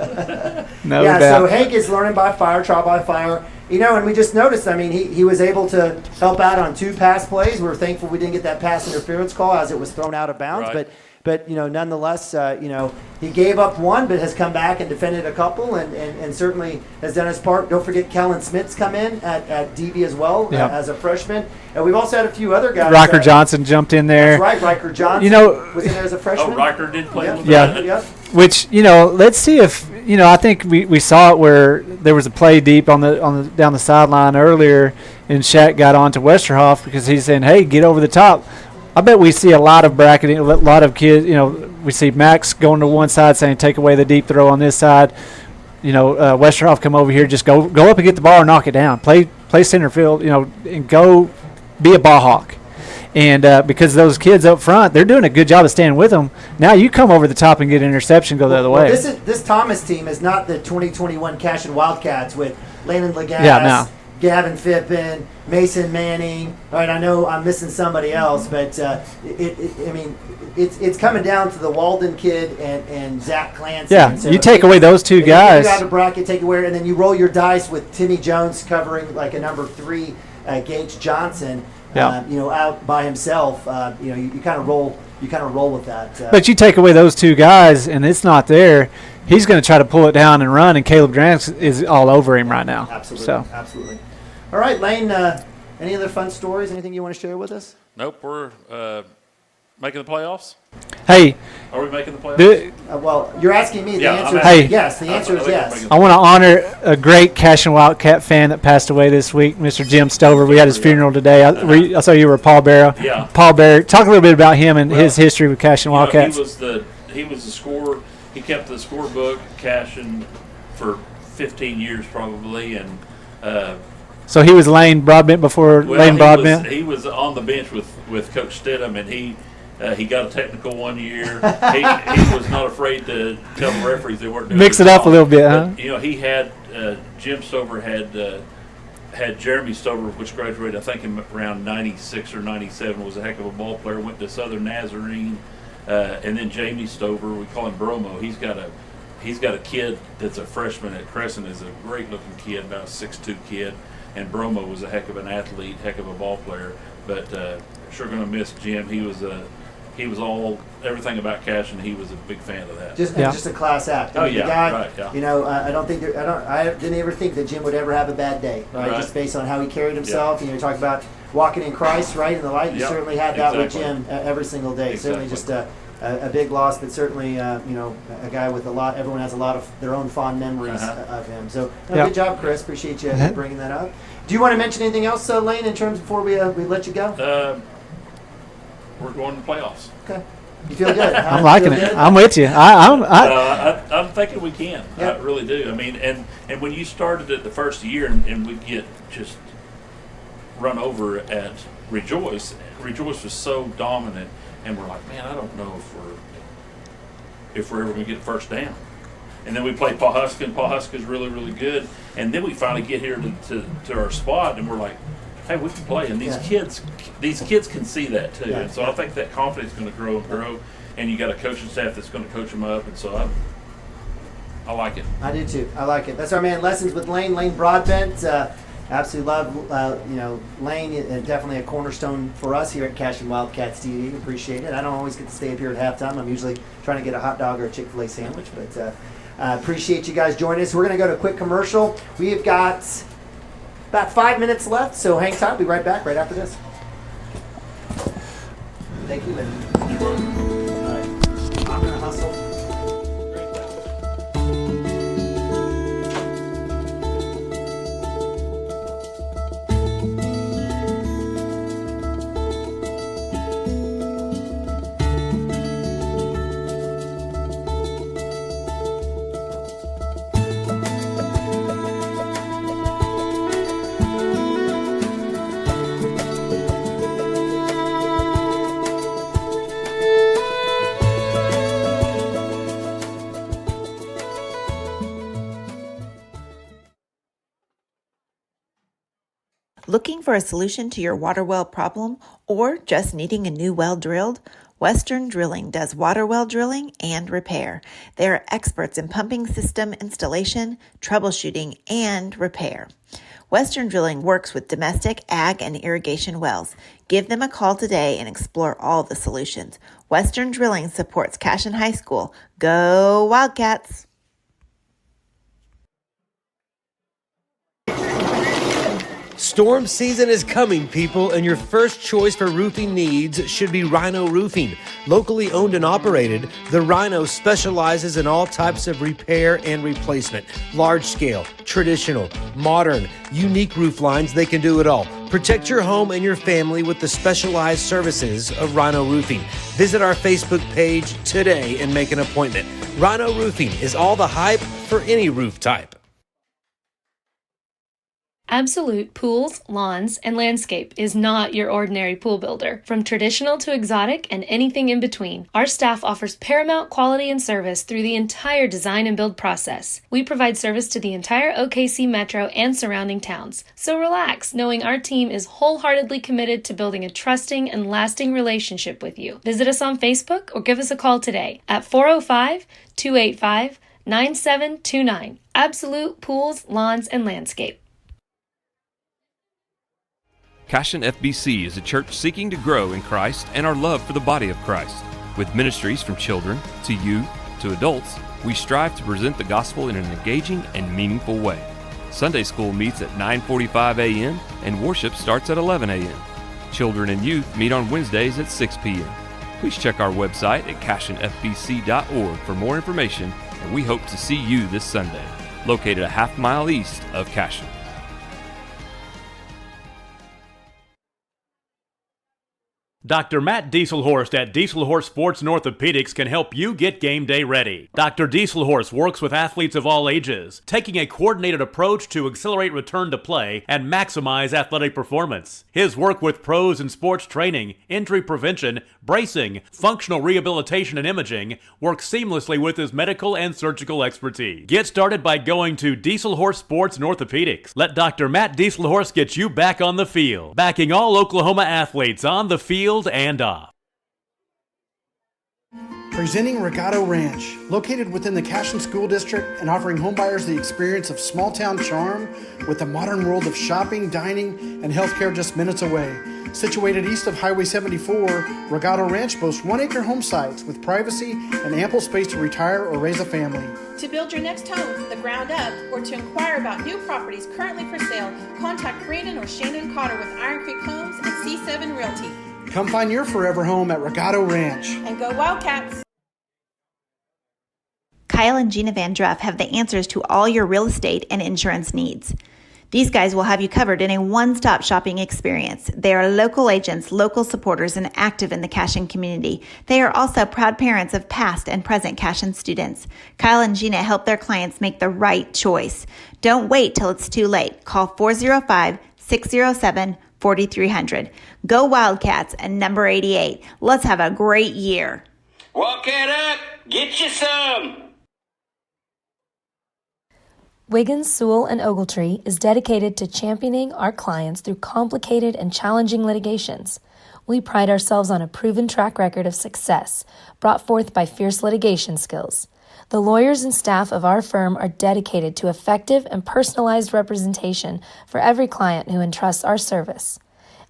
No doubt. So Hank is learning by fire, trial by fire. And we just noticed, he was able to help out on 2 pass plays. We're thankful we didn't get that pass interference call as it was thrown out of bounds. Right. But nonetheless, he gave up 1, but has come back and defended a couple, and certainly has done his part. Don't forget Kellen Smith's come in at DB as well as a freshman. And we've also had a few other guys. Riker Johnson jumped in there. That's right, Riker Johnson was in there as a freshman. Oh, Riker did play a little bit. Yeah. Which, let's see if, I think we saw it where there was a play deep on the down the sideline earlier, and Shaq got on to Westerhoff because he's saying, hey, get over the top. I bet we see a lot of bracketing, a lot of kids, we see Max going to one side saying take away the deep throw on this side. Westerhoff come over here, just go up and get the ball and knock it down. Play center field, and go be a ball hawk. And because those kids up front, they're doing a good job of staying with them. Now you come over the top and get an interception, go the other way. This Thomas team is not the 2021 Cashion Wildcats with Landon Lagasse, Gavin Phippen, Mason Manning. All right, I know I'm missing somebody else, but it's coming down to the Walden kid and Zach Clancy. Yeah, so you take away those 2 guys. You got a bracket, take away, and then you roll your dice with Timmy Jones covering like a number 3, Gage Johnson. Out by himself. You kind of roll with that. But you take away those 2 guys, and it's not there. He's going to try to pull it down and run, and Caleb Drance is all over him right now. Absolutely. All right, Lane, any other fun stories? Anything you want to share with us? Nope, we're making the playoffs. Hey, Are we making the playoffs? Well, you're asking me. The Yeah, answer is Hey. yes. The answer is yes. I want to honor a great Cashion Wildcat fan that passed away this week, Mr. Jim Stover. We had his funeral today. I saw you were Paul Barrow. Yeah. Paul Barrow. Talk a little bit about him and his history with Cashion Wildcats. He was the scorer. He kept the scorebook Cashion for 15 years probably, and so he was Lane Broadbent before Lane Broadbent. He was on the bench with Coach Stidham, and he got a technical one year. he was not afraid to tell the referees they weren't doing Mix it their up a job. little bit, But, huh? You know, he had Jim Stover had Jeremy Stover, which graduated I think in around 96 or 97. Was a heck of a ball player. Went to Southern Nazarene, and then Jamie Stover, we call him Bromo. He's got a kid that's a freshman at Crescent. Is a great looking kid, about a 6'2" kid. And Bromo was a heck of an athlete, heck of a ball player. But sure going to miss Jim. He was all everything about Cashion. He was a big fan of that. Just a class act. Oh, yeah, the guy, right, yeah. You know, I didn't ever think that Jim would ever have a bad day, right? Just based on how he carried himself. Yeah. You know, you talk about walking in Christ, right, in the light. You Yep, certainly had that exactly. with Jim every single day. Exactly. Certainly just a big loss, but certainly you know, a guy with a lot. Everyone has a lot of their own fond memories of him. So good job, Chris. Appreciate you bringing that up. Do you want to mention anything else, Lane, in terms before we let you go? We're going to the playoffs. Okay. You feel good? I'm liking it. I'm with you. I'm thinking we can. I really do. I mean, and when you started it the first year and we get just run over at Rejoice was so dominant, and we're like, man, I don't know if we're ever going to get a first down. And then we play Pawhuska, and Pawhuska's really, really good. And then we finally get here to our spot, and we're like, hey, we can play. And these kids can see that too. And so I think that confidence is going to grow and grow. And you got a coaching staff that's going to coach them up. And so I like it. I do too. I like it. That's our man, Lessons with Lane Broadbent. Absolutely love, you know, Lane, definitely a cornerstone for us here at Cashion Wildcats TV. Appreciate it. I don't always get to stay up here at halftime. I'm usually trying to get a hot dog or a Chick-fil-A sandwich, but appreciate you guys joining us. We're going to go to a quick commercial. We have got about 5 minutes left, so hang tight. We'll be right back right after this. Thank you, Lynn. All right. I'm going to hustle. Looking for a solution to your water well problem or just needing a new well drilled? Western Drilling does water well drilling and repair. They are experts in pumping system installation, troubleshooting, and repair. Western Drilling works with domestic, ag, and irrigation wells. Give them a call today and explore all the solutions. Western Drilling supports Cashion High School. Go Wildcats! Storm season is coming, people, and your first choice for roofing needs should be Rhino Roofing. Locally owned and operated, the Rhino specializes in all types of repair and replacement. Large scale, traditional, modern, unique roof lines, they can do it all. Protect your home and your family with the specialized services of Rhino Roofing. Visit our Facebook page today and make an appointment. Rhino Roofing is all the hype for any roof type. Absolute Pools, Lawns, and Landscape is not your ordinary pool builder. From traditional to exotic and anything in between, our staff offers paramount quality and service through the entire design and build process. We provide service to the entire OKC metro and surrounding towns. So relax, knowing our team is wholeheartedly committed to building a trusting and lasting relationship with you. Visit us on Facebook or give us a call today at 405-285-9729. Absolute Pools, Lawns, and Landscape. Cashion FBC is a church seeking to grow in Christ and our love for the body of Christ. With ministries from children to youth to adults, we strive to present the gospel in an engaging and meaningful way. Sunday school meets at 9:45 a.m. and worship starts at 11 a.m. Children and youth meet on Wednesdays at 6 p.m. Please check our website at cashionfbc.org for more information, and we hope to see you this Sunday, located a half-mile east of Cashion. Dr. Matt Dieselhorst at Dieselhorst Sports and Orthopedics can help you get game day ready. Dr. Dieselhorst works with athletes of all ages, taking a coordinated approach to accelerate return to play and maximize athletic performance. His work with pros in sports training, injury prevention, bracing, functional rehabilitation, and imaging works seamlessly with his medical and surgical expertise. Get started by going to Dieselhorst Sports and Orthopedics. Let Dr. Matt Dieselhorst get you back on the field, backing all Oklahoma athletes on the field and off. Presenting Regatta Ranch, located within the Cashion School District and offering homebuyers the experience of small town charm with the modern world of shopping, dining, and healthcare just minutes away. Situated east of Highway 74, Regatta Ranch boasts 1-acre home sites with privacy and ample space to retire or raise a family. To build your next home from the ground up or to inquire about new properties currently for sale, contact Brandon or Shannon Cotter with Iron Creek Homes and C7 Realty. Come find your forever home at Regatta Ranch. And go Wildcats! Kyle and Gina Van Druff have the answers to all your real estate and insurance needs. These guys will have you covered in a one-stop shopping experience. They are local agents, local supporters, and active in the Cashion community. They are also proud parents of past and present Cashion students. Kyle and Gina help their clients make the right choice. Don't wait till it's too late. Call 405-607-4300. Go Wildcats and number 88. Let's have a great year. Walk it up, get you some. Wiggins, Sewell, and Ogletree is dedicated to championing our clients through complicated and challenging litigations. We pride ourselves on a proven track record of success brought forth by fierce litigation skills. The lawyers and staff of our firm are dedicated to effective and personalized representation for every client who entrusts our service.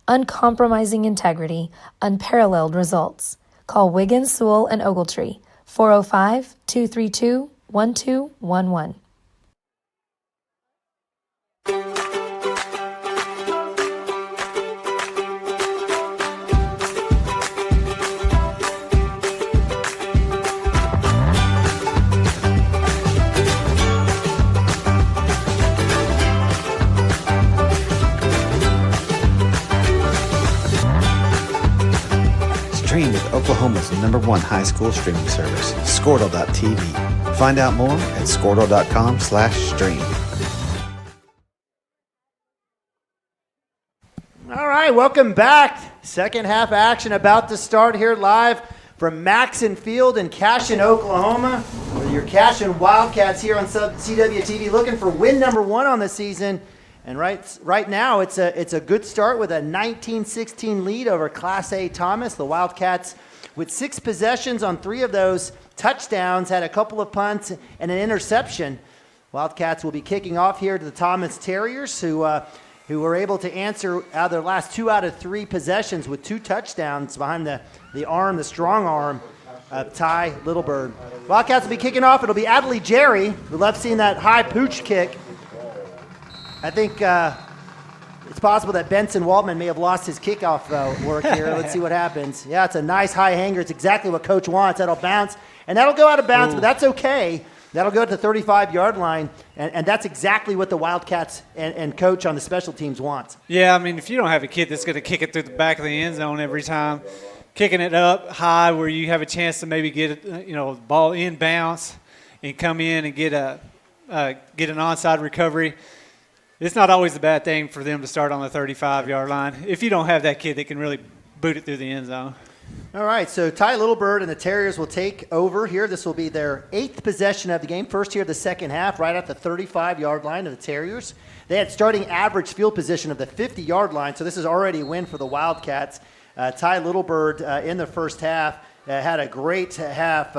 Uncompromising integrity, unparalleled results. Call Wiggins, Sewell, and Ogletree, 405-232-1211. Stream with Oklahoma's #1 high school streaming service, Squirtle.tv. Find out more at Squirtle.com/stream. All right, welcome back. Second half action about to start here live from Maxon Field in Cashion, Oklahoma. With your Cashion Wildcats here on CWTV looking for win number 1 on the season. And right now, it's a good start with a 19-16 lead over Class A Thomas. The Wildcats, with 6 possessions on 3 of those touchdowns, had a couple of punts and an interception. Wildcats will be kicking off here to the Thomas Terriers, who were able to answer out of their last 2 out of 3 possessions with 2 touchdowns behind the strong arm of Ty Littlebird. Wildcats will be kicking off. It'll be Adley Jerry. We love seeing that high pooch kick. I think it's possible that Benson Waltman may have lost his kickoff work here. Let's see what happens. Yeah, it's a nice high hanger. It's exactly what Coach wants. That'll bounce, and that'll go out of bounds, but that's okay. That'll go to the 35-yard line, and that's exactly what the Wildcats and Coach on the special teams wants. Yeah, I mean, if you don't have a kid that's going to kick it through the back of the end zone every time, kicking it up high where you have a chance to maybe get the ball in bounce and come in and get an onside recovery, it's not always a bad thing for them to start on the 35-yard line if you don't have that kid that can really boot it through the end zone. All right, so Ty Littlebird and the Terriers will take over here. This will be their 8th possession of the game. First here of the second half, right at the 35-yard line of the Terriers. They had starting average field position of the 50-yard line, so this is already a win for the Wildcats. Ty Littlebird in the first half had a great half,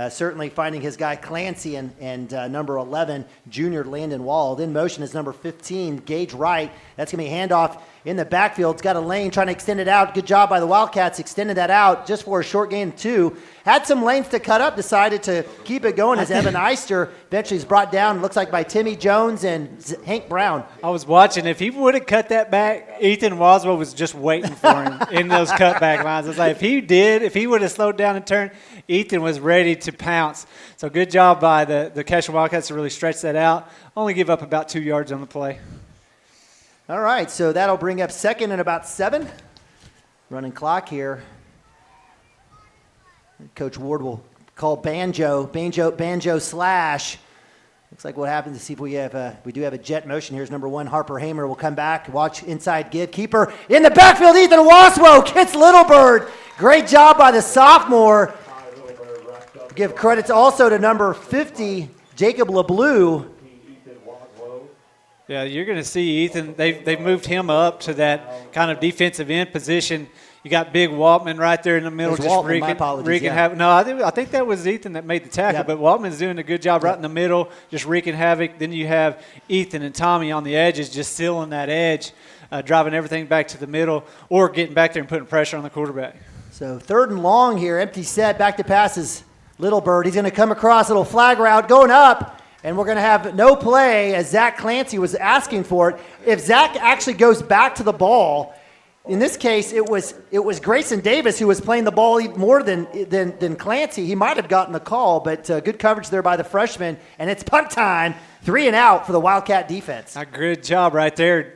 certainly finding his guy Clancy and number 11, junior Landon Wald. In motion is number 15, Gage Wright. That's going to be a handoff in the backfield. It's got a lane trying to extend it out. Good job by the Wildcats extending that out just for a short gain of 2. Had some lanes to cut up, decided to keep it going as Evan Eister eventually is brought down, looks like by Timmy Jones and Hank Brown. I was watching. If he would have cut that back, Ethan Waswell was just waiting for him in those cutback lines. I was like, if he would have slowed down and turned, Ethan was ready to pounce. So good job by the Cashion Wildcats to really stretch that out. Only give up about 2 yards on the play. All right, so that'll bring up second and about 7. Running clock here. Coach Ward will call banjo slash. Looks like what happens to see if we do have a jet motion. Here's number 1, Harper Hamer will come back. Watch inside give. Keeper in the backfield, Ethan Waswell gets Littlebird. Great job by the sophomore. Give credits also to number 50, Jacob LeBlue. Yeah, you're going to see Ethan. They've moved him up to that kind of defensive end position. You got big Waltman right there in the middle, just wreaking havoc. No, I think that was Ethan that made the tackle, but Waltman's doing a good job right in the middle, just wreaking havoc. Then you have Ethan and Tommy on the edges, just sealing that edge, driving everything back to the middle, or getting back there and putting pressure on the quarterback. So 3rd and long here, empty set, back to passes. Littlebird, he's going to come across, little flag route, going up, and we're going to have no play as Zach Clancy was asking for it. If Zach actually goes back to the ball, in this case, it was Grayson Davis who was playing the ball more than Clancy. He might have gotten the call, but good coverage there by the freshman, and it's punt time, 3 and out for the Wildcat defense. A good job right there.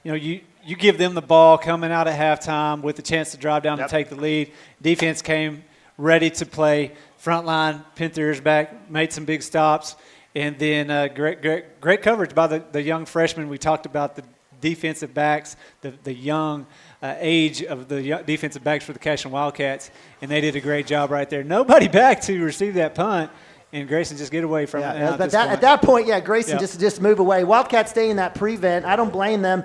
You give them the ball coming out at halftime with the chance to drive down and take the lead. Defense came ready to play. Front line, pinned their ears back, made some big stops, and then great coverage by the young freshman. We talked about the defensive backs, the young age of the defensive backs for the Cashion Wildcats, and they did a great job right there. Nobody back to receive that punt, and Grayson just get away from it. But at that point, Grayson just move away. Wildcats stay in that prevent. I don't blame them.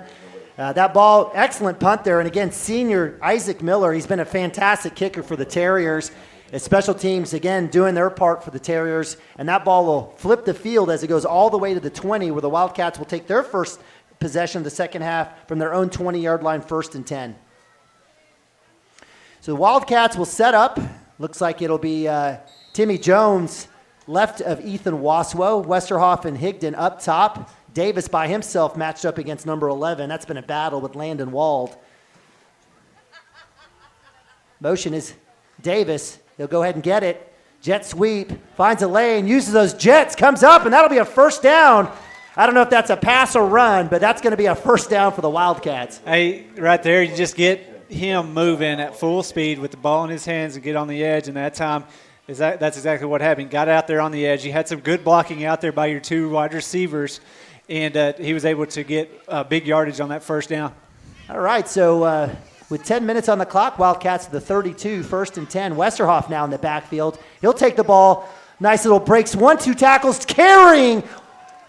That ball, excellent punt there. And again, senior Isaac Miller, he's been a fantastic kicker for the Terriers. Special teams, again, doing their part for the Terriers. And that ball will flip the field as it goes all the way to the 20, where the Wildcats will take their first possession of the second half from their own 20-yard line, 1st and 10. So the Wildcats will set up. Looks like it'll be Timmy Jones left of Ethan Waswell, Westerhoff and Higdon up top. Davis by himself matched up against number 11. That's been a battle with Landon Wald. Motion is Davis. He'll go ahead and get it. Jet sweep, finds a lane, uses those jets, comes up, and that'll be a first down. I don't know if that's a pass or run, but that's going to be a first down for the Wildcats. Hey, right there, you just get him moving at full speed with the ball in his hands and get on the edge, and that time that's exactly what happened. Got out there on the edge. You had some good blocking out there by your 2 wide receivers, and he was able to get big yardage on that first down. All right, so with 10 minutes on the clock, Wildcats to the 32, 1st and 10. Westerhoff now in the backfield. He'll take the ball. Nice little breaks. 1-2 tackles, carrying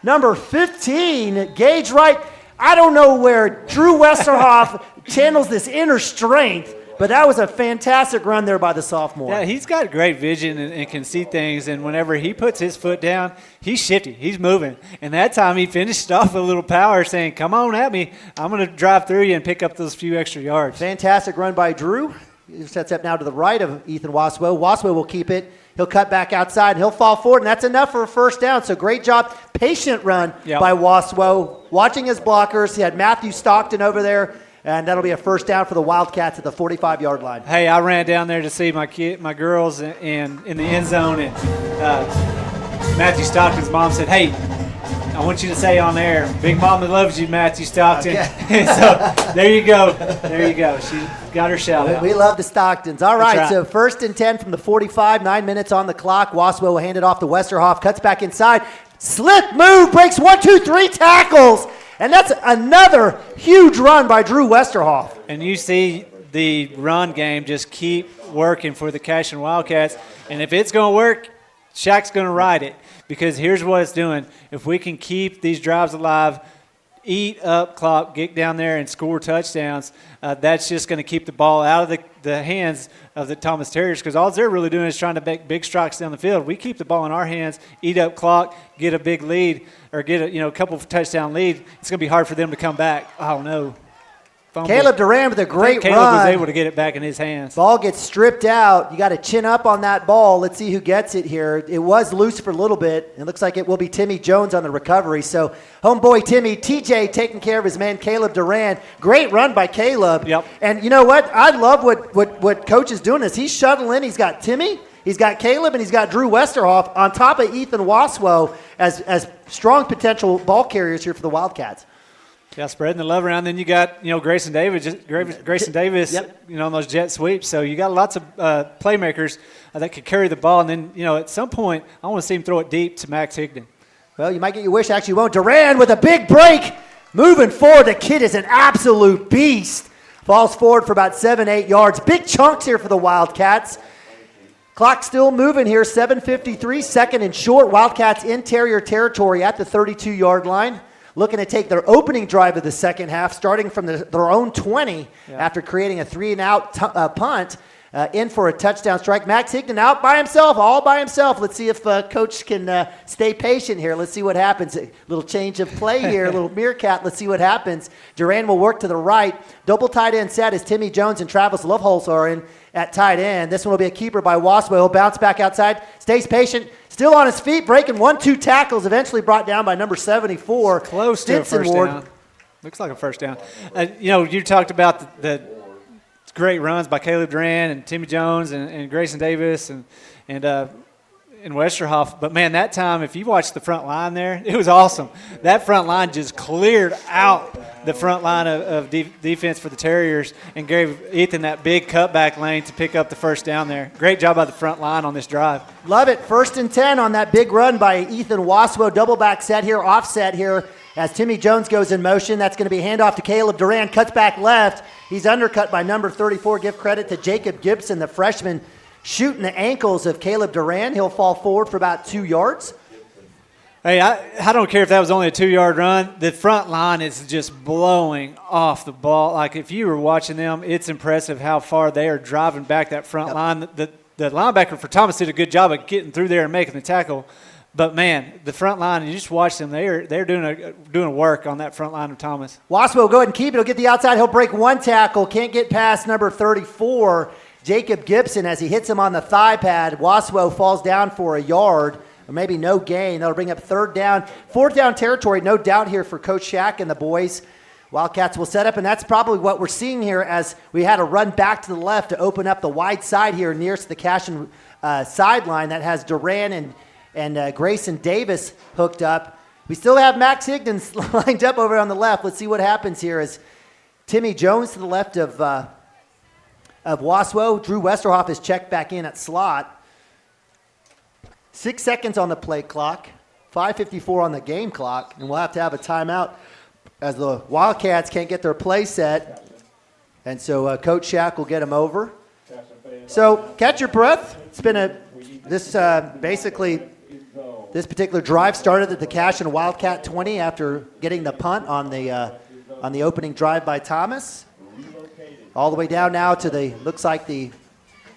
number 15, Gage Wright. I don't know where Drew Westerhoff channels this inner strength, but that was a fantastic run there by the sophomore. Yeah, he's got great vision and can see things, and whenever he puts his foot down, he's shifty. He's moving. And that time he finished off with a little power saying, come on at me. I'm going to drive through you and pick up those few extra yards. Fantastic run by Drew. He sets up now to the right of Ethan Waswell. Waswell will keep it. He'll cut back outside, and he'll fall forward, and that's enough for a first down. So great job. Patient run by Waswell. Watching his blockers. He had Matthew Stockton over there, and that'll be a first down for the Wildcats at the 45-yard line. Hey, I ran down there to see my girls in the end zone, and Matthew Stockton's mom said, hey, I want you to say on there, Big Mama loves you, Matthew Stockton. Okay. So there you go. There you go. She got her shout out. We love the Stocktons. All right, so 1st and 10 from the 45, 9 minutes on the clock. Waswell will hand it off to Westerhoff, cuts back inside. Slick move, breaks 1, 2, 3 tackles. And that's another huge run by Drew Westerhoff. And you see the run game just keep working for the Cashion Wildcats. And if it's going to work, Shaq's going to ride it. Because here's what it's doing. If we can keep these drives alive, eat up clock, get down there and score touchdowns, that's just going to keep the ball out of the hands of the Thomas Terriers, because all they're really doing is trying to make big strikes down the field. We keep the ball in our hands, eat up clock, get a big lead, or get a couple of touchdown lead. It's going to be hard for them to come back. Oh, no. fumble. Caleb Duran with a great Caleb run. was able to get it back in his hands. Ball gets stripped out. You got to chin up on that ball. Let's see who gets it here. It was loose for a little bit. It looks like it will be Timmy Jones on the recovery. So homeboy Timmy, TJ taking care of his man Caleb Duran. Great run by Caleb. Yep. And you know what? I love what Coach is doing is he's shuttling. He's got Timmy, he's got Caleb, and he's got Drew Westerhoff on top of Ethan Waswo as strong potential ball carriers here for the Wildcats. Yeah, spreading the love around. Then you got, Grayson Davis, Yep. on those jet sweeps. So you got lots of playmakers that could carry the ball. And then, at some point, I want to see him throw it deep to Max Higdon. Well, you might get your wish. Actually, you won't. Duran with a big break. Moving forward. The kid is an absolute beast. Falls forward for about 7-8 yards. Big chunks here for the Wildcats. Clock still moving here. 7:53, second and short. Wildcats interior territory at the 32-yard line. Looking to take their opening drive of the second half, starting from their own 20 after creating a 3-and-out punt in for a touchdown strike. Max Higdon out by himself, all by himself. Let's see if Coach can stay patient here. Let's see what happens. A little change of play here, a little meerkat. Let's see what happens. Duran will work to the right. Double tight end set as Timmy Jones and Travis Loveholz are in at tight end. This one will be a keeper by Waswell. He'll bounce back outside, stays patient. Still on his feet, breaking 1-2 tackles, eventually brought down by number 74. Close to a first down. Looks like a first down. You talked about the great runs by Caleb Duran and Timmy Jones and Grayson Davis and Westerhoff. But, man, that time, if you watched the front line there, it was awesome. That front line just cleared out the front line of defense for the Terriers and gave Ethan that big cutback lane to pick up the first down there. Great job by the front line on this drive. Love it. 1st and 10 on that big run by Ethan Waswo. Double back set here, offset here as Timmy Jones goes in motion. That's going to be handoff to Caleb Duran. Cuts back left. He's undercut by number 34. Give credit to Jacob Gibson, the freshman, shooting the ankles of Caleb Duran. He'll fall forward for about 2 yards. Hey, I don't care if that was only a 2-yard run. The front line is just blowing off the ball. Like, if you were watching them, it's impressive how far they are driving back that front line. The linebacker for Thomas did a good job of getting through there and making the tackle. But, man, the front line, you just watch them. They're doing work on that front line of Thomas. Waspo will go ahead and keep it. He'll get the outside. He'll break one tackle. Can't get past number 34, Jacob Gibson, as he hits him on the thigh pad. Waspo falls down for a yard. Or maybe no gain. That'll bring up 3rd down. 4th down territory, no doubt here for Coach Shack and the boys. Wildcats will set up, and that's probably what we're seeing here as we had a run back to the left to open up the wide side here nearest the Cashion sideline that has Duran and Grayson Davis hooked up. We still have Max Higdon lined up over on the left. Let's see what happens here as Timmy Jones to the left of Waswo. Drew Westerhoff is checked back in at slot. 6 seconds on the play clock, 5:54 on the game clock, and we'll have to have a timeout as the Wildcats can't get their play set. And so Coach Shack will get them over. So catch your breath. It's been this particular drive started at the Cashion Wildcat 20 after getting the punt on the opening drive by Thomas. All the way down now to looks like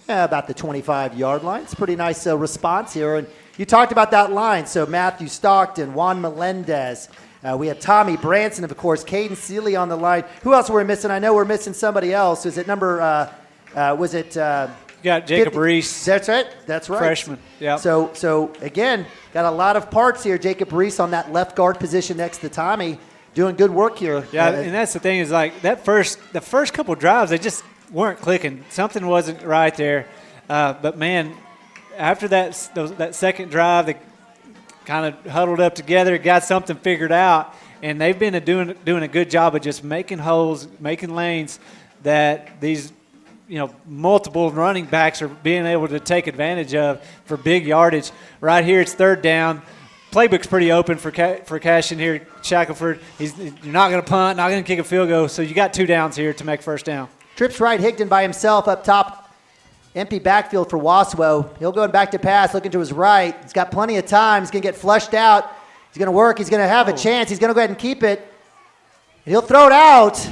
about the 25-yard line. It's a pretty nice response here. And you talked about that line. So Matthew Stockton, Juan Melendez. We have Tommy Branson, of course, Caden Seeley on the line. Who else were we missing? I know we're missing somebody else. Is it number, was it? You got Jacob 50? Reese. That's right. That's right. Freshman. Yeah. So again, got a lot of parts here. Jacob Reese on that left guard position next to Tommy. Doing good work here. Yeah, and that's the thing is like the first couple of drives, they just weren't clicking. Something wasn't right there. But, man, after that second drive, they kind of huddled up together, got something figured out, and they've been doing a good job of just making holes, making lanes that these multiple running backs are being able to take advantage of for big yardage. Right here, it's 3rd down. Playbook's pretty open for Cashion here. Shackelford, you're not going to punt, not going to kick a field goal, so you got 2 downs here to make 1st down. Trips right, Higdon by himself up top. Empty backfield for Waswo. He'll go back to pass, looking to his right. He's got plenty of time. He's going to get flushed out. He's going to work. He's going to have a chance. He's going to go ahead and keep it. And he'll throw it out.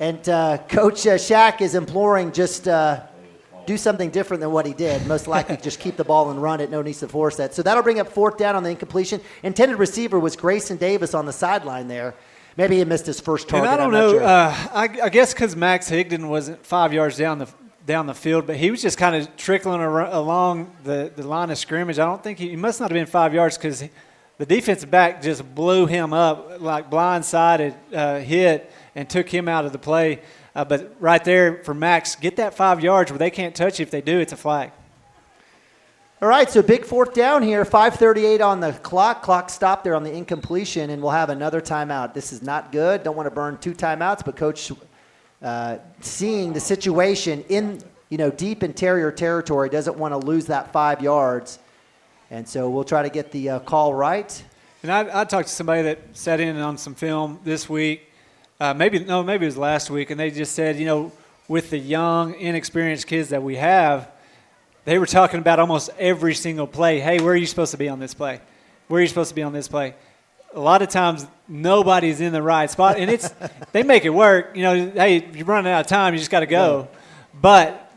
And Coach Shack is imploring just do something different than what he did. Most likely just keep the ball and run it. No need to force that. So that'll bring up 4th down on the incompletion. Intended receiver was Grayson Davis on the sideline there. Maybe he missed his first target. And I don't I'm not know. sure. I guess because Max Higdon wasn't 5 yards down the field, but he was just kind of trickling along the line of scrimmage. I don't think he must not have been 5 yards because the defensive back just blew him up, like blindsided hit, and took him out of the play. But right there for Max, get that 5 yards where they can't touch you. If they do, it's a flag. All right, so big fourth down here, 5:38 on the clock. Clock stopped there on the incompletion, and we'll have another timeout. This is not good. Don't want to burn 2 timeouts, but Coach seeing the situation in, deep in Terrier territory, doesn't want to lose that 5 yards. And so we'll try to get the call right. And I talked to somebody that sat in on some film this week. Maybe it was last week, and they just said, with the young, inexperienced kids that we have, they were talking about almost every single play. Hey, where are you supposed to be on this play? Where are you supposed to be on this play? A lot of times, nobody's in the right spot, and they make it work. Hey, you're running out of time, you just got to go. Yeah. But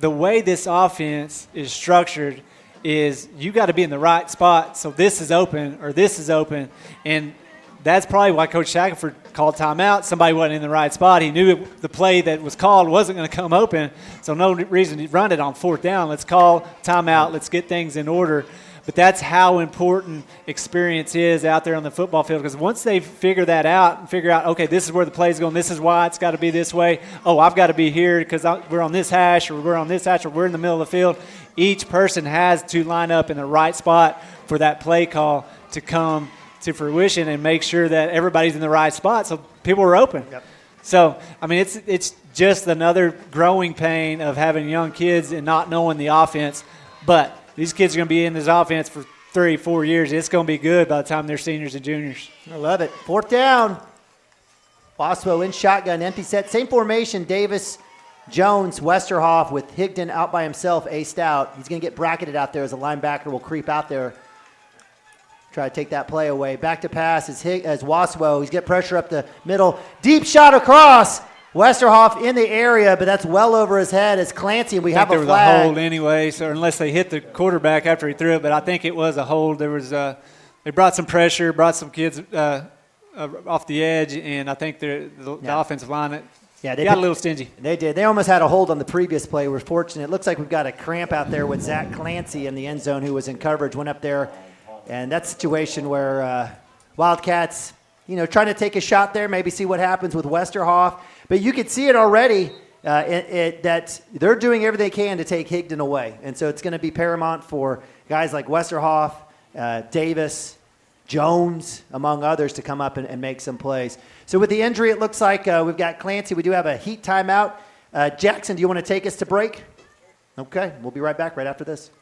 the way this offense is structured is you got to be in the right spot. So this is open or this is open, and that's probably why Coach Shackelford called timeout. Somebody wasn't in the right spot. He knew the play that was called wasn't going to come open, so no reason to run it on fourth down. Let's call timeout. Let's get things in order. But that's how important experience is out there on the football field, because once they figure that out and figure out, okay, this is where the play's going, this is why it's got to be this way, I've got to be here because we're on this hash or we're on this hash or we're in the middle of the field, each person has to line up in the right spot for that play call to come to fruition and make sure that everybody's in the right spot so people are open. Yep. So, it's just another growing pain of having young kids and not knowing the offense. But these kids are going to be in this offense for 3-4 years. It's going to be good by the time they're seniors and juniors. I love it. Fourth down. Boswell in shotgun, empty set. Same formation, Davis, Jones, Westerhoff with Higdon out by himself, aced out. He's going to get bracketed out there as a linebacker will creep out there. Try to take that play away. Back to pass as Waswell. He's get pressure up the middle. Deep shot across. Westerhoff in the area, but that's well over his head as Clancy. We have a flag. There was a hold anyway, so unless they hit the quarterback after he threw it, but I think it was a hold. There was they brought some pressure, brought some kids off the edge, and I think the offensive line they got a little stingy. They did. They almost had a hold on the previous play. We're fortunate. It looks like we've got a cramp out there with Zach Clancy in the end zone, who was in coverage, went up there. And that situation where Wildcats, trying to take a shot there, maybe see what happens with Westerhoff. But you could see it already that they're doing everything they can to take Higdon away. And so it's going to be paramount for guys like Westerhoff, Davis, Jones, among others, to come up and make some plays. So with the injury, it looks like we've got Clancy. We do have a heat timeout. Jackson, do you want to take us to break? Okay, we'll be right back right after this.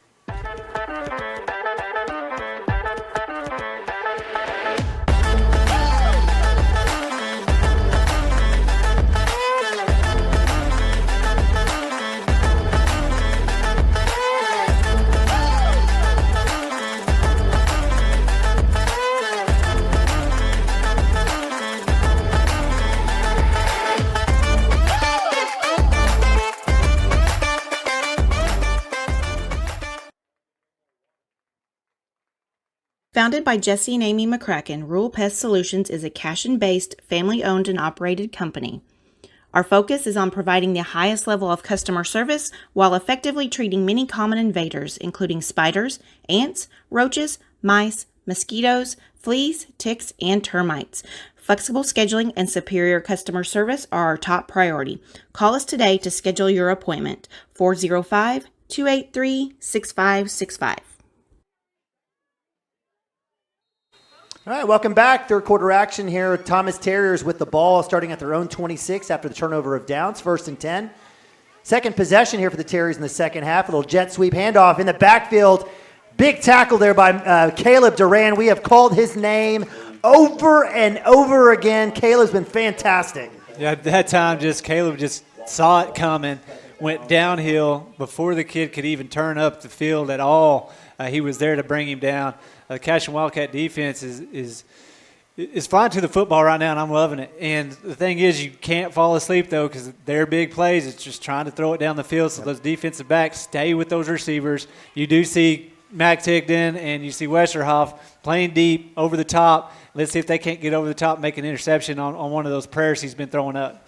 Founded by Jesse and Amy McCracken, Rural Pest Solutions is a Cashion-based, family-owned and operated company. Our focus is on providing the highest level of customer service while effectively treating many common invaders, including spiders, ants, roaches, mice, mosquitoes, fleas, ticks, and termites. Flexible scheduling and superior customer service are our top priority. Call us today to schedule your appointment. 405-283-6565. All right, welcome back. Third quarter action here. Thomas Terriers with the ball starting at their own 26 after the turnover of downs. 1st and 10. Second possession here for the Terriers in the second half. A little jet sweep handoff in the backfield. Big tackle there by Caleb Duran. We have called his name over and over again. Caleb's been fantastic. Yeah, at that time, Caleb just saw it coming, went downhill before the kid could even turn up the field at all. He was there to bring him down. The Cashion Wildcat defense is flying to the football right now, and I'm loving it. And the thing is, you can't fall asleep, though, because they're big plays. It's just trying to throw it down the field so those defensive backs stay with those receivers. You do see Max Higdon and you see Westerhoff playing deep over the top. Let's see if they can't get over the top and make an interception on one of those prayers he's been throwing up.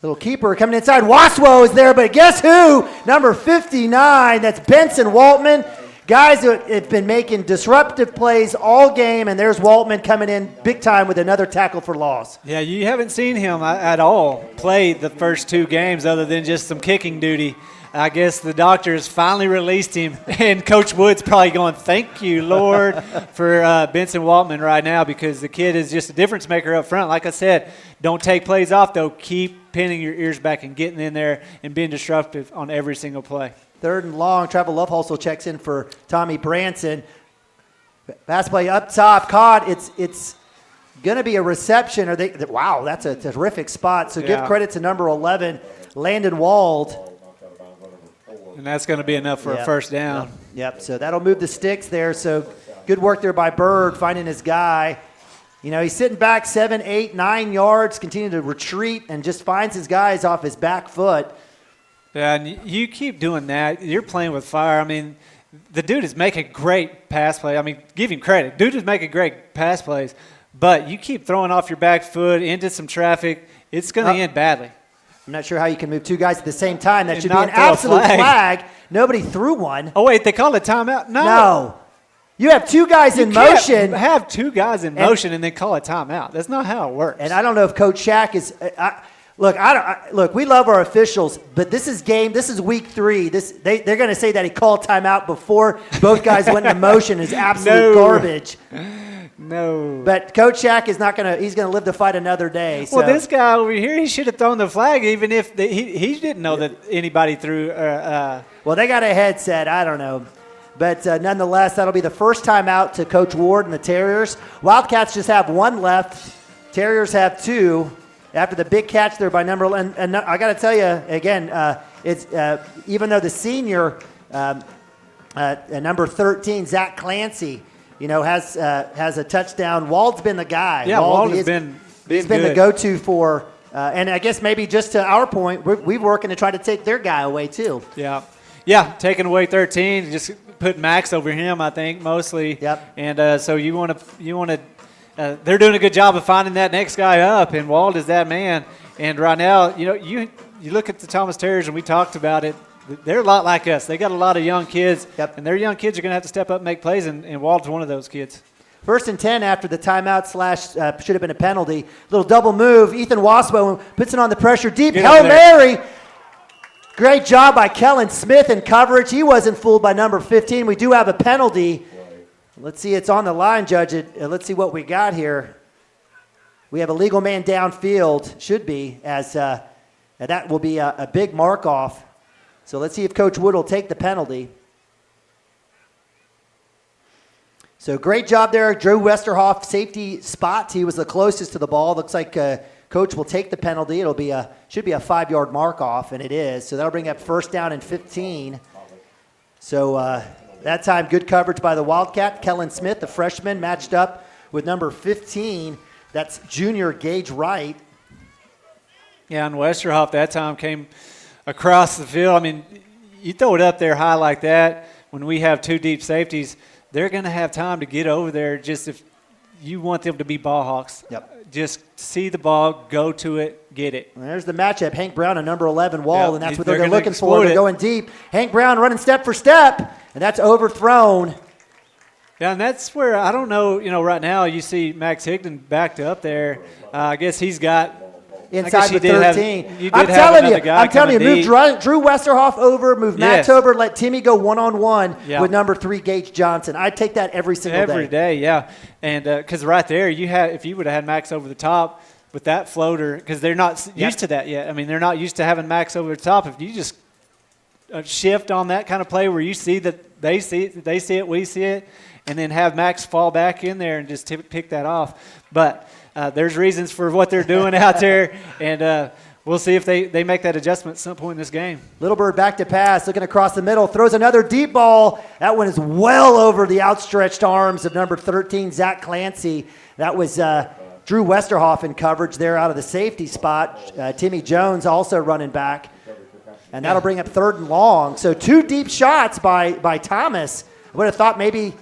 Little keeper coming inside. Waswo is there, but guess who? Number 59, that's Benson Waltman. Guys who have been making disruptive plays all game, and there's Waltman coming in big time with another tackle for loss. Yeah, you haven't seen him at all play the first 2 games other than just some kicking duty. I guess the doctors finally released him, and Coach Wood's probably going, thank you, Lord, for Benson Waltman right now, because the kid is just a difference maker up front. Like I said, don't take plays off, though. Keep pinning your ears back and getting in there and being disruptive on every single play. 3rd and long. Travel Love also checks in for Tommy Branson. Pass play up top, caught. It's going to be a reception. Wow, that's a terrific spot. So give credit to number 11, Landon Wald. And that's going to be enough for a first down. Yep, so that'll move the sticks there. So good work there by Bird, finding his guy. You know, he's sitting back 7, 8, 9 yards, continue to retreat, and just finds his guys off his back foot. Yeah, and you keep doing that. You're playing with fire. I mean, the dude is making great pass plays. I mean, give him credit. Dude is making great pass plays. But you keep throwing off your back foot into some traffic, it's going to end badly. I'm not sure how you can move 2 guys at the same time. That should be an absolute flag. Nobody threw one. Oh, wait, they called a timeout? No. You have 2 guys in motion. Have 2 guys in motion and then call a timeout. That's not how it works. And I don't know if Coach Shack is look, we love our officials, but this is week 3. They're going to say that he called timeout before both guys went into motion is absolute garbage. No. But Coach Shack is not going to – he's going to live to fight another day. So. Well, this guy over here, he should have thrown the flag even if he didn't know that anybody threw well, they got a headset. I don't know. But nonetheless, that'll be the first time out to Coach Ward and the Terriers. Wildcats just have 1 left. Terriers have 2 after the big catch there by number – and I got to tell you, again, it's even though the senior, number 13, Zach Clancy – has a touchdown. Wald's been the guy. Yeah, Wald has been the go-to for, and I guess maybe just to our point, we're working to try to take their guy away too. Yeah, taking away 13, just put Max over him, I think, mostly. Yep. And so you want to. They're doing a good job of finding that next guy up, and Wald is that man. And right now, you look at the Thomas Terriers, and we talked about it. They're a lot like us. They got a lot of young kids, and their young kids are going to have to step up and make plays, and Wald's one of those kids. 1st and 10 after the timeout / should have been a penalty. Little double move. Ethan Waspo puts it on the pressure deep. Hail Mary. Great job by Kellen Smith in coverage. He wasn't fooled by number 15. We do have a penalty. Let's see. It's on the line, Judge. Let's see what we got here. We have a legal man downfield. Should be, as that will be a big mark-off. So let's see if Coach Wood will take the penalty. So great job there. Drew Westerhoff, safety spot. He was the closest to the ball. Looks like Coach will take the penalty. Should be a 5-yard mark off, and it is. So that'll bring up 1st down and 15. So that time, good coverage by the Wildcat. Kellen Smith, the freshman, matched up with number 15. That's junior Gage Wright. Yeah, and Westerhoff that time came across the field. I mean, you throw it up there high like that, when we have 2 deep safeties, they're going to have time to get over there just if you want them to be ball hawks. Yep. Just see the ball, go to it, get it. And there's the matchup, Hank Brown and number 11, Wald, and that's what they're looking for. They're They're going deep. Hank Brown running step for step, and that's overthrown. Yeah, and that's where, I don't know, right now you see Max Higdon backed up there. I guess he's got – inside the 13. I'm telling you, move Drew Westerhoff over, move Max over, let Timmy go one-on-one with number 3, Gage Johnson. I'd take that every single day. Every day, yeah. And because right there, if you would have had Max over the top with that floater, because they're not used to that yet. I mean, they're not used to having Max over the top. If you just shift on that kind of play where you see that they see it, we see it, and then have Max fall back in there and just pick that off. But there's reasons for what they're doing out there, and we'll see if they make that adjustment at some point in this game. Little Bird back to pass, looking across the middle, throws another deep ball. That one is well over the outstretched arms of number 13, Zach Clancy. That was Drew Westerhoff in coverage there out of the safety spot. Timmy Jones also running back. And that'll bring up 3rd and long. So 2 deep shots by Thomas I would have thought maybe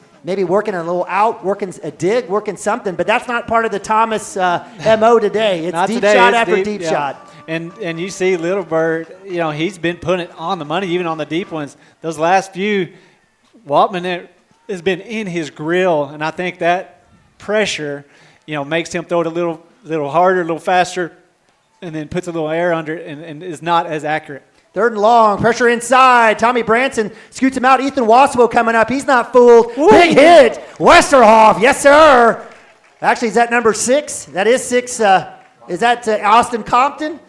working a little out, working a dig, working something, but that's not part of the Thomas MO today. It's Not deep today, shot it's after deep, deep yeah. shot. And you see Little Bird, he's been putting it on the money, even on the deep ones. Those last few, Waltman has been in his grill, and I think that pressure, makes him throw it a little harder, a little faster, and then puts a little air under it and is not as accurate. 3rd and long, pressure inside. Tommy Branson scoots him out. Ethan Waswell coming up. He's not fooled. Ooh. Big hit. Westerhoff, yes, sir. Actually, is that number 6? That is 6. Is that Austin Compton?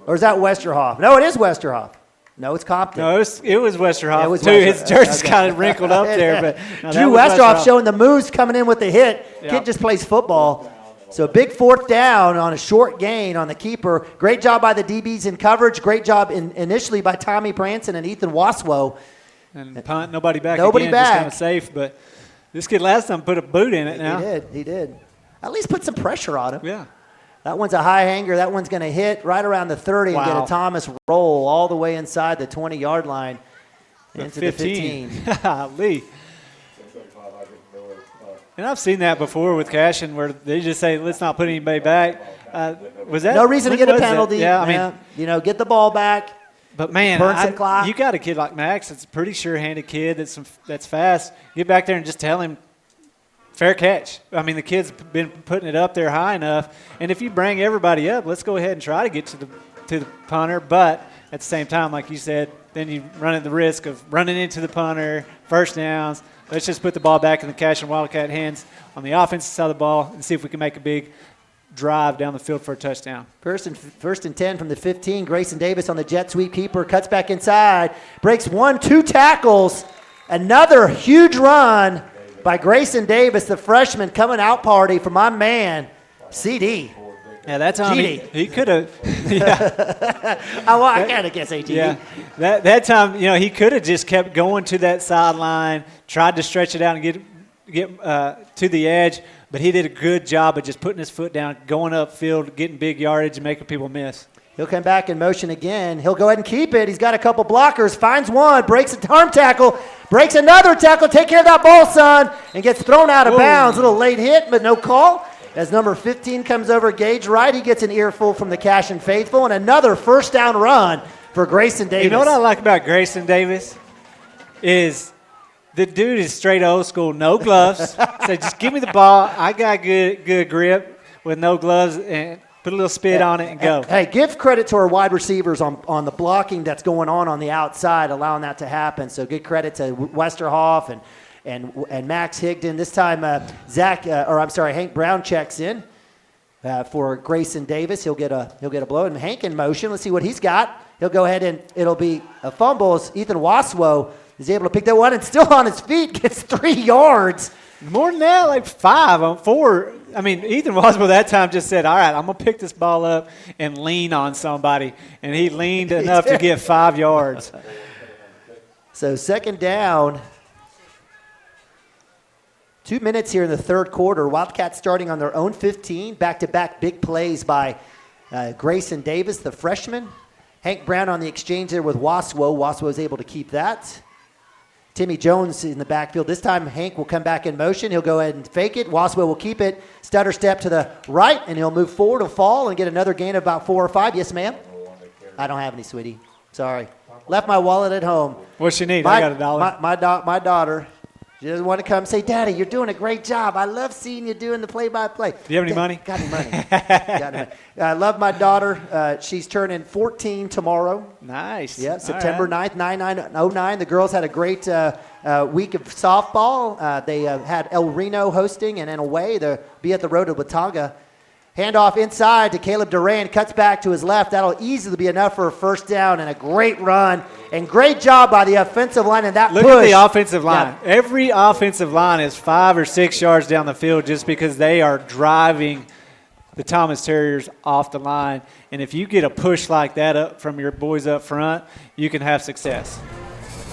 Or is that Westerhoff? No, it is Westerhoff. No, it's Compton. No, it was Westerhoff. It was too. His jersey's kind of wrinkled up there. But no, Drew Westerhoff showing the moves coming in with the hit. Yep. Kid just plays football. So big 4th down on a short gain on the keeper. Great job by the DBs in coverage. Great job initially by Tommy Branson and Ethan Waswo. And punt, nobody back Nobody again, back. just kind of safe. But this kid last time put a boot in it now. He did. At least put some pressure on him. Yeah. That one's a high hanger. That one's going to hit right around the 30 and get a Thomas roll all the way inside the 20-yard line into the 15. Golly. And I've seen that before with Cashion where they just say, let's not put anybody back. Was that no reason to get a penalty. Yeah, I mean, get the ball back. But, man, burn some clock. You got a kid like Max that's a pretty sure-handed kid that's fast. Get back there and just tell him, fair catch. I mean, the kid's been putting it up there high enough. And if you bring everybody up, let's go ahead and try to get to the punter. But at the same time, like you said, then you run at the risk of running into the punter, first downs. Let's just put the ball back in the Cashion Wildcat hands on the offensive side of the ball and see if we can make a big drive down the field for a touchdown. First and 10 from the 15. Grayson Davis on the jet sweep keeper, cuts back inside, breaks 2 tackles. Another huge run by Grayson Davis, the freshman, coming out party for my man, CD. Yeah, that time he could have. Yeah. I kind of guess ATV. Yeah, that time, he could have just kept going to that sideline, tried to stretch it out and get to the edge, but he did a good job of just putting his foot down, going upfield, getting big yardage, and making people miss. He'll come back in motion again. He'll go ahead and keep it. He's got a couple blockers, finds one, breaks a arm tackle, breaks another tackle. Take care of that ball, son, and gets thrown out of bounds. A little late hit, but no call. As number 15 comes over Gage Wright, he gets an earful from the Cashion faithful, and another first down run for Grayson Davis. You know what I like about Grayson Davis is the dude is straight old school, no gloves. So just give me the ball. I got good grip with no gloves, and put a little spit on it and go. Hey, give credit to our wide receivers on the blocking that's going on the outside, allowing that to happen. So good credit to Westerhoff and Max Higdon. This time, Hank Brown checks in for Grayson Davis. He'll get a blow. And Hank in motion. Let's see what he's got. He'll go ahead and it'll be a fumble as Ethan Waswo is able to pick that one and still on his feet gets 3 yards. More than that, like 5 on 4. I mean, Ethan Waswell that time just said, all right, I'm going to pick this ball up and lean on somebody. And he leaned enough to get 5 yards. So second down. 2 minutes here in the third quarter. Wildcats starting on their own 15. Back-to-back big plays by Grayson Davis, the freshman. Hank Brown on the exchange there with Waswo. Waswo is able to keep that. Timmy Jones in the backfield. This time, Hank will come back in motion. He'll go ahead and fake it. Waswo will keep it. Stutter step to the right, and he'll move forward. He'll fall and get another gain of about 4 or 5. Yes, ma'am? I don't have any, sweetie. Sorry. Left my wallet at home. What's you need? I got $1. My daughter, she doesn't want to come say, Daddy, you're doing a great job. I love seeing you doing the play-by-play. Do you have any money? Got any money. Got any money. I love my daughter. She's turning 14 tomorrow. Nice. Yeah, September 9th, 9909. The girls had a great week of softball. They had El Reno hosting, and then away they'll be at the road to Watauga. Handoff inside to Caleb Duran. Cuts back to his left. That'll easily be enough for a first down and a great run. And great job by the offensive line in that push. Look at the offensive line. Yeah. Every offensive line is 5 or 6 yards down the field just because they are driving the Thomas Terriers off the line. And if you get a push like that up from your boys up front, you can have success.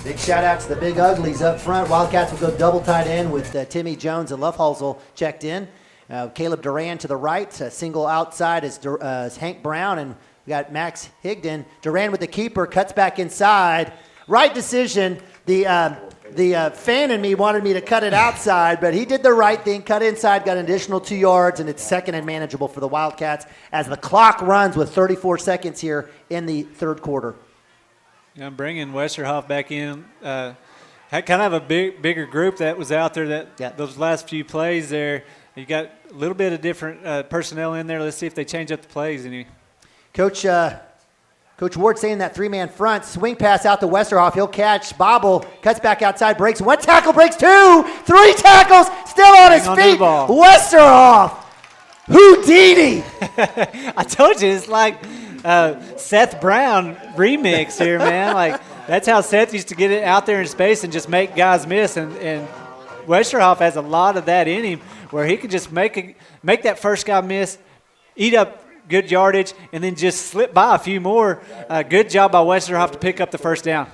Big shout-out to the big uglies up front. Wildcats will go double tight end with Timmy Jones and Lufthalsel checked in. Caleb Duran to the right. Single outside is Hank Brown, and we got Max Higdon. Duran with the keeper, cuts back inside. Right decision. The The fan in me wanted me to cut it outside, but he did the right thing. Cut inside, got an additional 2 yards, and it's second and manageable for the Wildcats as the clock runs with 34 seconds here in the third quarter. Yeah, I'm bringing Westerhoff back in. Had kind of a bigger group that was out there those last few plays there. You got a little bit of different personnel in there. Let's see if they change up the plays any. Coach Ward saying that three-man front, swing pass out to Westerhoff. He'll catch, bobble, cuts back outside, breaks. 1 tackle, breaks 2, 3 tackles, still on his feet. Westerhoff, Houdini. I told you, it's like Seth Brown remix here, man. Like, that's how Seth used to get it out there in space and just make guys miss. And Westerhoff has a lot of that in him where he can just make that first guy miss, eat up good yardage, and then just slip by a few more. Good job by Westerhoff to pick up the first down.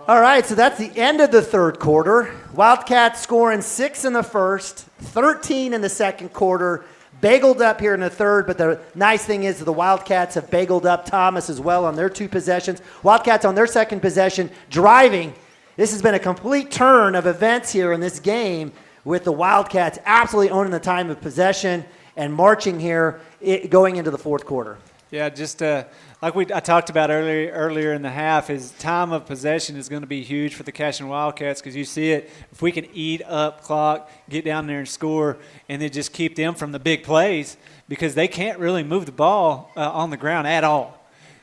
All right, so that's the end of the third quarter. Wildcats scoring 6 in the first, 13 in the second quarter. Bageled up here in the third, but the nice thing is the Wildcats have bageled up Thomas as well on their 2 possessions. Wildcats on their second possession driving. This has been a complete turn of events here in this game with the Wildcats absolutely owning the time of possession and marching here going into the fourth quarter. Yeah, just like I talked about earlier in the half, is time of possession is going to be huge for the Cashion Wildcats because you see it. If we can eat up clock, get down there and score, and then just keep them from the big plays because they can't really move the ball on the ground at all.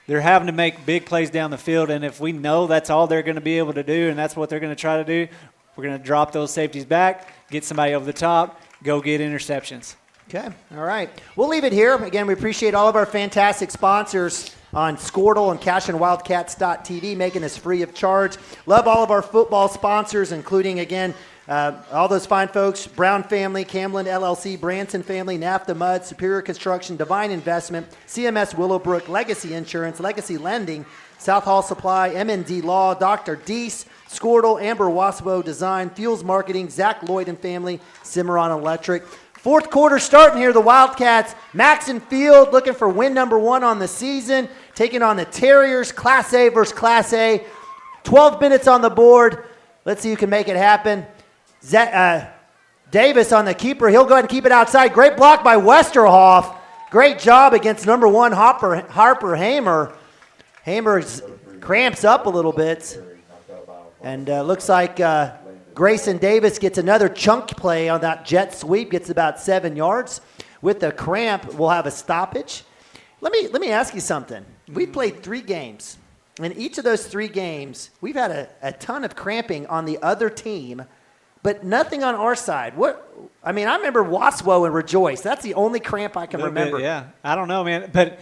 They're having to make big plays down the field, and if we know that's all they're going to be able to do and that's what they're going to try to do, we're going to drop those safeties back, get somebody over the top, go get interceptions. Okay, all right. We'll leave it here. Again, we appreciate all of our fantastic sponsors on Squirtle and CashionWildcats.tv, making this free of charge. Love all of our football sponsors, including, again, all those fine folks, Brown Family, Camlin LLC, Branson Family, NAFTA Mud, Superior Construction, Divine Investment, CMS Willowbrook, Legacy Insurance, Legacy Lending, South Hall Supply, MND Law, Dr. Deese, Squirtle, Amber Wasbo Design, Fuels Marketing, Zach Lloyd and Family, Cimarron Electric. Fourth quarter starting here, the Wildcats, Maxon Field looking for win number 1 on the season, taking on the Terriers, Class A versus Class A. 12 minutes on the board. Let's see who can make it happen. Davis on the keeper. He'll go ahead and keep it outside. Great block by Westerhoff. Great job against number 1, Harper Hamer. Hamer cramps up a little bit. And looks like Grayson Davis gets another chunk play on that jet sweep, gets about 7 yards. With the cramp, we'll have a stoppage. Let me ask you something. We've played 3 games. In each of those 3 games, we've had a ton of cramping on the other team, but nothing on our side. I remember Waswo and Rejoice. That's the only cramp I can remember. Yeah, I don't know, man.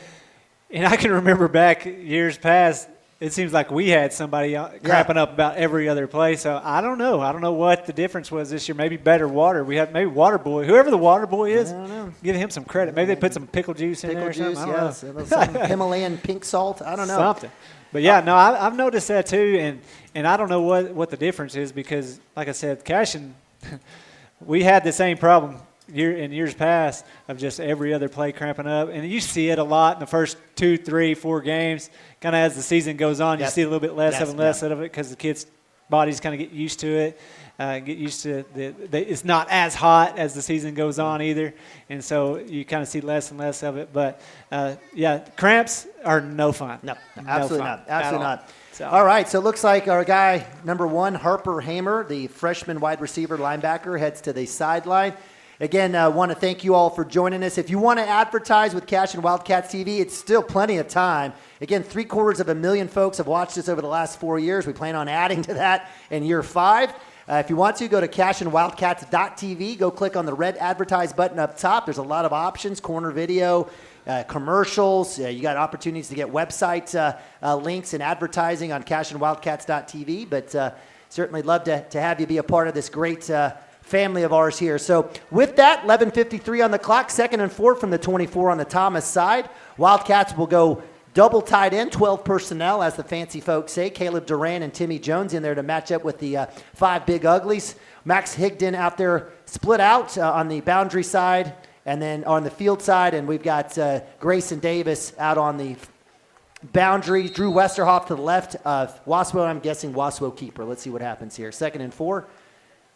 And I can remember back years past, it seems like we had somebody cramping up about every other play. So I don't know. I don't know what the difference was this year. Maybe better water. We had maybe Water Boy. Whoever the Water Boy is, give him some credit. Maybe they put some pickle juice in there or something. I don't know. Some Himalayan pink salt. I don't know. Something. But, yeah, no, I've noticed that too. And I don't know what the difference is because, like I said, Cashion, we had the same problem in years past of just every other play cramping up. And you see it a lot in the first 2, 3, 4 games. Kind of as the season goes on, you see a little bit less of it because the kids' bodies kind of get used to it, get used to it's not as hot as the season goes on either. And so you kind of see less and less of it. But, cramps are no fun. No, absolutely not. Absolutely not. So. All right, so it looks like our guy, number 1, Harper Hamer, the freshman wide receiver linebacker, heads to the sideline. Again, I want to thank you all for joining us. If you want to advertise with Cashion Wildcats TV, it's still plenty of time. Again, 750,000 folks have watched us over the last 4 years. We plan on adding to that in year 5. If you want to, go to CashionWildcats.tv. Go click on the red advertise button up top. There's a lot of options, corner video, commercials. You got opportunities to get website links and advertising on CashionWildcats.tv. But certainly love to have you be a part of this great family of ours here. So with that, 11:53 on the clock, 2nd and 4 from the 24 on the Thomas side. Wildcats will go double tight end, 12 personnel, as the fancy folks say. Caleb Duran and Timmy Jones in there to match up with the 5 big uglies. Max Higdon out there split out on the boundary side and then on the field side. And we've got Grayson Davis out on the boundary. Drew Westerhoff to the left of Waswo. I'm guessing Waswo keeper. Let's see what happens here. 2nd and 4.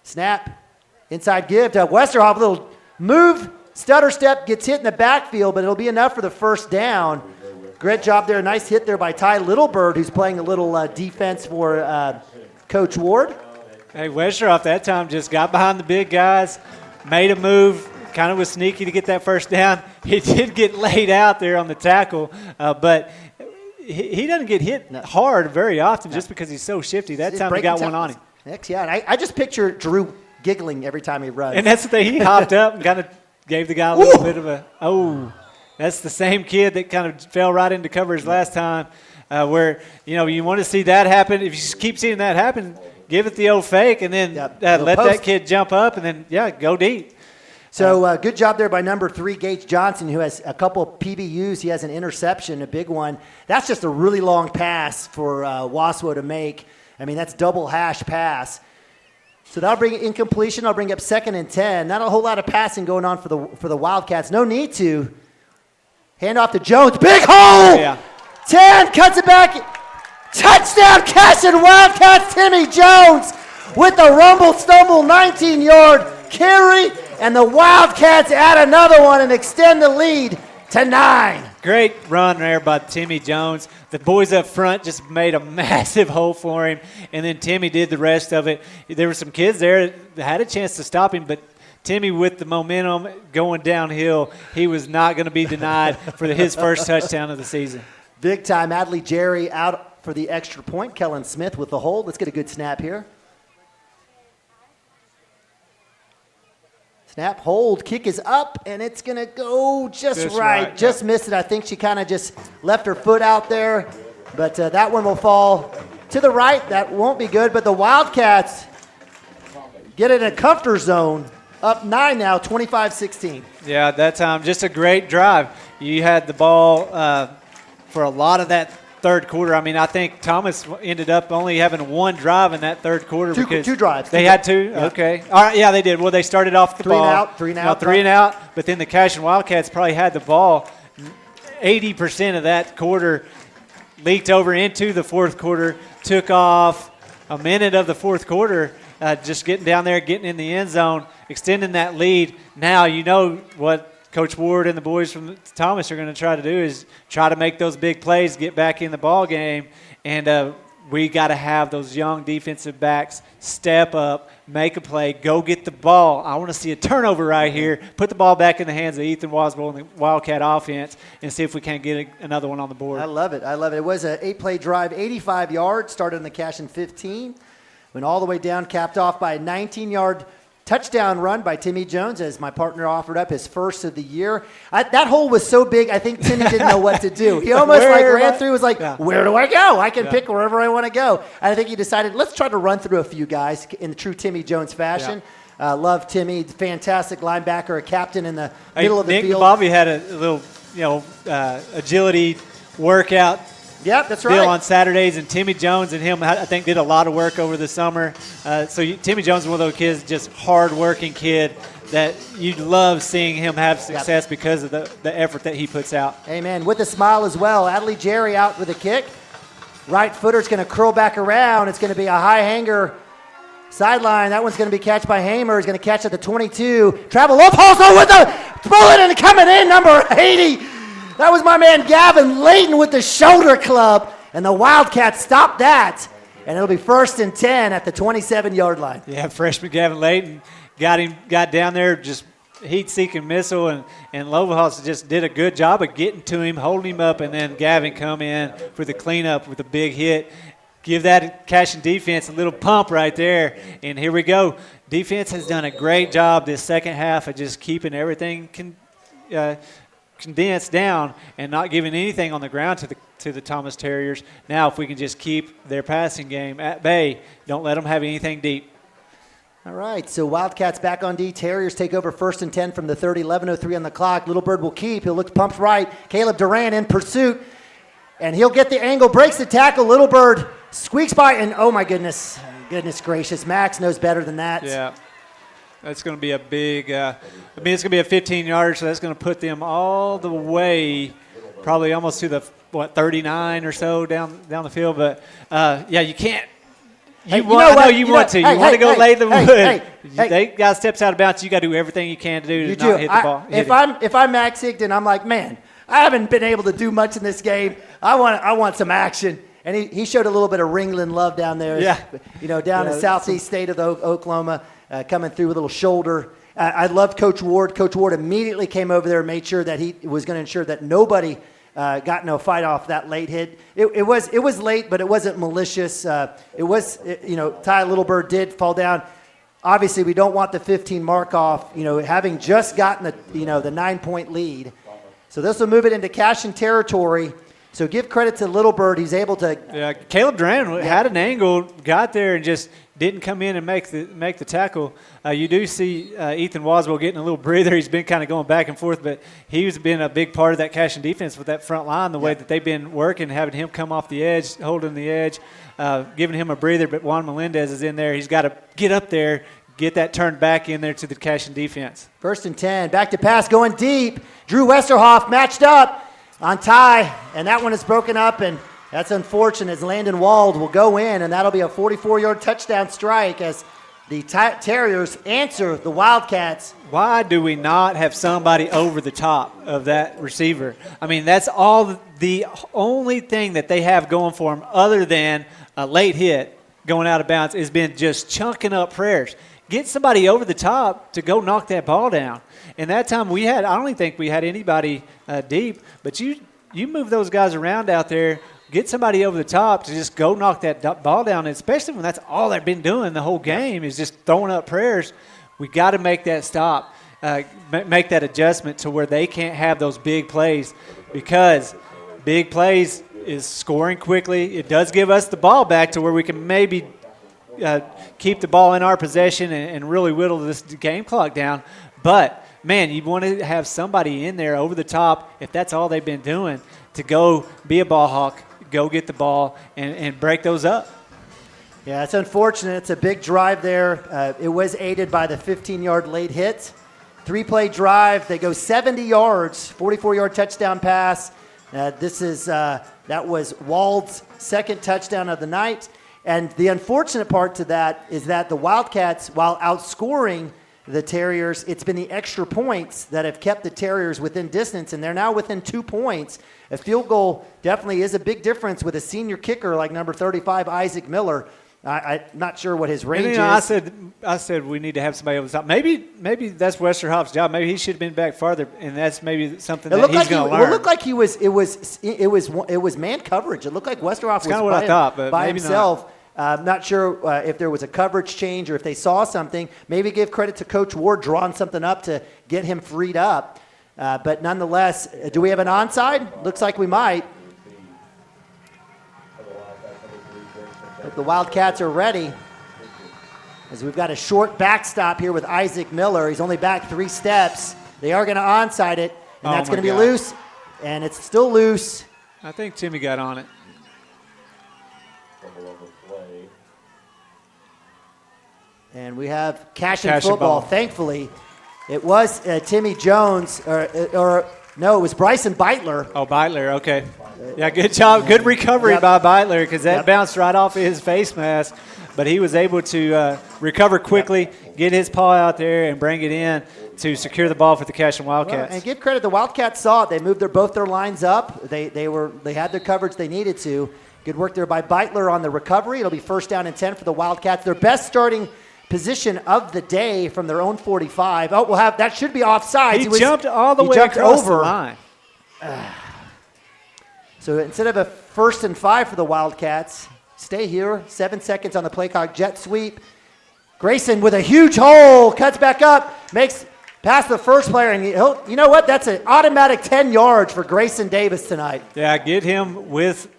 Snap. Inside give to Westerhoff. Little move. Stutter step. Gets hit in the backfield, but it'll be enough for the first down. Great job there. Nice hit there by Ty Littlebird, who's playing a little defense for Coach Ward. Hey, Westerhoff that time just got behind the big guys, made a move, kind of was sneaky to get that first down. He did get laid out there on the tackle, but he doesn't get hit hard very often just because he's so shifty. That time he got one on him. Yeah, and I just picture Drew giggling every time he runs. And that's the thing. He hopped up and kind of gave the guy a little bit of a, that's the same kid that kind of fell right into coverage last time where, you want to see that happen. If you keep seeing that happen, give it the old fake and then let that kid jump up and then, go deep. So good job there by number 3, Gage Johnson, who has a couple of PBUs. He has an interception, a big one. That's just a really long pass for Waswo to make. I mean, that's double hash pass. So that'll bring incompletion. I'll bring up 2nd and 10. Not a whole lot of passing going on for the Wildcats. No need to. Hand off to Jones. Big hole! Yeah. 10, cuts it back. Touchdown, Cashion Wildcats. Timmy Jones with the rumble stumble 19-yard carry. And the Wildcats add another one and extend the lead to 9. Great run there by Timmy Jones. The boys up front just made a massive hole for him, and then Timmy did the rest of it. There were some kids there that had a chance to stop him, but Timmy, with the momentum going downhill, he was not going to be denied for his first touchdown of the season. Big time. Adley Jerry out for the extra point. Kellen Smith with the hold. Let's get a good snap here. Snap, hold, kick is up, and it's going to go just right. Just missed it. I think she kind of just left her foot out there, but that one will fall to the right. That won't be good, but the Wildcats get in a comfort zone. Up 9 now, 25-16. Yeah, that time, just a great drive. You had the ball for a lot of that third quarter. I mean, I think Thomas ended up only having one drive in that third quarter. Two drives. They had two? Yeah. Okay. All right, yeah, they did. Well, they started off the ball. Three and out. Three and out, but then the Cashion Wildcats probably had the ball 80% of that quarter, leaked over into the fourth quarter, took off a minute of the fourth quarter, just getting down there, getting in the end zone, extending that lead. Now you know what Coach Ward and the boys from Thomas are going to try to do is try to make those big plays, get back in the ball game, and we got to have those young defensive backs step up, make a play, go get the ball. I want to see a turnover right here, put the ball back in the hands of Ethan Wasbo and the Wildcat offense, and see if we can't get another one on the board. I love it. It was an 8-play drive, 85 yards, started in the Cashion 15, went all the way down, capped off by a 19-yard touchdown run by Timmy Jones as my partner offered up his first of the year. That hole was so big, I think Timmy didn't know what to do. He almost ran through, was like, where do I go? I can pick wherever I want to go. And I think he decided, let's try to run through a few guys in the true Timmy Jones fashion. Love Timmy, fantastic linebacker, a captain in the middle of the Nick field. Bobby had a little, agility workout. Yep, that's deal right. On Saturdays, and Timmy Jones and him, I think, did a lot of work over the summer. Timmy Jones is one of those kids, just hard-working kid that you love seeing him have success because of the effort that he puts out. Amen. With a smile as well. Adley Jerry out with a kick. Right footer's going to curl back around. It's going to be a high hanger sideline. That one's going to be catched by Hamer. He's going to catch at the 22. Travel up also with the bullet and coming in, number 80. That was my man Gavin Layton with the shoulder club, and the Wildcats stopped that, and it'll be 1st and 10 at the 27-yard line. Yeah, freshman Gavin Layton got down there, just heat-seeking missile, and Lovehouse just did a good job of getting to him, holding him up, and then Gavin come in for the cleanup with a big hit. Give that Cashion defense a little pump right there, and here we go. Defense has done a great job this second half of just keeping everything condensed down and not giving anything on the ground to the Thomas Terriers. Now, if we can just keep their passing game at bay, don't let them have anything deep. All right, so Wildcats back on D. Terriers take over 1st and 10 from the 30, 11:03 on the clock. Little Bird will keep. He'll look pumped right. Caleb Duran in pursuit, and he'll get the angle, breaks the tackle. Little Bird squeaks by, and oh my goodness gracious, Max knows better than that. Yeah. That's going to be a big, it's going to be a 15-yarder, so that's going to put them all the way, probably almost to the 39 or so down the field. But, yeah, you can't. You want to go lay the wood. They got steps out of bounds. You got to do everything you can to do to not hit the ball. If I'm Max Higdon, I'm like, man, I haven't been able to do much in this game. I want some action. And he showed a little bit of Ringling love down there. Yeah. Down in southeast state of Oklahoma, coming through with a little shoulder. I loved Coach Ward. Coach Ward immediately came over there and made sure that he was going to ensure that nobody got no fight off that late hit. It was late, but it wasn't malicious. Ty Littlebird did fall down. Obviously, we don't want the 15 mark off, having just gotten the 9-point lead. So this will move it into Cashion territory. So give credit to Littlebird. He's able to. Yeah, Caleb Duran had an angle, got there, and just didn't come in and make the tackle. You do see Ethan Waswell getting a little breather. He's been kind of going back and forth, but he's been a big part of that Cashion defense with that front line, the way that they've been working, having him come off the edge, holding the edge, giving him a breather. But Juan Melendez is in there. He's got to get up there, get that turned back in there to the Cashion defense. 1st and 10. Back to pass, going deep. Drew Westerhoff matched up on Ty, and that one is broken up, and that's unfortunate as Landon Wald will go in, and that'll be a 44-yard touchdown strike as the Terriers answer the Wildcats. Why do we not have somebody over the top of that receiver? I mean, that's the only thing that they have going for them other than a late hit going out of bounds has been just chunking up prayers. Get somebody over the top to go knock that ball down. And that time I don't even think we had anybody deep, but you move those guys around out there, get somebody over the top to just go knock that ball down, and especially when that's all they've been doing the whole game is just throwing up prayers. We got to make that stop, make that adjustment to where they can't have those big plays, because big plays is scoring quickly. It does give us the ball back to where we can maybe keep the ball in our possession and really whittle this game clock down. But, man, you want to have somebody in there over the top, if that's all they've been doing, to go be a ball hawk, go get the ball, and break those up. Yeah, it's unfortunate. It's a big drive there. It was aided by the 15-yard late hit. 3-play drive. They go 70 yards, 44-yard touchdown pass. That was Wald's second touchdown of the night. And the unfortunate part to that is that the Wildcats, while outscoring the Terriers, it's been the extra points that have kept the Terriers within distance, and they're now within 2 points. A field goal definitely is a big difference with a senior kicker like number 35, Isaac Miller. I'm not sure what his range is. I said we need to have somebody over the top. Maybe that's Westerhoff's job. Maybe he should have been back farther, and that's maybe something that he's going to learn. It looked like it was man coverage. It looked like Westerhoff was by himself. I'm not sure if there was a coverage change or if they saw something. Maybe give credit to Coach Ward drawing something up to get him freed up. But nonetheless, do we have an onside? Looks like we might. If the Wildcats are ready, as we've got a short backstop here with Isaac Miller. He's only back 3 steps. They are going to onside it, and that's going to be loose, and it's still loose. I think Timmy got on it. And we have Cashion football. Thankfully, it was Timmy Jones, or no, it was Bryson Beitler. Oh, Beitler, okay. Yeah, good job. Good recovery by Beitler, because that bounced right off of his face mask. But he was able to recover quickly, get his paw out there, and bring it in to secure the ball for the Cashion Wildcats. Well, and give credit, the Wildcats saw it. They moved both their lines up. They had the coverage they needed to. Good work there by Beitler on the recovery. It'll be 1st down and 10 for the Wildcats. Their best starting position of the day from their own 45. Oh, that should be offside. He jumped all the way across the line. So instead of a 1st and 5 for the Wildcats, stay here. 7 seconds on the play clock. Jet sweep. Grayson with a huge hole, cuts back up, makes past the first player, and you know what? That's an automatic 10 yards for Grayson Davis tonight. Yeah, get him with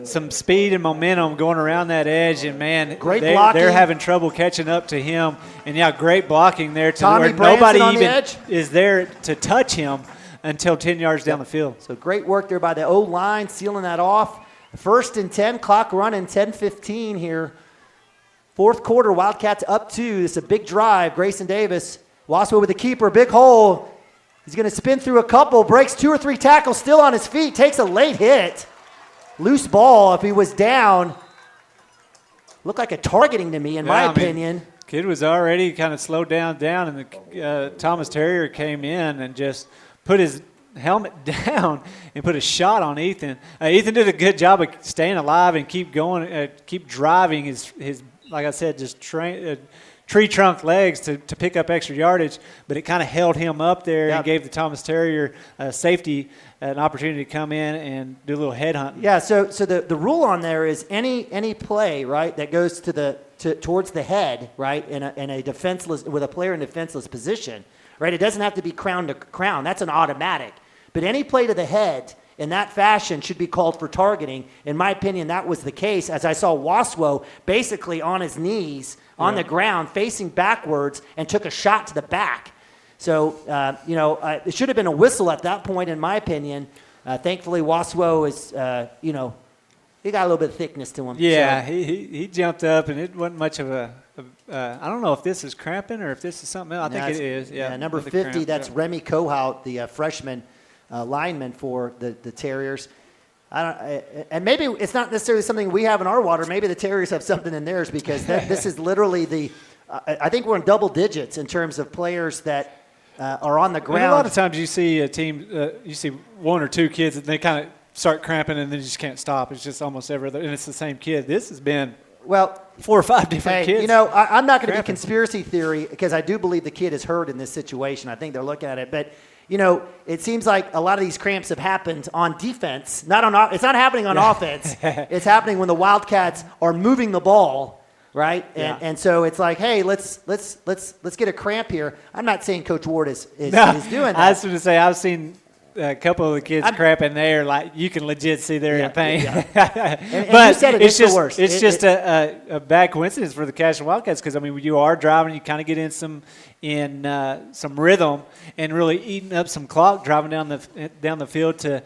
some speed and momentum going around that edge, and man, they're having trouble catching up to him. And yeah, great blocking there to where nobody even is there to touch him until 10 yards down the field. So great work there by the O-line, sealing that off. 1st and 10, clock running, 10:15 here. 4th quarter, Wildcats up 2. This is a big drive. Grayson Davis, Waswell with the keeper, big hole. He's going to spin through a couple, breaks 2 or 3 tackles, still on his feet, takes a late hit. Loose ball. If he was down, looked like a targeting to me, in my opinion. Kid was already kind of slowed down, and the Thomas Terrier came in and just put his helmet down and put a shot on Ethan. Ethan did a good job of staying alive and keep going, keep driving his like I said, just tree trunk legs to pick up extra yardage, but it kind of held him up there and gave the Thomas Terrier safety an opportunity to come in and do a little head hunting. Yeah, so the rule on there is any play, right, that goes towards the head, right, in a defenseless, with a player in defenseless position, right, it doesn't have to be crown to crown. That's an automatic. But any play to the head in that fashion should be called for targeting. In my opinion, that was the case, as I saw Waswo basically on his knees on the ground, facing backwards, and took a shot to the back. So, it should have been a whistle at that point, in my opinion. Thankfully, Waswo is, he got a little bit of thickness to him. Yeah, so. he jumped up, and it wasn't much of a I don't know if this is cramping or if this is something else. I think it is. Yeah, number 50, that's Remy Kohout, the freshman lineman for the Terriers. And maybe it's not necessarily something we have in our water. Maybe the Terriers have something in theirs, because this is literally I think we're in double digits in terms of players that are on the ground. And a lot of times you see a team, you see 1 or 2 kids, and they kind of start cramping and then you just can't stop. It's just almost every other, and it's the same kid. This has been 4 or 5 different kids. I'm not going to be conspiracy theory, because I do believe the kid is hurt in this situation. I think they're looking at it, but it seems like a lot of these cramps have happened on defense. It's not happening on offense. It's happening when the Wildcats are moving the ball, right? And so it's like, hey, let's get a cramp here. I'm not saying Coach Ward is doing that. I was going to say, I've seen a couple of the kids cramping there, like you can legit see they're in pain. Yeah. and but you said it's just the worst. It's just a bad coincidence for the Cashion Wildcats, because when you are driving, you kind of get in some rhythm and really eating up some clock driving down the field to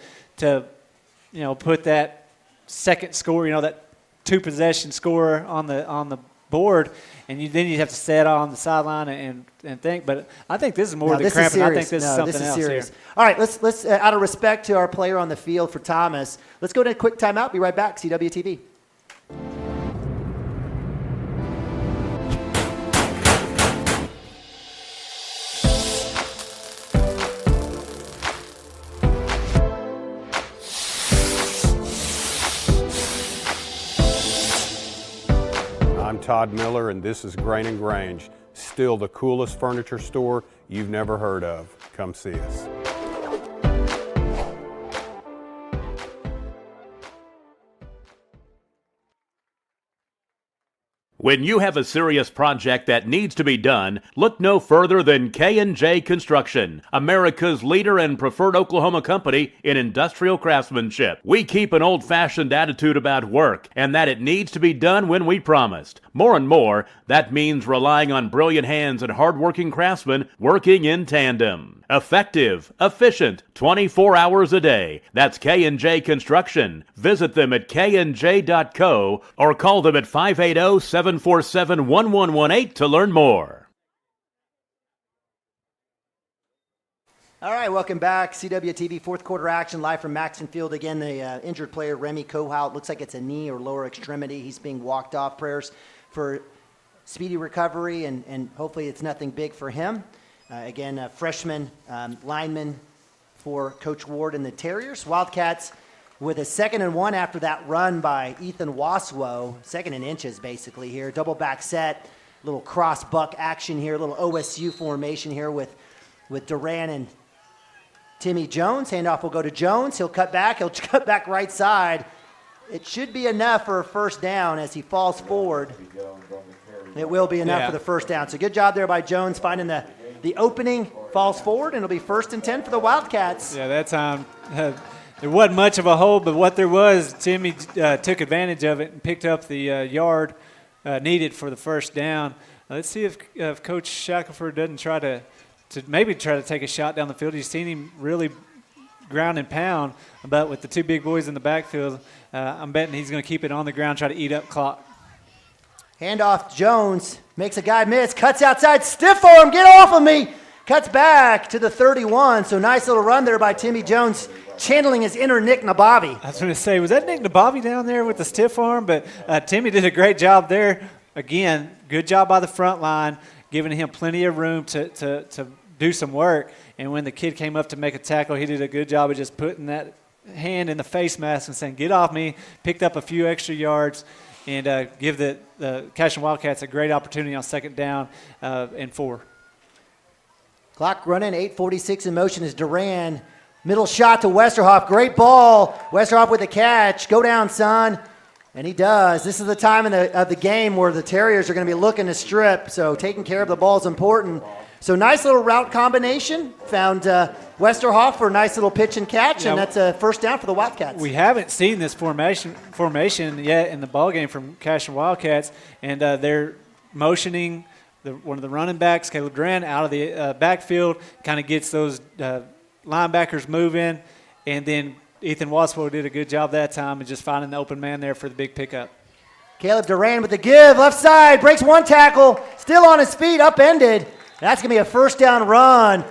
put that second score, that 2 possession score on the board, and then you have to set on the sideline and think. But I think this is more the cramping. I think this is something else serious. Here. All right, let's out of respect to our player on the field for Thomas, let's go to a quick timeout. Be right back. CWTV. I'm Todd Miller, and this is Grain and Grange, still the coolest furniture store you've never heard of. Come see us. When you have a serious project that needs to be done, look no further than K&J Construction, America's leader and preferred Oklahoma company in industrial craftsmanship. We keep an old-fashioned attitude about work, and that it needs to be done when we promised. More and more, that means relying on brilliant hands and hard-working craftsmen working in tandem. Effective, efficient, 24 hours a day. That's K&J Construction. Visit them at knj.co or call them at 580-747-1118 to learn more. All right, welcome back. CWTV fourth quarter action live from Maxon Field. Again, the injured player, Remy Kohout, looks like it's a knee or lower extremity. He's being walked off. Prayers for speedy recovery, and hopefully it's nothing big for him. Again, a freshman lineman for Coach Ward and the Terriers. Wildcats with a 2nd and 1 after that run by Ethan Waswo. 2nd and inches, basically, here. Double back set, little cross buck action here, little OSU formation here with Duran and Timmy Jones. Handoff will go to Jones. He'll cut back. He'll cut back right side. It should be enough for a first down as he falls forward. It will be enough for the first down. So good job there by Jones finding the opening, falls forward, and it'll be 1st and 10 for the Wildcats. Yeah, that time there wasn't much of a hole, but what there was, Timmy took advantage of it and picked up the yard needed for the first down. Let's see if Coach Shackelford doesn't try to take a shot down the field. You've seen him really ground and pound, but with the 2 big boys in the backfield, I'm betting he's going to keep it on the ground, try to eat up clock. Handoff, Jones makes a guy miss, cuts outside, stiff arm, get off of me. Cuts back to the 31, so nice little run there by Timmy Jones, channeling his inner Nick Nabavi. I was going to say, was that Nick Nabavi down there with the stiff arm? But Timmy did a great job there. Again, good job by the front line, giving him plenty of room to do some work. And when the kid came up to make a tackle, he did a good job of just putting that hand in the face mask and saying, get off me, picked up a few extra yards, and give the Cashion Wildcats a great opportunity on second down and 4. Clock running, 8:46 in motion is Duran. Middle shot to Westerhoff. Great ball. Westerhoff with the catch. Go down, son. And he does. This is the time of the game where the Terriers are going to be looking to strip, so taking care of the ball is important. So nice little route combination. Found Westerhoff for a nice little pitch and catch, and that's a first down for the Wildcats. We haven't seen this formation yet in the ballgame from Cashion Wildcats, and they're motioning one of the running backs, Caleb Duran, out of the backfield, kind of gets those linebackers moving, and then Ethan Waspo did a good job that time and just finding the open man there for the big pickup. Caleb Duran with the give, left side, breaks one tackle, still on his feet, upended. That's going to be a first down run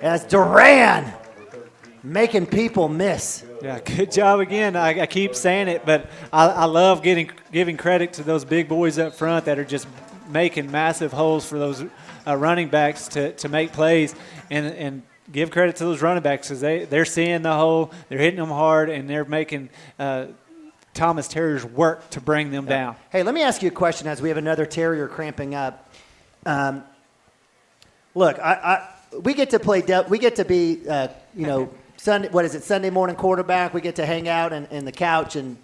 as Duran making people miss. Yeah, good job again. I keep saying it, but I love giving credit to those big boys up front that are just making massive holes for those running backs to make plays, and give credit to those running backs because they're seeing the hole, they're hitting them hard, and they're making Thomas Terriers work to bring them down. Hey, let me ask you a question as we have another Terrier cramping up. Look, we get to play. We get to be, Sunday. What is it? Sunday morning quarterback. We get to hang out in the couch, and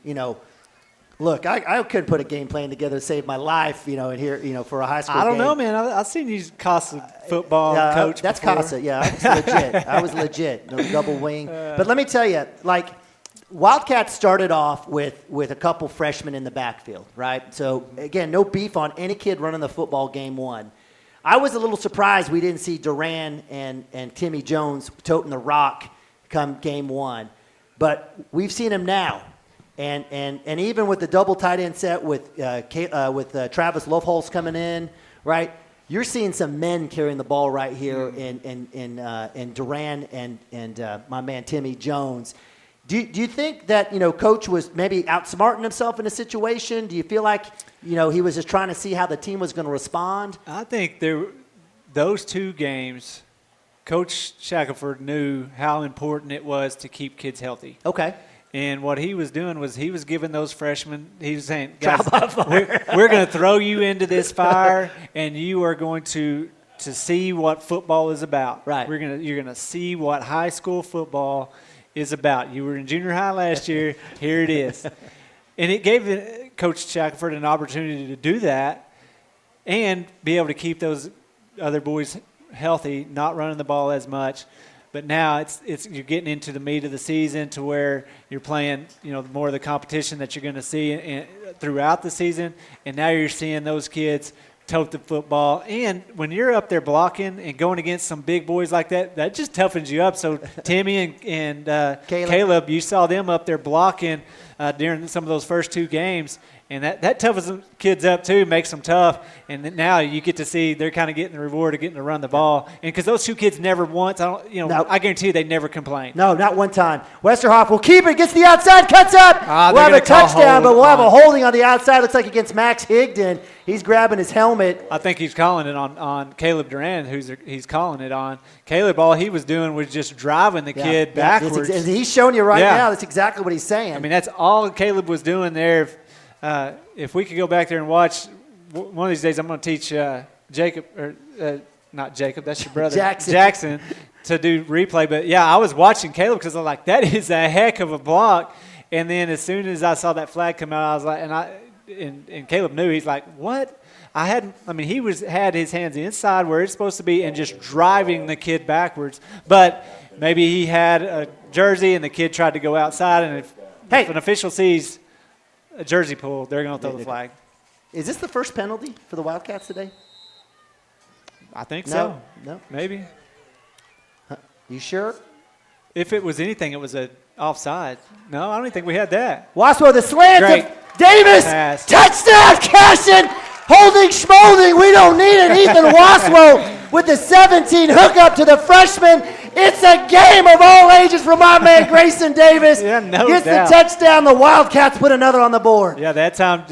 look, I could put a game plan together to save my life. And here, for a high school. I don't game. know, man. I've seen you Casa football coach. That's before. Casa. Yeah, I was legit. No double wing. But let me tell you, Wildcats started off with a couple freshmen in the backfield, right? So again, no beef on any kid running the football game one. I was a little surprised we didn't see Duran and Timmy Jones toting the rock come game one. But we've seen him now. And even with the double tight end set with Travis Loveholz coming in, right, you're seeing some men carrying the ball right here in Duran and my man Timmy Jones. Do you think that, Coach was maybe outsmarting himself in a situation? Do you feel like, he was just trying to see how the team was going to respond? I think those two games, Coach Shackelford knew how important it was to keep kids healthy. Okay. And what he was doing was he was giving those freshmen, he was saying, guys, we're going to throw you into this fire, and you are going to see what football is about. Right. You're going to see what high school football is about. You were in junior high last year. Here it is. And it gave Coach Shackelford an opportunity to do that and be able to keep those other boys healthy, not running the ball as much. But now you're getting into the meat of the season to where you're playing, more of the competition that you're going to see throughout the season. And now you're seeing those kids tote the football. And when you're up there blocking and going against some big boys like that just toughens you up. So Timmy and Caleb, you saw them up there blocking during some of those first two games. And that toughens kids up, too, makes them tough. And now you get to see they're kind of getting the reward of getting to run the ball. And because those two kids never once, I guarantee you they never complain. No, not one time. Westerhoff will keep it, gets the outside, cuts up. We'll have a touchdown, but we'll have a holding on the outside. Looks like against Max Higdon. He's grabbing his helmet. I think he's calling it on Caleb Duran, he's calling it on. Caleb, all he was doing was just driving the kid backwards. He's showing you right now. That's exactly what he's saying. I mean, that's all Caleb was doing there. If we could go back there and watch, one of these days I'm going to teach Jacob, or not Jacob, that's your brother, Jackson, to do replay. But, yeah, I was watching Caleb because I'm like, that is a heck of a block. And then as soon as I saw that flag come out, I was like, and Caleb knew. He's like, what? He had his hands inside where it's supposed to be and just driving the kid backwards. But maybe he had a jersey and the kid tried to go outside. And if an official sees a jersey pull, they're going to throw the flag. Is this the first penalty for the Wildcats today? I think so. No. Maybe. You sure? If it was anything, it was a offside. No, I don't even think we had that. Waspo, the slant to Davis. Pass. Touchdown, Cashion. Holding, schmolding. We don't need it. Ethan Waspo with the 17 hookup to the freshman. It's a game of all ages for my man Grayson Davis. Yeah, no Gets doubt. the touchdown. The Wildcats put another on the board. Yeah, that time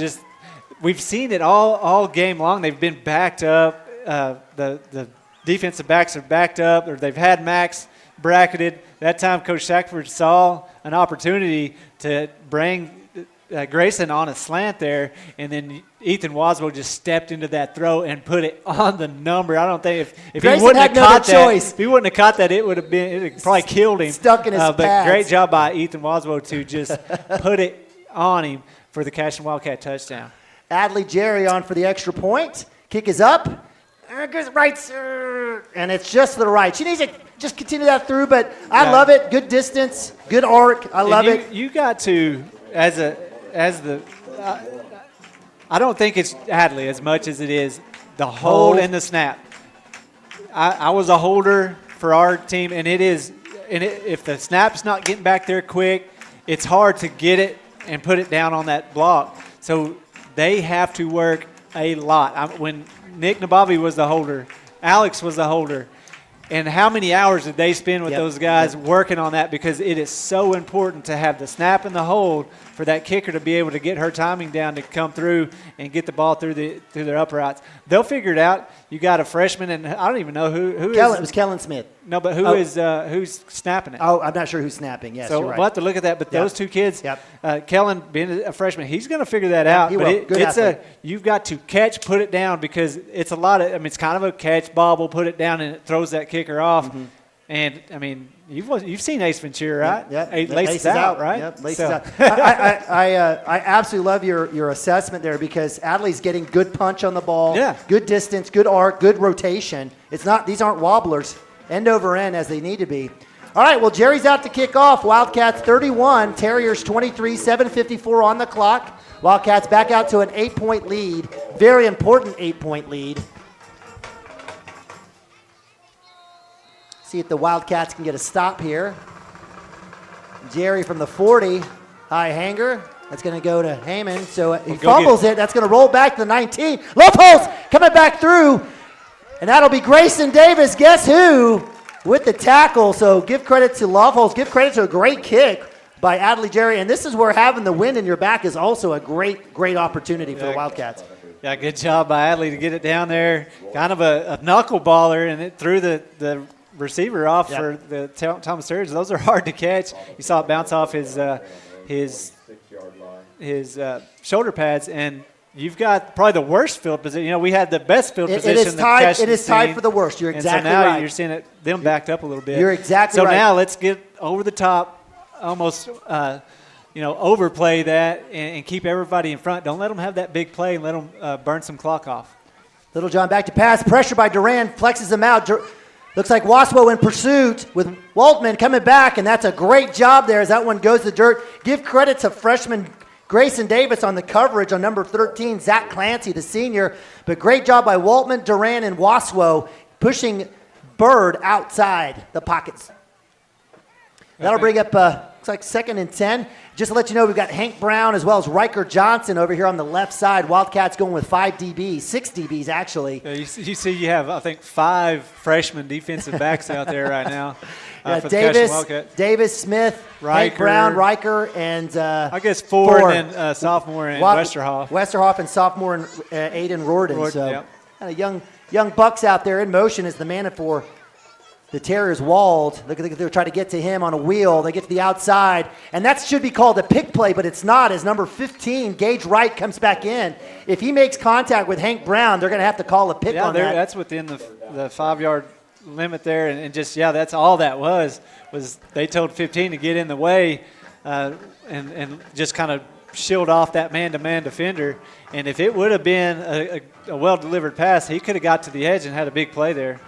we've seen it all game long. They've been backed up. The defensive backs are backed up, or they've had Max bracketed. That time, Coach Shackford saw an opportunity to bring Grayson on a slant there, and then Ethan Waswell just stepped into that throw and put it on the number. I don't think if he wouldn't have caught that, if he wouldn't have caught that, it would have probably killed him. Stuck in his But pads. great job by Ethan Waswell to just put it on him for the Cashion Wildcat touchdown. Adley Jerry on for the extra point. Kick is up. Goes right, and it's just to the right. She needs to just continue that through, but I love it. Good distance, good arc. I love it. You got to, I don't think it's Adley as much as it is the hold and the snap. I was a holder for our team, and if the snap's not getting back there quick, it's hard to get it and put it down on that block. So they have to work a lot. When Nick Nabavi was the holder, Alex was the holder, and how many hours did they spend with those guys working on that? Because it is so important to have the snap and the hold for that kicker to be able to get her timing down to come through and get the ball through their uprights. They'll figure it out. You got a freshman, and I don't even know who is. It was Kellen Smith. No, but who's snapping it? Oh, I'm not sure who's snapping. Yes, so you're right. we'll have to look at that. But those two kids, Kellen being a freshman, he's going to figure that out. He but will. You've got to catch, put it down, because it's a lot of. It's kind of a catch, bobble, put it down, and it throws that kicker off. Mm-hmm. And you've seen Ace Ventura, right? Yeah. Laces out, right? Yep, laces out. I absolutely love your assessment there, because Adley's getting good punch on the ball. Yeah. Good distance, good arc, good rotation. These aren't wobblers, end over end as they need to be. All right, well, Jerry's out to kick off. Wildcats 31, Terriers 23, 7:54 on the clock. Wildcats back out to an 8-point lead. Very important 8-point lead. See if the Wildcats can get a stop here. Jerry from the 40, high hanger. That's going to go to Heyman. So he fumbles it. That's going to roll back to the 19. Low post coming back through. And that'll be Grayson Davis. Guess who? With the tackle. So give credit to Loveholtz. Give credit to a great kick by Adley Jerry. And this is where having the wind in your back is also a great, great opportunity for the Wildcats. Yeah, good job by Adley to get it down there. Kind of a knuckleballer, and it threw the receiver off for the Thomas Terriers. Those are hard to catch. You saw it bounce off his shoulder pads, and you've got probably the worst field position. We had the best field position. It is tied for the worst. You're exactly right. So now you're seeing them backed up a little bit. You're exactly right. So now let's get over the top, almost overplay that and keep everybody in front. Don't let them have that big play and let them burn some clock off. Little John back to pass. Pressure by Duran. Flexes him out. Looks like Waswell in pursuit with Waltman coming back, and that's a great job there as that one goes to the dirt. Give credit to freshman Grayson Davis on the coverage on number 13, Zach Clancy, the senior. But great job by Waltman, Duran, and Waswell pushing Bird outside the pockets. That'll bring up, looks like 2nd and 10. Just to let you know, we've got Hank Brown as well as Riker Johnson over here on the left side. Wildcats going with 5 DBs, 6 DBs actually. Yeah, you see you have, I think, 5 freshman defensive backs out there right now. For Davis, Smith, Riker, Hank Brown, Riker, and I guess 4 and then sophomore and Westerhoff. Westerhoff and sophomore and Aiden Rorden. So young bucks out there in motion as the man for the Terriers walled. Look, they're trying to get to him on a wheel. They get to the outside, and that should be called a pick play, but it's not, as number 15, Gage Wright, comes back in. If he makes contact with Hank Brown, they're going to have to call a pick on that. That's within the 5-yard limit there, and just, that's all that was they told 15 to get in the way and just kind of shield off that man-to-man defender. And if it would have been a well-delivered pass, he could have got to the edge and had a big play there.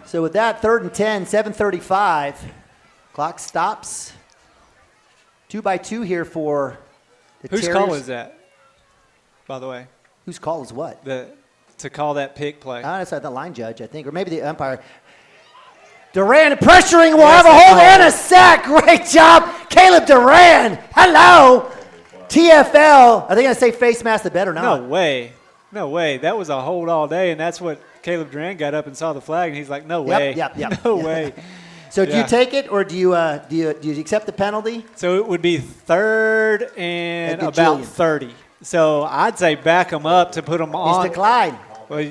So with that, 3rd and 10, 7:35. Clock stops. 2-by-2 here for the Whose Terriers. call is that, by the way? Whose call is what? To call that pick play. That's the line judge, I think, or maybe the umpire. Duran pressuring, will have a hold and a sack. Great job, Caleb Duran. Hello. TFL. Are they going to say face mask the bet or not? No way. That was a hold all day, and that's what Caleb Duran got up and saw the flag, and he's like, "No way, no way." So do you take it, or do you accept the penalty? So it would be 3rd and At the about Jillian. 30. So I'd say back them up to put them on. He's declined. Well,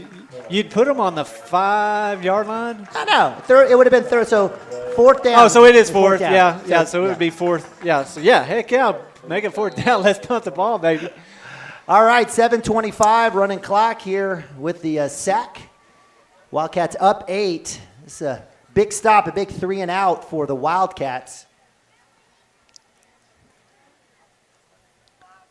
you'd put them on the 5-yard line. I know. It would have been third. So 4th down. Oh, so it is 4th. down. Yeah. So it would be 4th. Yeah. So heck yeah, make it 4th down. Let's punt the ball, baby. All right, 7:25 running clock here with the sack. Wildcats up 8. This is a big stop, a big 3 and out for the Wildcats.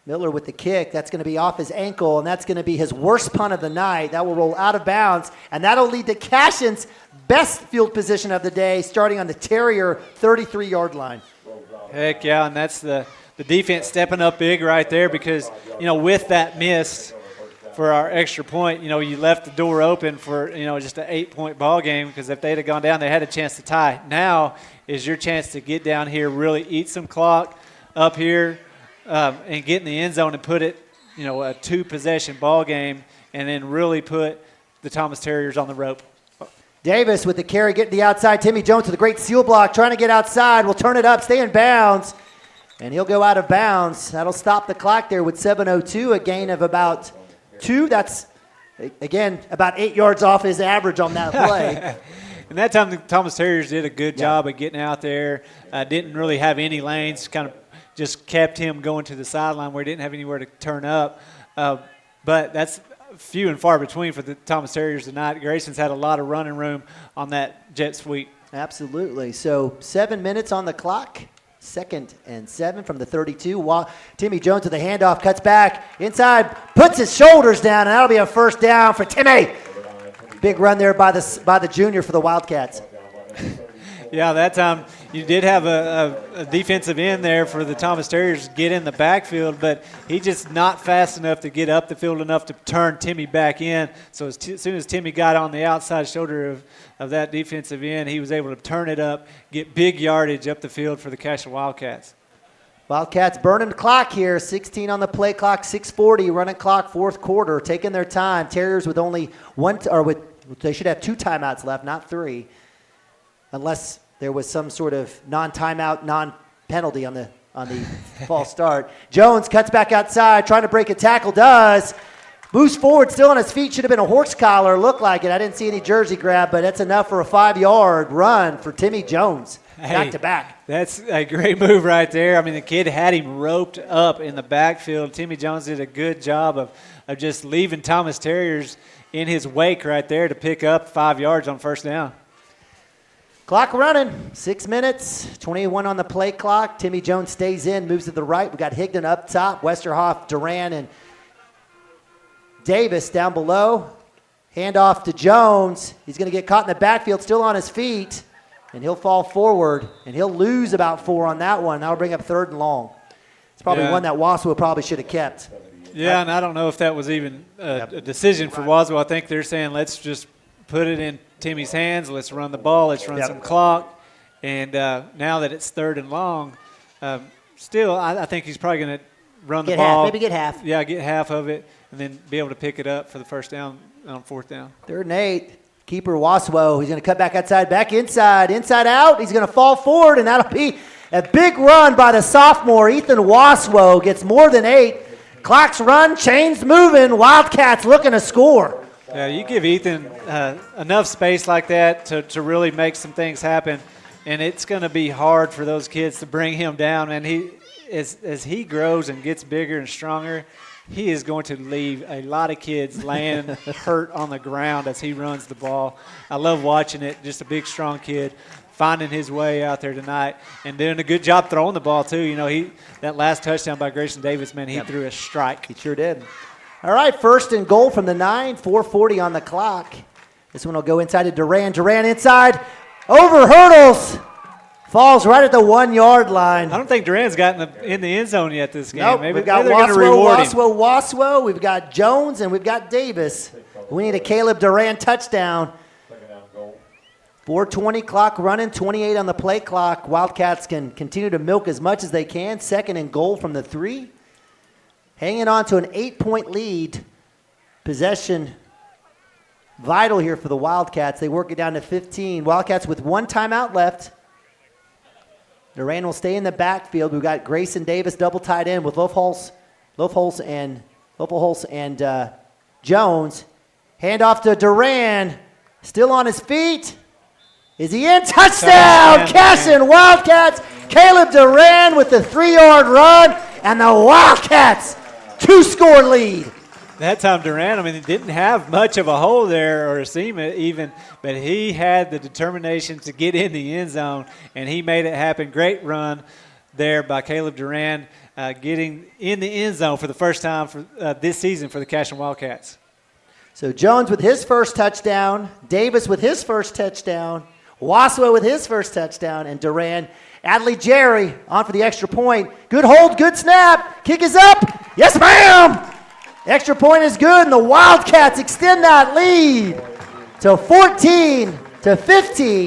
Miller with the kick. That's going to be off his ankle, and that's going to be his worst punt of the night. That will roll out of bounds, and that'll lead to Cashion's best field position of the day, starting on the Terrier 33-yard line. Heck yeah, and that's the defense stepping up big right there because, with that miss for our extra point, you left the door open for, just an 8-point ball game because if they'd have gone down, they had a chance to tie. Now is your chance to get down here, really eat some clock up here, and get in the end zone and put it, a 2-possession ball game and then really put the Thomas Terriers on the rope. Davis with the carry, getting the outside. Timmy Jones with a great seal block, trying to get outside. Will turn it up, stay in bounds, and he'll go out of bounds. That'll stop the clock there with 7:02, a gain of about 2. That's, again, about 8 yards off his average on that play. And that time the Thomas Terriers did a good job of getting out there. Didn't really have any lanes, kind of just kept him going to the sideline where he didn't have anywhere to turn up. But that's few and far between for the Thomas Terriers tonight. Grayson's had a lot of running room on that jet sweep. Absolutely. So 7 minutes on the clock. 2nd and 7 from the 32. Timmy Jones with the handoff, cuts back inside, puts his shoulders down, and that'll be a first down for Timmy. Big run there by the junior for the Wildcats. Yeah, that time you did have a defensive end there for the Thomas Terriers get in the backfield, but he just not fast enough to get up the field enough to turn Timmy back in. So as soon as Timmy got on the outside shoulder of that defensive end, he was able to turn it up, get big yardage up the field for the Cashion Wildcats. Wildcats burning the clock here. 16 on the play clock, 6:40 running clock, 4th quarter, taking their time. Terriers with only they should have 2 timeouts left, not 3. Unless there was some sort of non-timeout, non-penalty on the false start. Jones cuts back outside, trying to break a tackle, does. Moves forward, still on his feet. Should have been a horse collar, looked like it. I didn't see any jersey grab, but that's enough for a 5-yard run for Timmy Jones. Back to back. That's a great move right there. I mean, the kid had him roped up in the backfield. Timmy Jones did a good job of just leaving Thomas Terriers in his wake right there to pick up 5 yards on first down. Clock running, 6 minutes, 21 on the play clock. Timmy Jones stays in, moves to the right. We got Higdon up top, Westerhoff, Duran, and Davis down below. Handoff to Jones. He's going to get caught in the backfield, still on his feet, and he'll fall forward, and he'll lose about 4 on that one. That'll bring up 3rd and long. It's probably one that Waswell probably should have kept. Yeah, and I don't know if that was even a decision for Waswell. I think they're saying let's just put it in Timmy's hands. Let's run the ball. Let's run some clock. And now that it's 3rd and long, still I think he's probably going to run the ball. Maybe get half. Yeah, get half of it, and then be able to pick it up for the first down on 4th down. 3rd and 8. Keeper Waswell. He's going to cut back outside, back inside, inside out. He's going to fall forward, and that'll be a big run by the sophomore. Ethan Waswell gets more than 8. Clock's run, chains moving. Wildcats looking to score. Yeah, you give Ethan enough space like that to really make some things happen, and it's going to be hard for those kids to bring him down. And as he grows and gets bigger and stronger, he is going to leave a lot of kids laying hurt on the ground as he runs the ball. I love watching it. Just a big, strong kid finding his way out there tonight and doing a good job throwing the ball too. That last touchdown by Grayson Davis, man, he threw a strike. He sure did. All right, 1st and goal from the 9, 4:40 on the clock. This one will go inside to Duran. Duran inside, over hurdles, falls right at the 1-yard line. I don't think Duran's gotten in the end zone yet this game. Nope, Maybe we've got they're going to reward him. Waswell, we've got Jones, and we've got Davis. We need a Caleb Duran touchdown. 4:20 clock running, 28 on the play clock. Wildcats can continue to milk as much as they can. 2nd and goal from the 3. Hanging on to an 8-point lead. Possession vital here for the Wildcats. They work it down to 15. Wildcats with 1 timeout left. Duran will stay in the backfield. We've got Grayson Davis double tight end with Lofholz and Jones. Hand off to Duran. Still on his feet. Is he in? Touchdown! Cashion Wildcats. Caleb Duran with the 3-yard run. And the Wildcats 2-score lead. That time Duran, he didn't have much of a hole there or a seam even, but he had the determination to get in the end zone, and he made it happen. Great run there by Caleb Duran, getting in the end zone for the first time for this season for the Cashion Wildcats. So Jones with his first touchdown, Davis with his first touchdown, Waswa with his first touchdown, and Duran. Adley Jerry on for the extra point. Good hold, good snap. Kick is up. Yes, ma'am. Extra point is good, and the Wildcats extend that lead to 14-15,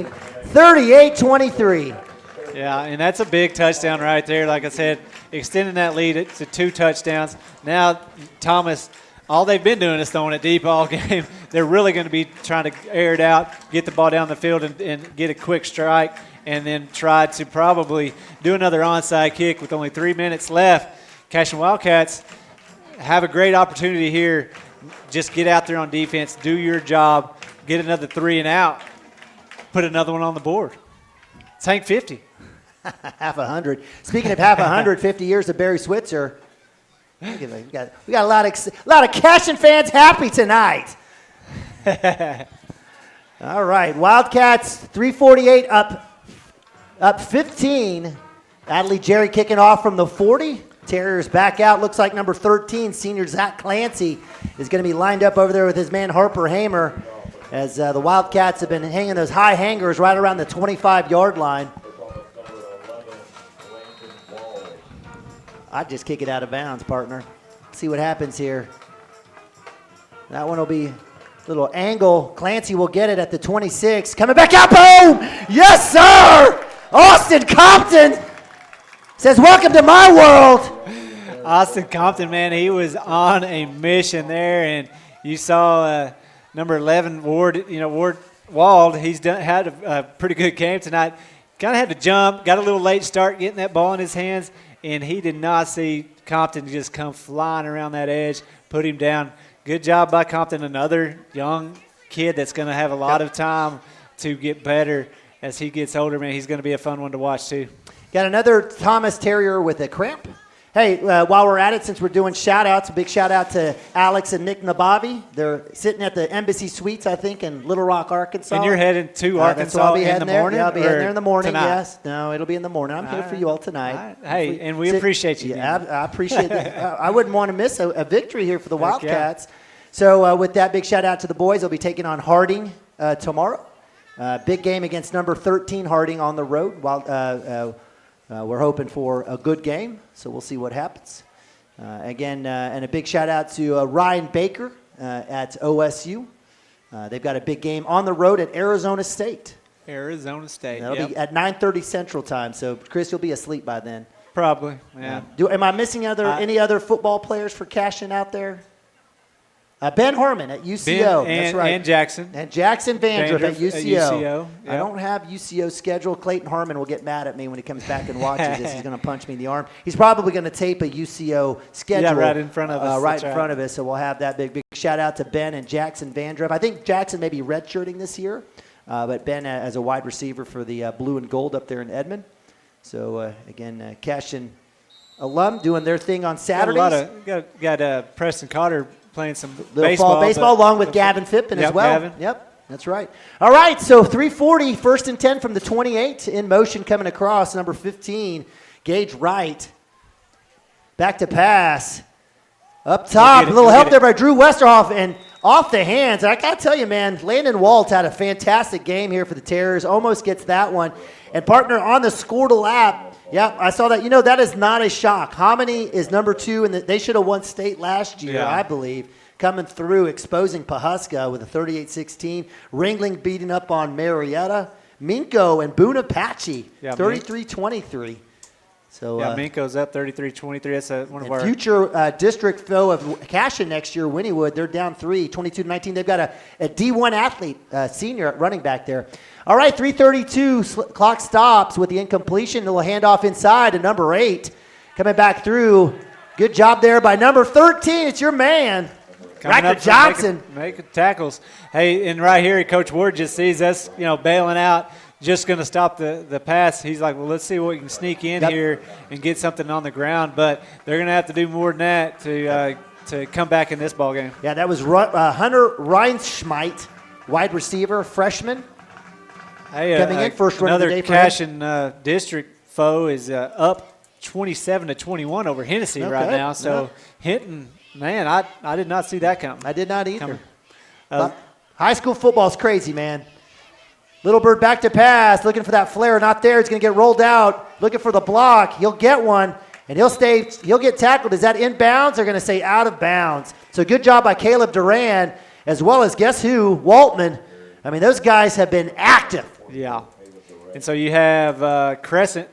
38-23. Yeah, and that's a big touchdown right there. Like I said, extending that lead to 2 touchdowns. Now, Thomas, all they've been doing is throwing it deep all game. They're really going to be trying to air it out, get the ball down the field, and get a quick strike, and then try to probably do another onside kick with only 3 minutes left. Cashion Wildcats have a great opportunity here. Just get out there on defense, do your job, get another 3 and out, put another one on the board. Tank 50. Half 100. Speaking of half 100, 50 years of Barry Switzer. We got a lot of Cashion fans happy tonight. All right, Wildcats 3:48 up 15. Adley Jerry kicking off from the 40. Terriers back out. Looks like number 13, senior Zach Clancy, is going to be lined up over there with his man Harper Hamer, as the Wildcats have been hanging those high hangers right around the 25-yard line. I'd just kick it out of bounds, partner. See what happens here. That one will be a little angle. Clancy will get it at the 26. Coming back out. Boom! Yes, sir! Austin Compton says, welcome to my world. Austin Compton, man, he was on a mission there, and you saw number 11, Ward Wald. He's had a pretty good game tonight. Kind of had to jump, got a little late start getting that ball in his hands, and he did not see Compton just come flying around that edge, put him down. Good job by Compton, another young kid that's going to have a lot of time to get better as he gets older, man. He's going to be a fun one to watch, too. Got another Thomas Terrier with a cramp. Hey, while we're at it, since we're doing shout-outs, a big shout-out to Alex and Nick Nabavi. They're sitting at the Embassy Suites, I think, in Little Rock, Arkansas. And you're heading to Arkansas I'll be in the morning? Yeah, I'll be heading there in the morning, tonight? yes. No, it'll be in the morning. I'm here for you all tonight. Hey, and we appreciate you. Yeah, I appreciate it. I wouldn't want to miss a victory here for the Wildcats. So with that, big shout-out to the boys. They'll be taking on Harding tomorrow. Big game against number 13 Harding on the road. We're hoping for a good game, so we'll see what happens. And a big shout-out to Ryan Baker at OSU. They've got a big game on the road at Arizona State. Arizona State, That'll be at 9:30 Central Time, so, Chris, you'll be asleep by then. Probably, yeah. Am I missing any other football players for Cashion out there? Ben Harmon at UCO. That's right. And Jackson. And Jackson Vandruff at UCO. Yep. I don't have UCO scheduled. Clayton Harmon will get mad at me when he comes back and watches this. He's going to punch me in the arm. He's probably going to tape a UCO schedule. Yeah, right in front of us. Front of us. So we'll have that big shout out to Ben and Jackson Vandruff. I think Jackson may be redshirting this year, but Ben as a wide receiver for the blue and gold up there in Edmond. So, Cashion alum doing their thing on Saturdays. Got Preston Cotter playing some baseball along with Gavin Phippen as well. Gavin. Yep, that's right. All right, so 3:40, 1st and 10 from the 28. In motion coming across, number 15, Gage Wright. Back to pass. Up top, a little help there by Drew Westerhoff, and off the hands. And I got to tell you, man, Landon Walt had a fantastic game here for the Terriers. Almost gets that one. And partner on the Squirtle app, yeah, I saw that. That is not a shock. Hominy is number 2, and they should have won state last year, I believe. Coming through, exposing Pawhuska with a 38-16. Ringling beating up on Marietta. Minko and Boone Apache, 33-23. So yeah, Minko's up 33-23. That's one of our future district foe of Cashion next year, Wynnewood. They're down 3, 22-19. They've got a D1 athlete, senior at running back there. All right, 3:32. Clock stops with the incompletion. A little handoff inside to number 8. Coming back through. Good job there by number 13. It's your man, Riker Johnson. Making tackles. Hey, and right here, Coach Ward just sees us, bailing out. Just going to stop the pass. He's like, well, let's see what we can sneak in here and get something on the ground. But they're going to have to do more than that to come back in this ball game. Yeah, that was Hunter Reinschmidt, wide receiver, freshman. Hey, coming in first run of the another day for Cashion district foe is up 27-21 over Hennessy right now. So Hinton, man, I did not see that coming. I did not either. High school football is crazy, man. Little Bird back to pass, looking for that flare, not there. He's going to get rolled out, looking for the block. He'll get one, and he'll get tackled. Is that inbounds? They're going to say out of bounds. So good job by Caleb Duran, as well as guess who? Waltman. I mean, those guys have been active. Yeah. And so you have Crescent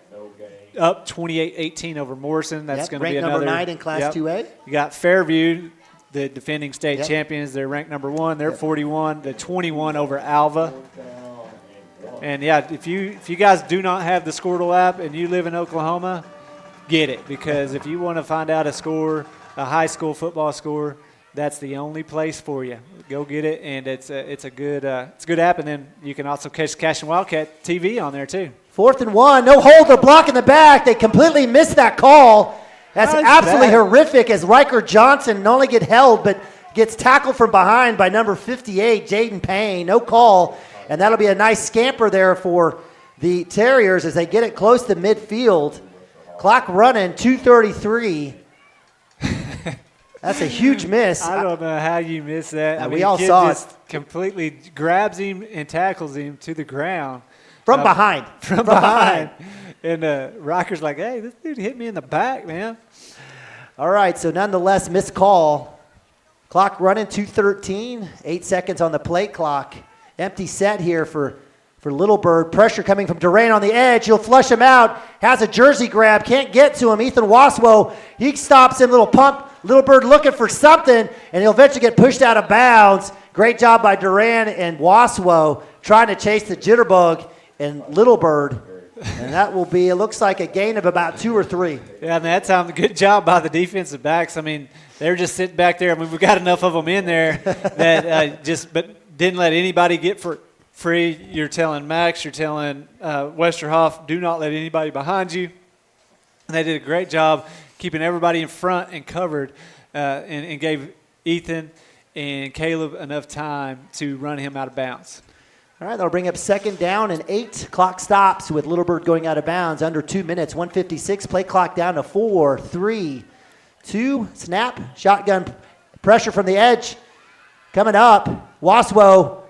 up 28-18 over Morrison. That's going to be another. Ranked number 9 in Class 2A. You got Fairview, the defending state champions. They're ranked number 1. They're 41. The 21 over Alva. And, yeah, if you guys do not have the Squirtle app and you live in Oklahoma, get it. Because if you want to find out a high school football score, that's the only place for you. Go get it, and it's a good app. And then you can also catch Cashion Wildcat TV on there too. 4th and 1, no hold, they're blocking the back. They completely missed that call. That's absolutely horrific as Riker Johnson not only get held, but gets tackled from behind by number 58, Jaden Payne. No call. And that'll be a nice scamper there for the Terriers as they get it close to midfield. Clock running, 2:33. That's a huge miss. I don't know how you missed that. I mean, we all saw it. Completely grabs him and tackles him to the ground. From behind. From behind. And Rocker's like, hey, this dude hit me in the back, man. All right, so nonetheless, missed call. Clock running, 2:13. 8 seconds on the play clock. Empty set here for Little Bird. Pressure coming from Duran on the edge. He'll flush him out. Has a jersey grab. Can't get to him. Ethan Waswo, he stops him. Little pump. Little Bird looking for something, and he'll eventually get pushed out of bounds. Great job by Duran and Waswo trying to chase the jitterbug and Little Bird. And that will be, it looks like a gain of about 2 or 3. Yeah, and that time, good job by the defensive backs. I mean, they're just sitting back there. I mean, we've got enough of them in there that but didn't let anybody get for free. You're telling Max, you're telling Westerhoff, do not let anybody behind you. And they did a great job keeping everybody in front and covered and gave Ethan and Caleb enough time to run him out of bounds. All right, that'll bring up 2nd down and 8. Clock stops with Little Bird going out of bounds under 2 minutes. 1:56. Play clock down to 4, 3, 2. Snap. Shotgun pressure from the edge. Coming up. Waswo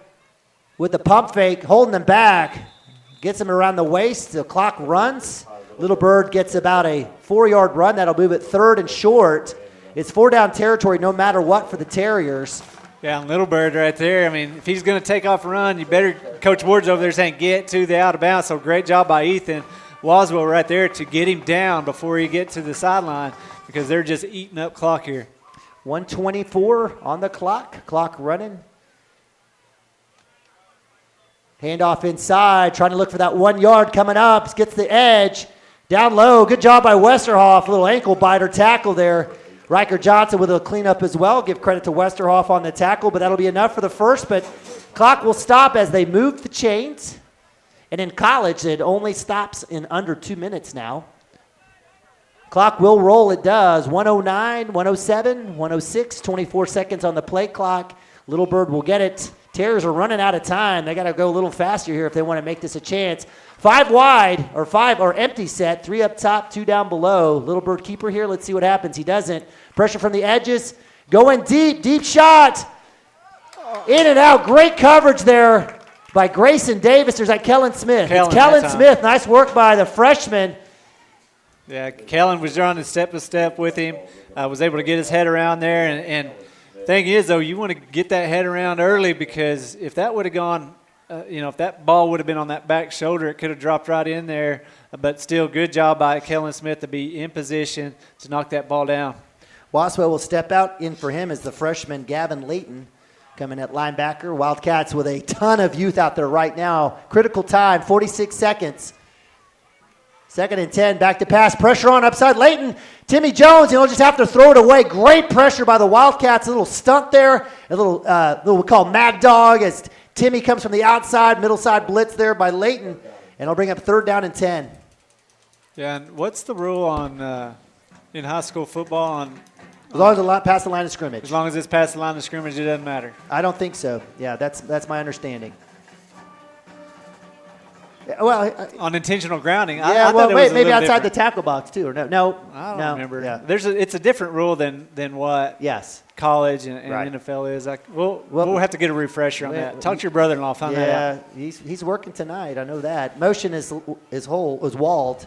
with the pump fake, holding them back. Gets him around the waist. The clock runs. Little Bird gets about a 4-yard run. That'll move it 3rd and short. It's 4-down territory no matter what for the Terriers. Yeah, and Little Bird right there. I mean, if he's going to take off and run, you better – Coach Ward's over there saying get to the out of bounds. So great job by Ethan Waswell right there to get him down before he get to the sideline because they're just eating up clock here. 1:24 on the clock. Clock running. Handoff inside, trying to look for that 1 yard coming up. Gets the edge. Down low. Good job by Westerhoff. Little ankle biter tackle there. Riker Johnson with a cleanup as well. Give credit to Westerhoff on the tackle, but that'll be enough for the first. But clock will stop as they move the chains. And in college, it only stops in under 2 minutes now. Clock will roll. It does. 109, 107, 106, 24 seconds on the play clock. Little Bird will get it. Terriers are running out of time. They got to go a little faster here if they want to make this a chance. 5 wide or empty set. 3 up top, 2 down below. Little Bird keeper here. Let's see what happens. He doesn't. Pressure from the edges. Going deep. Deep shot. In and out. Great coverage there by Grayson Davis. There's that Kellen Smith. It's Kellen Smith. Nice work by the freshman. Yeah, Kellen was running step-by-step with him. Was able to get his head around there. And thing is, though, you want to get that head around early because if that would have gone if that ball would have been on that back shoulder, it could have dropped right in there. But still, good job by Kellen Smith to be in position to knock that ball down. Waswell will step out. In for him is the freshman Gavin Layton coming at linebacker. Wildcats with a ton of youth out there right now. Critical time, 46 seconds. 2nd and 10, back to pass. Pressure on upside. Layton, Timmy Jones, he'll just have to throw it away. Great pressure by the Wildcats. A little stunt there. A little we call mad dog as Timmy comes from the outside. Middle side blitz there by Layton. And it'll bring up 3rd down and 10. Yeah, and what's the rule on in high school football on – as long as it's past the line of scrimmage. As long as it's past the line of scrimmage, it doesn't matter. I don't think so. Yeah, that's my understanding. Well, on intentional grounding. Yeah, maybe outside the tackle box too, or no. I don't remember. Yeah. It's a different rule than what college and right. NFL is. We'll have to get a refresher on that. Talk to your brother-in-law. Find that out. Yeah, he's working tonight. I know that. Motion is walled.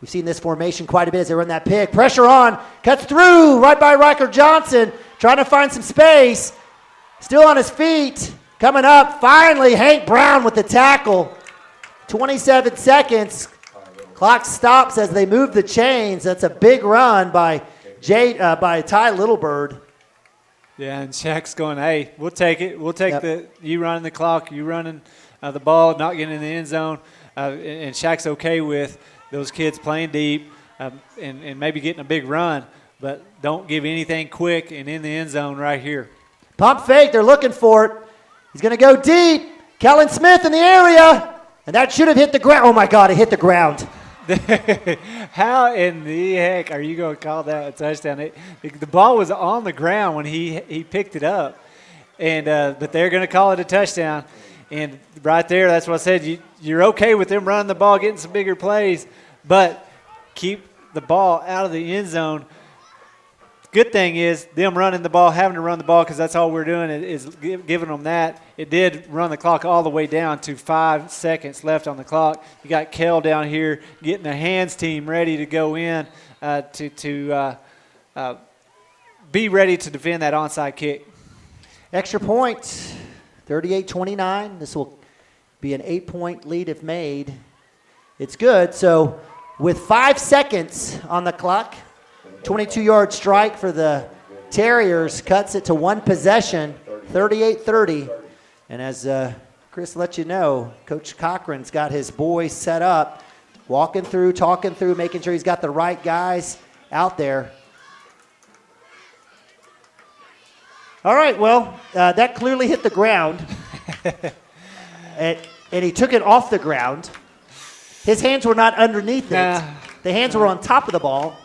We've seen this formation quite a bit as they run that pick. Pressure on, cuts through, right by Riker Johnson, trying to find some space. Still on his feet, coming up. Finally, Hank Brown with the tackle. 27 seconds. Clock stops as they move the chains. That's a big run by Ty Littlebird. Yeah, and Shaq's going, hey, we'll take it. We'll take you running the clock, you running the ball, not getting in the end zone. And Shaq's okay with those kids playing deep and maybe getting a big run, but don't give anything quick and in the end zone right here. Pump fake, they're looking for it. He's going to go deep. Kellen Smith in the area, and that should have hit the ground. Oh, my God, it hit the ground. How in the heck are you going to call that a touchdown? The ball was on the ground when he picked it up, and but they're going to call it a touchdown. And right there, that's what I said. You're okay with them running the ball, getting some bigger plays, but keep the ball out of the end zone. Good thing is them running the ball, having to run the ball because that's all we're doing is giving them that. It did run the clock all the way down to 5 seconds left on the clock. You got Kel down here getting the hands team ready to go in to be ready to defend that onside kick. Extra point, 38-29. This will be an 8-point lead if made. It's good. So with 5 seconds on the clock, 22-yard strike for the Terriers cuts it to one possession, 38-30. And as Chris let you know, Coach Cochran's got his boys set up, walking through, talking through, making sure he's got the right guys out there. All right, well, that clearly hit the ground. and he took it off the ground. His hands were not underneath it. The hands were on top of the ball.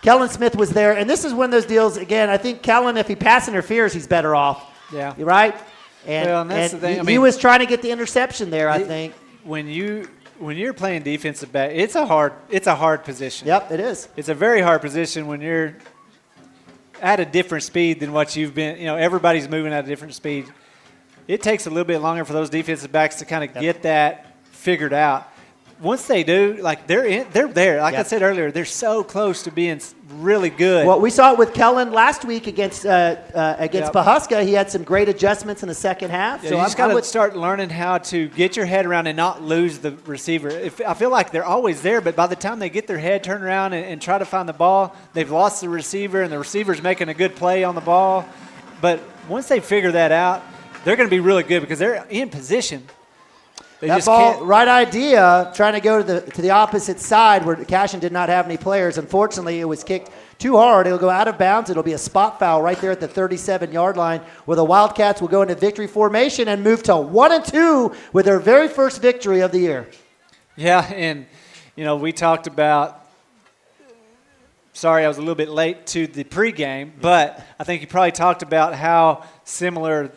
Kellen Smith was there, and this is one of those deals, again, I think Kellen, if he pass interferes, he's better off. Yeah. Right? And, well, and that's the thing. He was trying to get the interception there, I think. When you're playing defensive back, it's a hard position. Yep, it is. It's a very hard position when you're at a different speed than what you've been. You know, everybody's moving at a different speed. It takes a little bit longer for those defensive backs to kind of get that figured out. Once they do, like they're there. Like I said earlier, they're so close to being really good. Well, we saw it with Kellen last week against Pawhuska. He had some great adjustments in the second half. Yeah, so you just got to start learning how to get your head around and not lose the receiver. I feel like they're always there, but by the time they get their head turned around and try to find the ball, they've lost the receiver, and the receiver's making a good play on the ball. But once they figure that out, they're going to be really good because they're in position. That ball, right idea, trying to go to the opposite side where Cashion did not have any players. Unfortunately, it was kicked too hard. It'll go out of bounds. It'll be a spot foul right there at the 37-yard line where the Wildcats will go into victory formation and move to 1-2 with their very first victory of the year. Yeah, and, we talked about – sorry, I was a little bit late to the pregame, but I think you probably talked about how similar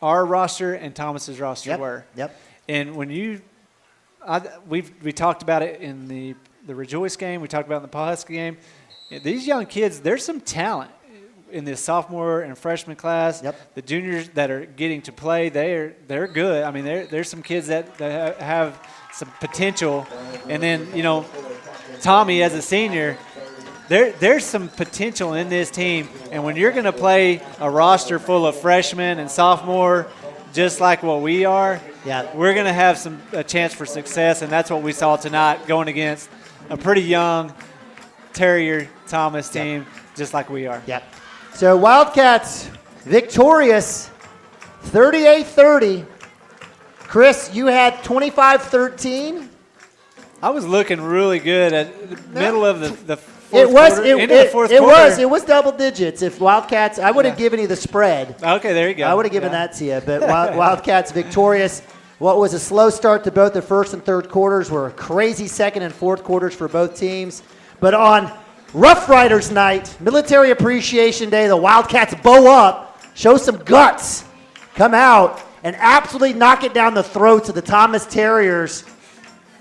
our roster and Thomas's roster were. Yep. And when we talked about it in the Rejoice game, we talked about it in the Pawhuska game. These young kids, there's some talent in this sophomore and freshman class. Yep. The juniors that are getting to play, they're good. I mean, there's some kids that have some potential. And then, Tommy as a senior, there's some potential in this team, and when you're going to play a roster full of freshmen and sophomore just like what we are, Yeah. we're going to have a chance for success, and that's what we saw tonight going against a pretty young Terrier Thomas team, just like we are. Yep. So Wildcats victorious 38-30. Chris, you had 25-13. I was looking really good at the middle of the fourth It was quarter, into the fourth it quarter. was double digits. If Wildcats, I would have given you the spread. Okay, there you go. I would have given that to you. But Wildcats victorious. What was a slow start to both the first and third quarters were crazy second and fourth quarters for both teams. But on Rough Riders Night, Military Appreciation Day, the Wildcats bow up, show some guts, come out, and absolutely knock it down the throats of the Thomas Terriers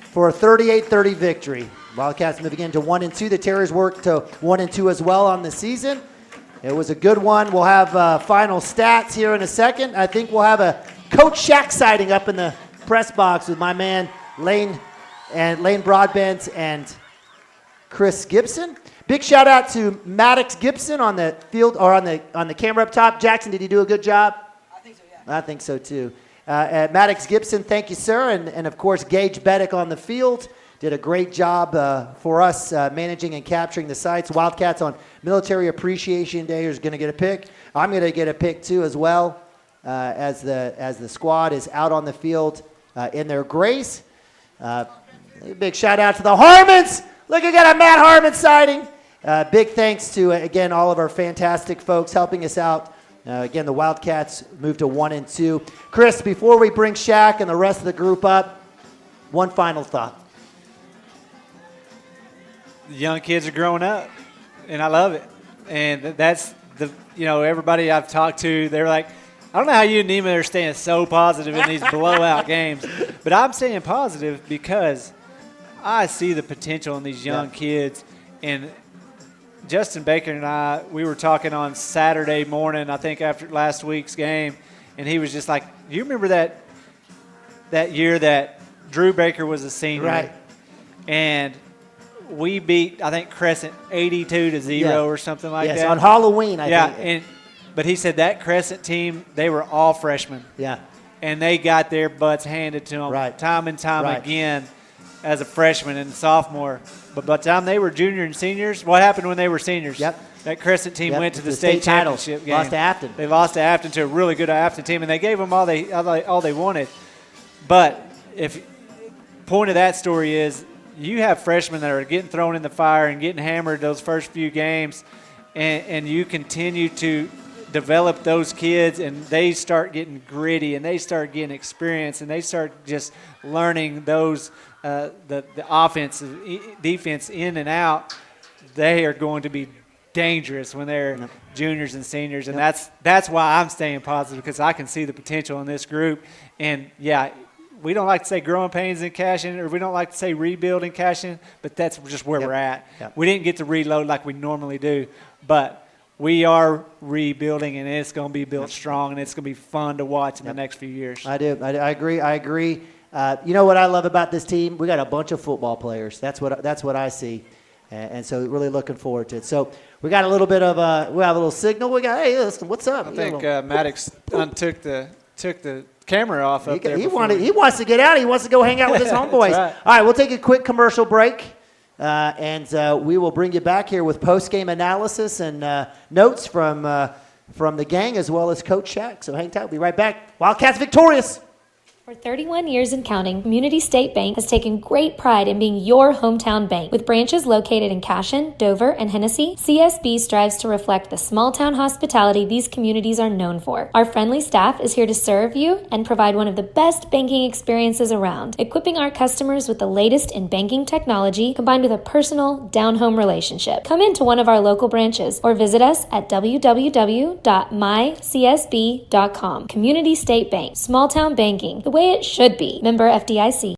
for a 38-30 victory. Wildcats moving into 1-2. The Terriers worked to 1-2 as well on the season. It was a good one. We'll have final stats here in a second. I think we'll have a Coach Shack sighting up in the press box with my man Lane Broadbent and Chris Gibson. Big shout out to Maddox Gibson on the field or on the camera up top. Jackson, did he do a good job? I think so, yeah. I think so too. Maddox Gibson, thank you, sir. And of course, Gage Beddick on the field. Did a great job for us managing and capturing the sites. Wildcats on Military Appreciation Day is going to get a pick. I'm going to get a pick too as well as the squad is out on the field in their grace. Big shout out to the Harmons. Look, I got a Matt Harmon sighting. Big thanks to, again, all of our fantastic folks helping us out. Again, the Wildcats moved to 1-2. Chris, before we bring Shaq and the rest of the group up, one final thought. The young kids are growing up, and I love it. And that's everybody I've talked to, they're like, I don't know how you and Nima are staying so positive in these blowout games, but I'm staying positive because I see the potential in these young kids. And Justin Baker and I, we were talking on Saturday morning, I think after last week's game, and he was just like, you remember that year that Drew Baker was a senior? Right. And we beat, I think, Crescent 82-0 or something like that. Yes, on Halloween, I think. But he said that Crescent team, they were all freshmen. Yeah. And they got their butts handed to them time and time again as a freshman and sophomore. But by the time they were junior and seniors, what happened when they were seniors? Yep. That Crescent team went to the state championship game. Lost to Afton. They lost to Afton, to a really good Afton team, and they gave them all they wanted. But point of that story is you have freshmen that are getting thrown in the fire and getting hammered those first few games, and you continue to develop those kids, and they start getting gritty, and they start getting experience, and they start just learning those the offense, defense in and out. They are going to be dangerous when they're juniors and seniors, and that's why I'm staying positive, because I can see the potential in this group. And we don't like to say growing pains in Cashion, or we don't like to say rebuilding Cashion, but that's just where we're at. We didn't get to reload like we normally do, but we are rebuilding, and it's going to be built strong, and it's going to be fun to watch in the next few years. I do. I agree. You know what I love about this team? We got a bunch of football players. That's what I see, and so really looking forward to it. So we got a little bit of we have a little signal. We got, hey, listen, what's up? I think Maddox took the camera off up there. He wants to get out. He wants to go hang out with his homeboys. Right. All right, we'll take a quick commercial break. And we will bring you back here with post-game analysis and notes from the gang as well as Coach Shack. So hang tight. We'll be right back. Wildcats victorious. For 31 years and counting, Community State Bank has taken great pride in being your hometown bank. With branches located in Cashion, Dover, and Hennessy, CSB strives to reflect the small-town hospitality these communities are known for. Our friendly staff is here to serve you and provide one of the best banking experiences around, equipping our customers with the latest in banking technology combined with a personal, down-home relationship. Come into one of our local branches or visit us at www.mycsb.com. Community State Bank, small-town banking, the way it should be. Member FDIC.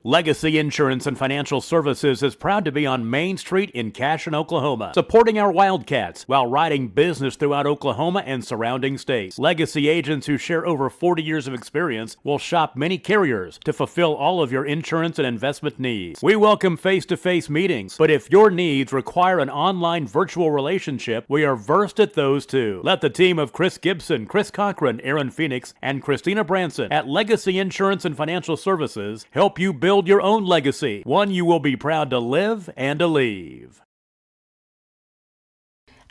Legacy Insurance and Financial Services is proud to be on Main Street in Cashion, Oklahoma, supporting our Wildcats while riding business throughout Oklahoma and surrounding states. Legacy agents who share over 40 years of experience will shop many carriers to fulfill all of your insurance and investment needs. We welcome face-to-face meetings, but if your needs require an online virtual relationship, we are versed at those too. Let the team of Chris Gibson, Chris Cochran, Aaron Phoenix, and Christina Branson at Legacy Insurance and Financial Services help you build your own legacy, one you will be proud to live and to leave.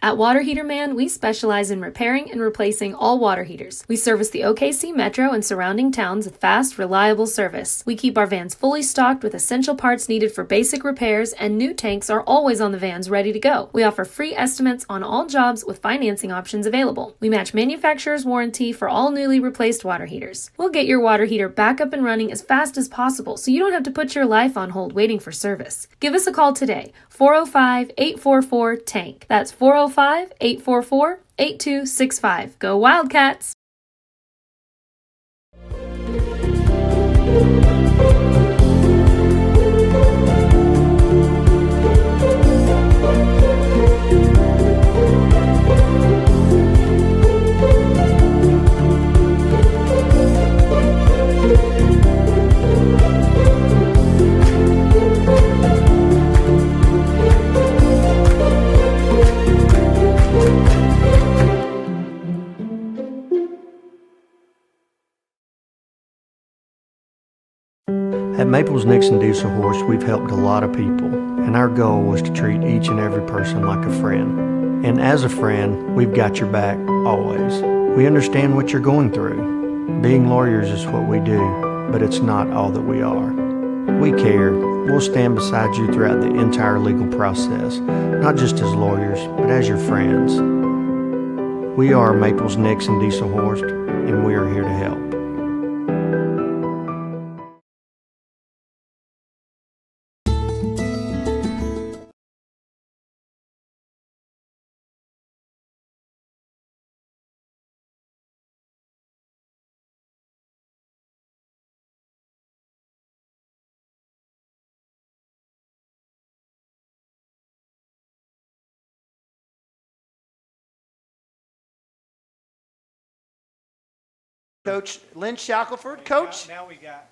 At Water Heater Man, we specialize in repairing and replacing all water heaters. We service the OKC Metro and surrounding towns with fast, reliable service. We keep our vans fully stocked with essential parts needed for basic repairs, and new tanks are always on the vans ready to go. We offer free estimates on all jobs with financing options available. We match manufacturer's warranty for all newly replaced water heaters. We'll get your water heater back up and running as fast as possible so you don't have to put your life on hold waiting for service. Give us a call today, 405-844-TANK. That's 405-844-8265. Go Wildcats! At Maples Nixon Diesel Horse, we've helped a lot of people, and our goal was to treat each and every person like a friend. And as a friend, we've got your back always. We understand what you're going through. Being lawyers is what we do, but it's not all that we are. We care. We'll stand beside you throughout the entire legal process, not just as lawyers, but as your friends. We are Maples Nixon Diesel Horse, and we are here to help. Coach Lynn Shackelford. Coach? Now we got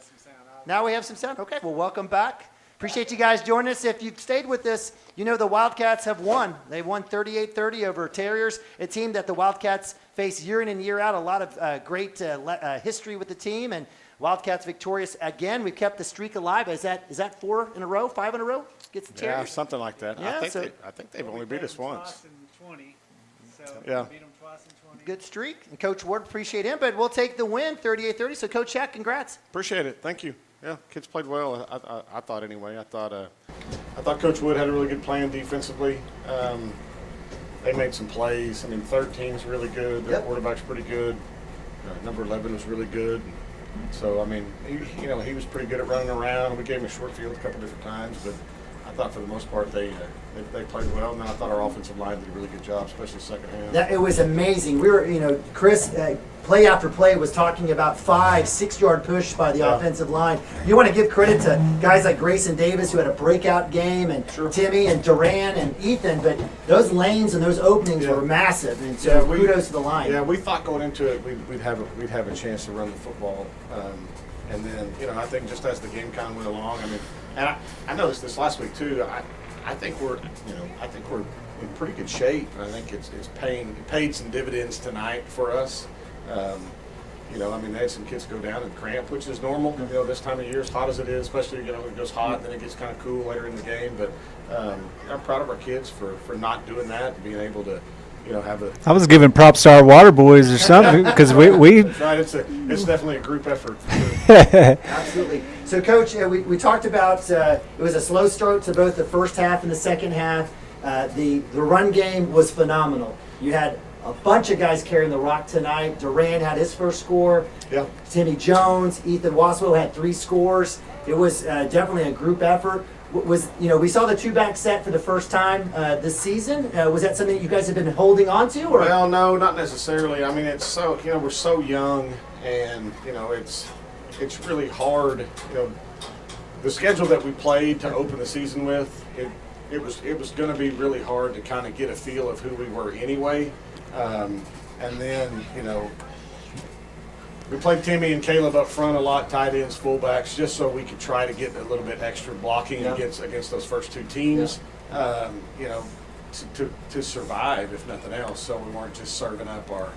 some sound. Now we have some sound? Okay, well, welcome back. Appreciate you guys joining us. If you've stayed with us, you know the Wildcats have won. They won 38-30 over Terriers, a team that the Wildcats face year in and year out. A lot of great history with the team, and Wildcats victorious again. We've kept the streak alive. Is that 4 in a row, 5 in a row? Gets the Terriers? Yeah, something like that. Yeah, I think they've only beat us once. Yeah. Good streak. And Coach Ward, appreciate him, but we'll take the win, 38-30. So, Coach Shack, congrats. Appreciate it. Thank you. Yeah, kids played well. I thought anyway. I thought Coach Wood had a really good plan defensively. They made some plays. I mean, third team's really good. Their quarterback's pretty good. Number 11 was really good. So, I mean, he was pretty good at running around. We gave him a short field a couple different times, but I thought for the most part they played well, and then I thought our offensive line did a really good job, especially second half. It was amazing. We were, Chris, play after play was talking about 5-6 yard push by the offensive line. You want to give credit to guys like Grayson Davis who had a breakout game, and Timmy and Duran and Ethan, but those lanes and those openings were massive, and so kudos to the line. Yeah, we thought going into it we'd have a chance to run the football, and then I think just as the game kind of went along, I mean, and I noticed this last week too. I think we're in pretty good shape. I think it paid some dividends tonight for us. I mean, they had some kids go down and cramp, which is normal. This time of year, as hot as it is, especially it goes hot, and then it gets kind of cool later in the game. But I'm proud of our kids for not doing that and being able to. I was giving props to our water boys or something because we. That's right. It's definitely a group effort. Absolutely. So, Coach, we talked about it was a slow start to both the first half and the second half. The run game was phenomenal. You had a bunch of guys carrying the rock tonight. Duran had his first score. Yeah. Timmy Jones, Ethan Waswell had 3 scores. It was definitely a group effort. We saw the 2-back set for the first time this season. Was that something that you guys have been holding on to? Or? Well, no, not necessarily. I mean, it's so we're so young, and it's really hard. the schedule that we played to open the season with, it was going to be really hard to kind of get a feel of who we were anyway. And then, we played Timmy and Caleb up front a lot, tight ends, fullbacks, just so we could try to get a little bit extra blocking against those first two teams, to survive, if nothing else. So we weren't just serving up our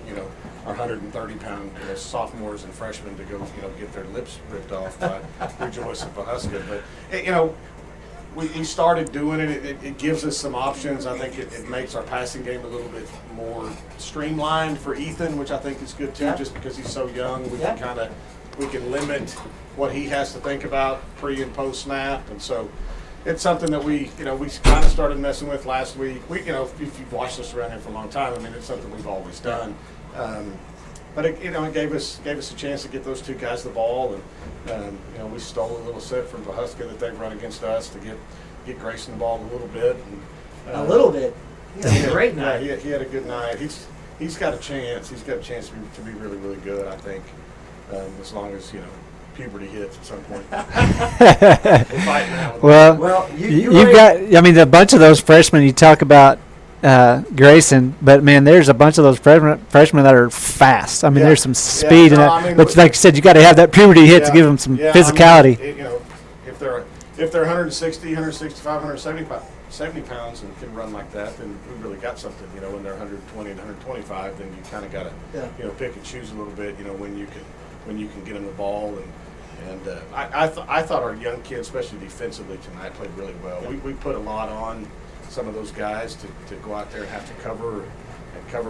130-pound sophomores and freshmen to go, get their lips ripped off by Rejoice and Pahuska. But, we started doing it. It gives us some options. I think it makes our passing game a little bit more streamlined for Ethan, which I think is good too, just because he's so young. We can limit what he has to think about pre and post snap, and so it's something that we kind of started messing with last week. If you've watched us around here for a long time, I mean, it's something we've always done. But it gave us a chance to get those two guys the ball, and we stole a little set from Pahuska that they've run against us to get Grayson the ball a little bit. And, a little bit. He had a great night. Yeah, he had a good night. He's got a chance. He's got a chance to be really, really good, I think, as long as puberty hits at some point. We're fighting now. Well, you've got. I mean, a bunch of those freshmen you talk about. Grayson, but man, there's a bunch of those freshmen that are fast. I mean, there's some speed in that. But like you said, you got to have that puberty hit to give them some physicality. I mean, if they're 160, 165, 170 pounds and can run like that, then we really got something. When they're 120 and 125, then you kind of got to pick and choose a little bit. When you can get them the ball and I thought our young kids, especially defensively tonight, played really well. We put a lot on some of those guys to go out there and have to cover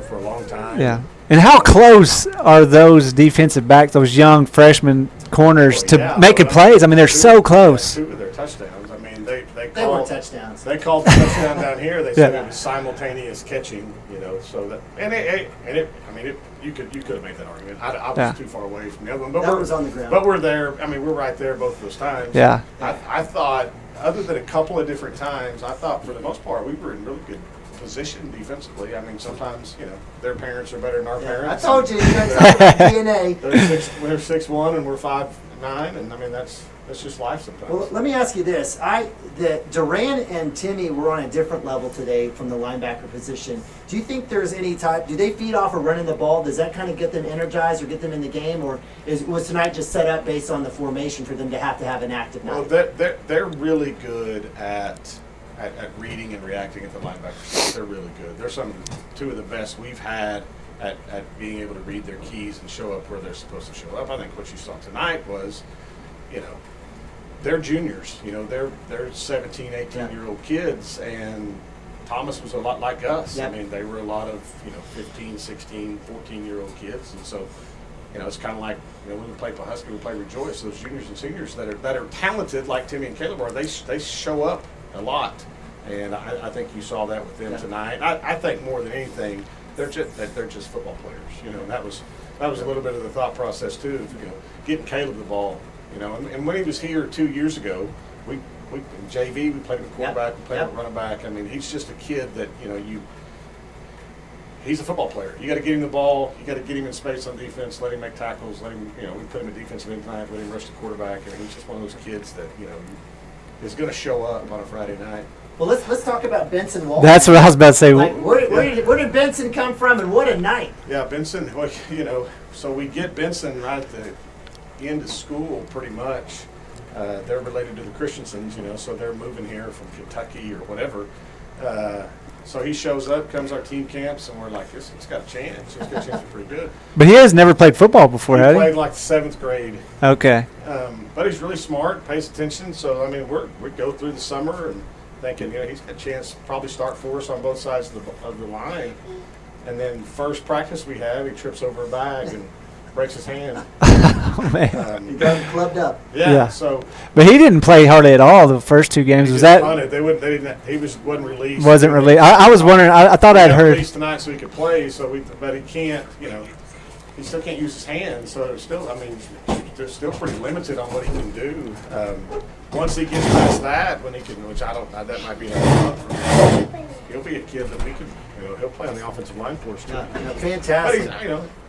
for a long time. Yeah. And how close are those defensive backs, those young freshman corners, to making plays? I mean, they're so close. Two of their touchdowns. I mean, they weren't touchdowns. They called the touchdown down here. They said it was simultaneous catching. So that you could have made that argument. I was too far away from the other one. But that was on the ground. But we're there. I mean, we're right there both of those times. Yeah. I thought, other than a couple of different times, I thought for the most part we were in really good position defensively. I mean, sometimes their parents are better than our parents. I told you guys have DNA. They're 6'1" and we're 5'9", and I mean that's just life sometimes. Well, let me ask you this: Duran and Timmy were on a different level today from the linebacker position. Do you think there's any type? Do they feed off of running the ball? Does that kind of get them energized or get them in the game, or was tonight just set up based on the formation for them to have an active night? Well, they're really good at reading and reacting at the linebacker spot. They're really good. They're two of the best we've had at being able to read their keys and show up where they're supposed to show up. I think what you saw tonight was, they're juniors. They're 17, 18-year-old kids, and Thomas was a lot like us. Yep. I mean, they were a lot of 15, 16, 14-year-old kids, and so it's kind of like when we play Pahuska, we play Rejoice. Those juniors and seniors that are talented like Timmy and Caleb are, they show up a lot, and I think you saw that with them tonight. I think more than anything, they're just football players. And that was a little bit of the thought process too. Getting Caleb the ball. And when he was here 2 years ago, we in JV, we played him at quarterback, we played him at running back. I mean, he's just a kid that he's a football player. You got to get him the ball. You got to get him in space on defense. Let him make tackles. Let him, we put him at defensive end tonight. Let him rush the quarterback. And he's just one of those kids that is going to show up on a Friday night. Well, let's talk about Benson Walton. That's what I was about to say. Where did Benson come from, and what a night? Yeah, Benson. Well, so we get Benson right at the end of school, pretty much. They're related to the Christiansons, so they're moving here from Kentucky or whatever. So he shows up, comes our team camps, and we're like, it's got a chance. It's got a chance to be pretty good. But he has never played football before, has he? He played like the 7th grade. Okay. But he's really smart, pays attention. So, I mean, we go through the summer and thinking, he's got a chance to probably start for us on both sides of the line. And then first practice we have, he trips over a bag and breaks his hand. Oh, man. He got him clubbed up. Yeah. So, but he didn't play hardly at all the first 2 games. Was that? Punted. They didn't. He wasn't released. Wasn't released. I was wondering. I thought I'd heard. Released tonight so he could play. But he can't. He still can't use his hands. So it's still. I mean, they're still pretty limited on what he can do. Once he gets past that, when he can, which I don't. That might be another month from now. He'll be a kid that we could. He'll play on the offensive line for us too. Fantastic.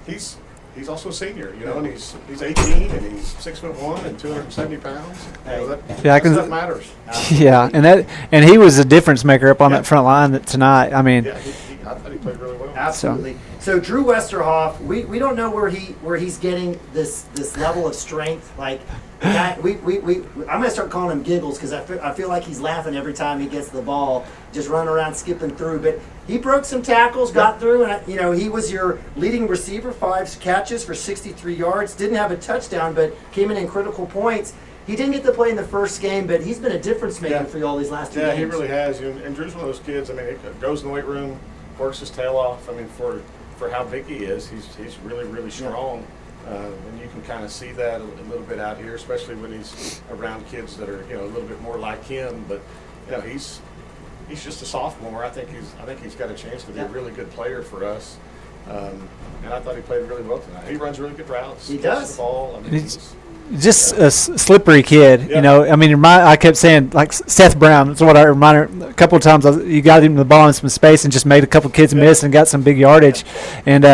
But he's also a senior, you know, and he's 18 and he's 6'1" and 270 pounds. That stuff matters. Yeah, and he was a difference maker up on that front line tonight. I mean, I thought he played really well. Absolutely. So Drew Westerhoff, we don't know where he's getting this level of strength. Like, I'm gonna start calling him Giggles because I feel like he's laughing every time he gets the ball, just running around skipping through. But he broke some tackles, got through, and he was your leading receiver, 5 catches for 63 yards. Didn't have a touchdown, but came in critical points. He didn't get to play in the first game, but he's been a difference maker for you all these last 2 games. Yeah, he really has. And Drew's one of those kids. I mean, he goes in the weight room, works his tail off. I mean, for how big he is, he's really, really strong. And you can kind of see that a little bit out here, especially when he's around kids that are, a little bit more like him. But, he's just a sophomore. I think he's got a chance to be a really good player for us. And I thought he played really well tonight. He runs really good routes. He does. The ball. I mean, just a slippery kid, I mean, I kept saying like Seth Brown. That's what I reminded a couple of times. You got him the ball in some space and just made a couple kids miss and got some big yardage. And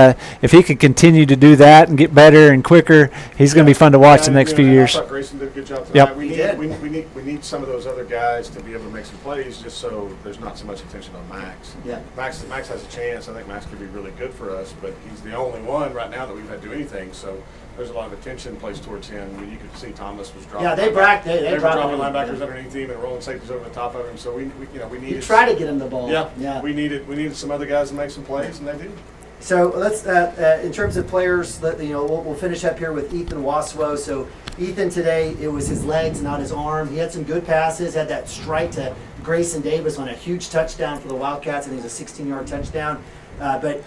if he could continue to do that and get better and quicker, he's going to be fun to watch the next few years. I thought Grayson did a good job tonight. We need some of those other guys to be able to make some plays, just so there's not so much attention on Max. Yeah. Max has a chance. I think Max could be really good for us, but he's the only one right now that we've had to do anything. So there's a lot of attention placed towards him. I mean, you could see Thomas was dropping. Yeah, they were dropping linebackers underneath him and rolling safeties over the top of him. So we needed. You try to get him the ball. Yeah. We needed some other guys to make some plays, and they did. So let's, in terms of players, we'll finish up here with Ethan Waswo. So Ethan today, it was his legs, not his arm. He had some good passes. Had that strike to Grayson Davis on a huge touchdown for the Wildcats. I think it was a 16-yard touchdown. But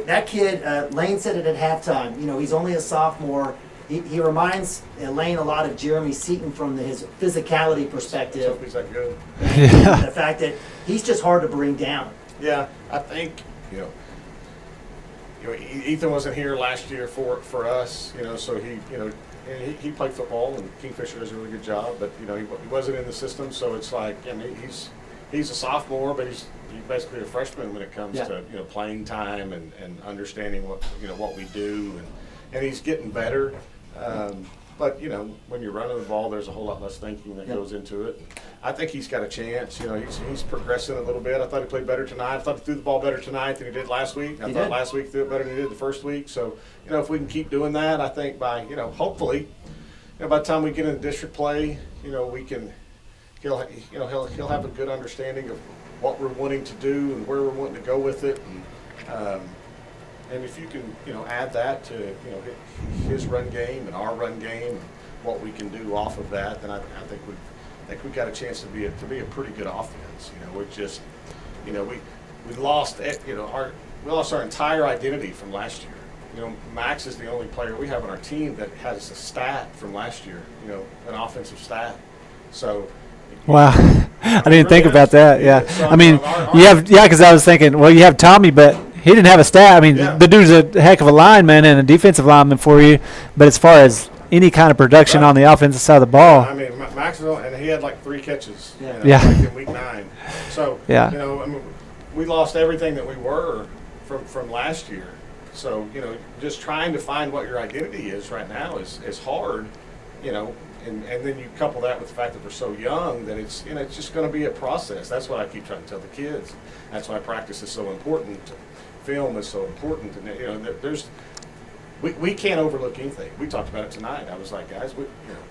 that kid, Lane said it at halftime. He's only a sophomore. He reminds Lane a lot of Jeremy Seaton from his physicality perspective. He's that good. The fact that he's just hard to bring down. Yeah, I think Ethan wasn't here last year for us. So he played football and Kingfisher does a really good job. But he wasn't in the system, so it's like he's a sophomore, but he's basically a freshman when it comes to playing time and understanding what we do, and he's getting better. But when you're running the ball, there's a whole lot less thinking that goes into it. I think he's got a chance. He's progressing a little bit. I thought he played better tonight. I thought he threw the ball better tonight than he did last week. I thought last week he threw it better than he did the first week. So if we can keep doing that, I think by hopefully by the time we get into district play, we can he'll have a good understanding of what we're wanting to do and where we're wanting to go with it, and if you can add that to his run game and our run game and what we can do off of that, then I think we've got a chance to be a pretty good offense. We're just we lost our entire identity from last year. Max is the only player we have on our team that has a stat from last year, an offensive stat. So. Wow, I didn't think about that. Yeah, So, I mean, because I was thinking, well, you have Tommy, but he didn't have a stat. I mean, the dude's a heck of a lineman and a defensive lineman for you. But as far as any kind of production on the offensive side of the ball, I mean, Max and he had like 3 catches. Like in week 9. So I mean, we lost everything that we were from last year. So just trying to find what your identity is right now is hard. And then you couple that with the fact that we're so young that it's just going to be a process. That's what I keep trying to tell the kids. That's why practice is so important. Film is so important. And we can't overlook anything. We talked about it tonight. I was like, guys,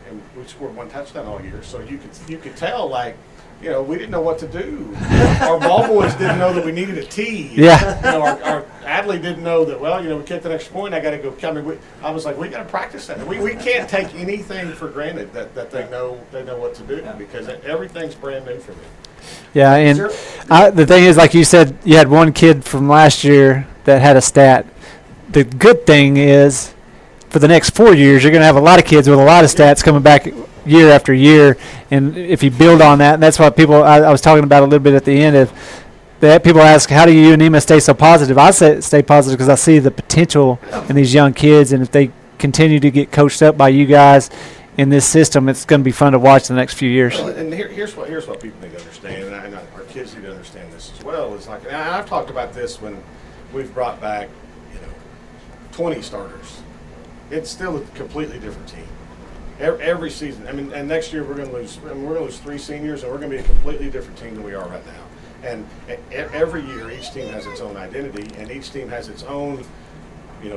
and we scored 1 touchdown all year. So you could tell like. We didn't know what to do. Our ball boys didn't know that we needed a tee. Yeah. Our Adley didn't know that, we kicked the extra point, I got to go. I was like, we got to practice that. We can't take anything for granted that they know what to do because everything's brand new for them. Yeah, and the thing is, like you said, you had one kid from last year that had a stat. The good thing is, for the next 4 years, you're going to have a lot of kids with a lot of stats coming back year after year, and if you build on that, and that's what people I was talking about a little bit at the end of that. People ask, how do you and Ema stay so positive? I say stay positive because I see the potential in these young kids, and if they continue to get coached up by you guys in this system, it's going to be fun to watch the next few years. Well, and here's what people need to understand, and our kids need to understand this as well. Is like, and I've talked about this when we've brought back 20 starters. it's still a completely different team. Every season. I mean, and next year we're going to lose. We're going to lose 3 seniors, and we're going to be a completely different team than we are right now. And every year, each team has its own identity, and each team has its own,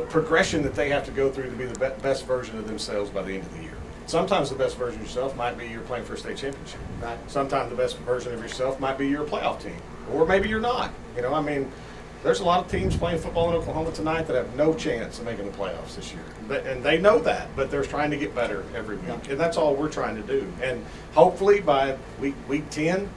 progression that they have to go through to be the best version of themselves by the end of the year. Sometimes the best version of yourself might be you're playing for a state championship. Right. Sometimes the best version of yourself might be you're a playoff team, or maybe you're not. There's a lot of teams playing football in Oklahoma tonight that have no chance of making the playoffs this year. And they know that, but they're trying to get better every week. And that's all we're trying to do. And hopefully by week 10,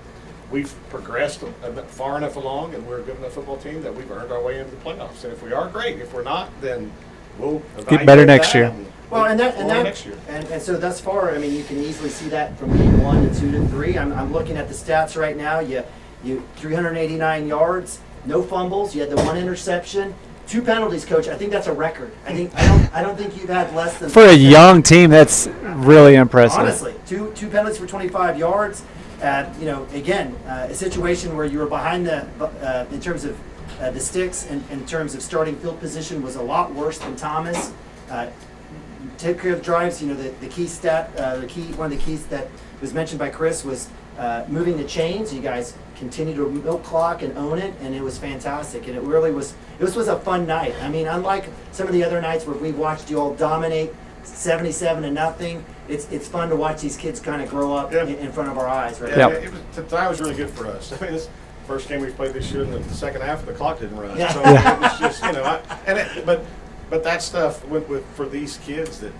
we've progressed far enough along and we're a good enough football team that we've earned our way into the playoffs. And if we are, great. If we're not, then we'll get better next year. Well, and next year. And so thus far, you can easily see that from week 1 to 2 to 3. I'm looking at the stats right now. You 389 yards, no fumbles. You had the 1 interception, 2 penalties, Coach. I think that's a record. I don't think you've had less than for a young team. That's really impressive. Honestly, two penalties for 25 yards. Again, a situation where you were behind in terms of the sticks and in terms of starting field position was a lot worse than Thomas. Take care of drives. The key stat, one of the keys that was mentioned by Chris was moving the chains. You guys continue to milk clock and own it, and it was fantastic. And it really was. This was a fun night. Unlike some of the other nights where we watched you all dominate 77-0. It's fun to watch these kids kind of grow up in front of our eyes, right? Yeah, tonight was really good for us. This first game we played this year, in the second half, the clock didn't run. Yeah. So it was just, but that stuff for these kids that,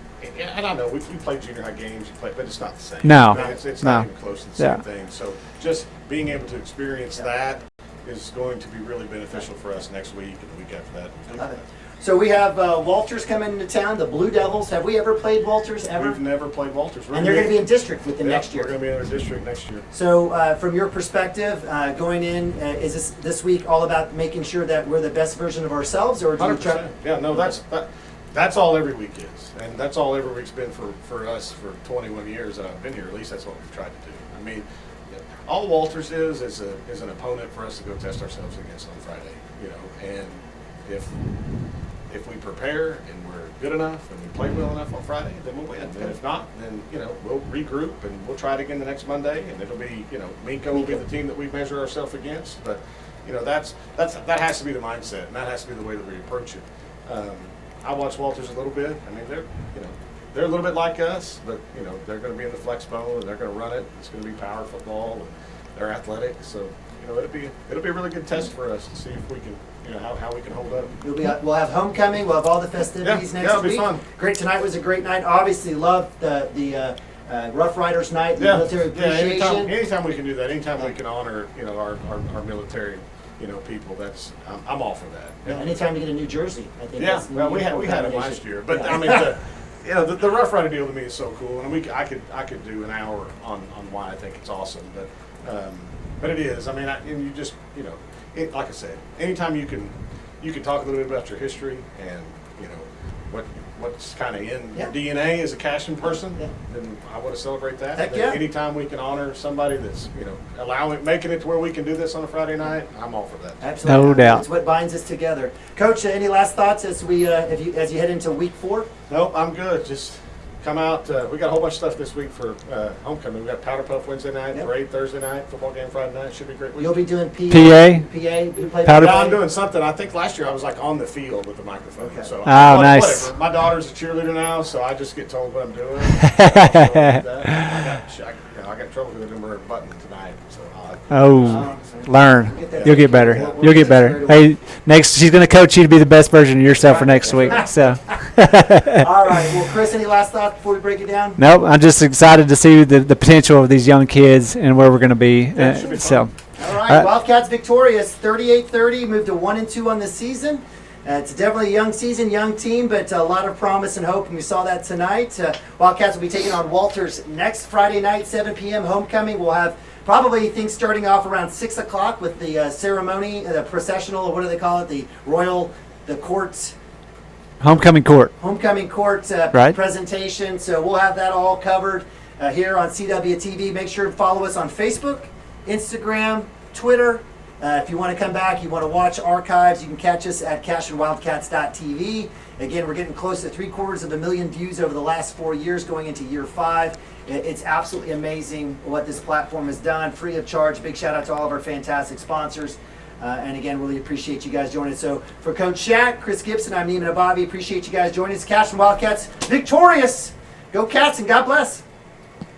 I don't know, we played junior high games, but it's not the same. No. It's not even close to the same thing. So just being able to experience that is going to be really beneficial for us next week and the week after that. I love it. So we have Walters coming into town, the Blue Devils. Have we ever played Walters ever? We've never played Walters. And they're going to be in district with them next year. We're going to be in our district next year. So from your perspective, going in, is this week all about making sure that we're the best version of ourselves, or do you try? Yeah, no, that's all every week is, and that's all every week's been for us for 21 years that I've been here. At least that's what we've tried to do. All Walters is an opponent for us to go test ourselves against on Friday. And if we prepare and we're good enough and we play well enough on Friday, then we'll win. And if not, then we'll regroup and we'll try it again the next Monday. And it'll be Minko will be the team that we measure ourselves against. But that has to be the mindset, and that has to be the way that we approach it. I watch Walters a little bit. They're a little bit like us, but they're going to be in the flex bone and they're going to run it. It's going to be power football and they're athletic. So it'll be a really good test for us to see if we can. How we can hold up. We'll have homecoming. We'll have all the festivities next it'll week. Be fun. Great. Tonight was a great night. Obviously, loved the Rough Riders night, the military appreciation. Anytime we can do that, anytime we can honor our military people, I'm all for that. Yeah, anytime to get a new jersey, I think. Yeah, well, we had it last year, but the Rough Rider deal to me is so cool, and I could do an hour on why I think it's awesome, but it is. And you just like I said, anytime you can talk a little bit about your history and what's kind of in your DNA as a Cashion person, then I want to celebrate that. Heck yeah. Anytime we can honor somebody that's making it to where we can do this on a Friday night, I'm all for that. Absolutely, no doubt. It's what binds us together. Coach, any last thoughts as you head into week 4? Nope, I'm good. Just come out. We got a whole bunch of stuff this week for homecoming. We got Powder Puff Wednesday night, Parade Thursday night, football game Friday night. Should be a great week. You'll be doing PA. I'm doing something. I think last year I was on the field with the microphone. Okay. So nice. Whatever. My daughter's a cheerleader now, so I just get told what I'm doing. I got trouble with her button tonight. So learn. You'll get better. You'll get better. Hey, next she's going to coach you to be the best version of yourself for next week. So. All right. Well, Chris, any last thoughts before we break it down? Nope. I'm just excited to see the potential of these young kids and where we're going to be. All right. Wildcats victorious, 38-30, moved to 1-2 on the season. It's definitely a young season, young team, but a lot of promise and hope, and we saw that tonight. Wildcats will be taking on Walters next Friday night, 7 p.m. Homecoming. We'll have probably things starting off around 6 o'clock with the ceremony, the processional, or what do they call it, the courts. Homecoming court presentation. So we'll have that all covered here on CWTV. Make sure to follow us on Facebook, Instagram, Twitter, If you want to come back, you want to watch archives, you can catch us at cashionwildcats.tv. Again, we're getting close to 750,000 views over the last 4 years, going into year 5. It's absolutely amazing what this platform has done, free of charge. Big shout out to all of our fantastic sponsors. And again, really appreciate you guys joining us. So for Coach Shaq, Chris Gibson, I'm Neiman Ababi. Appreciate you guys joining us. Cashion Wildcats victorious. Go Cats and God bless.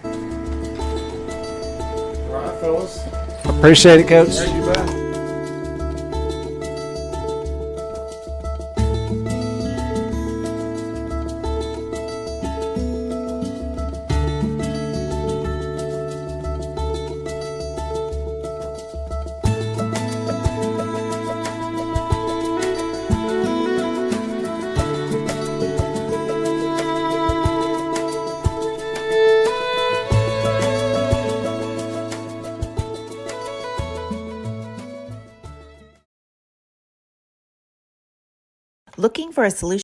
All right, fellas. Appreciate it, Coach. Yeah, you bet. Looking for a solution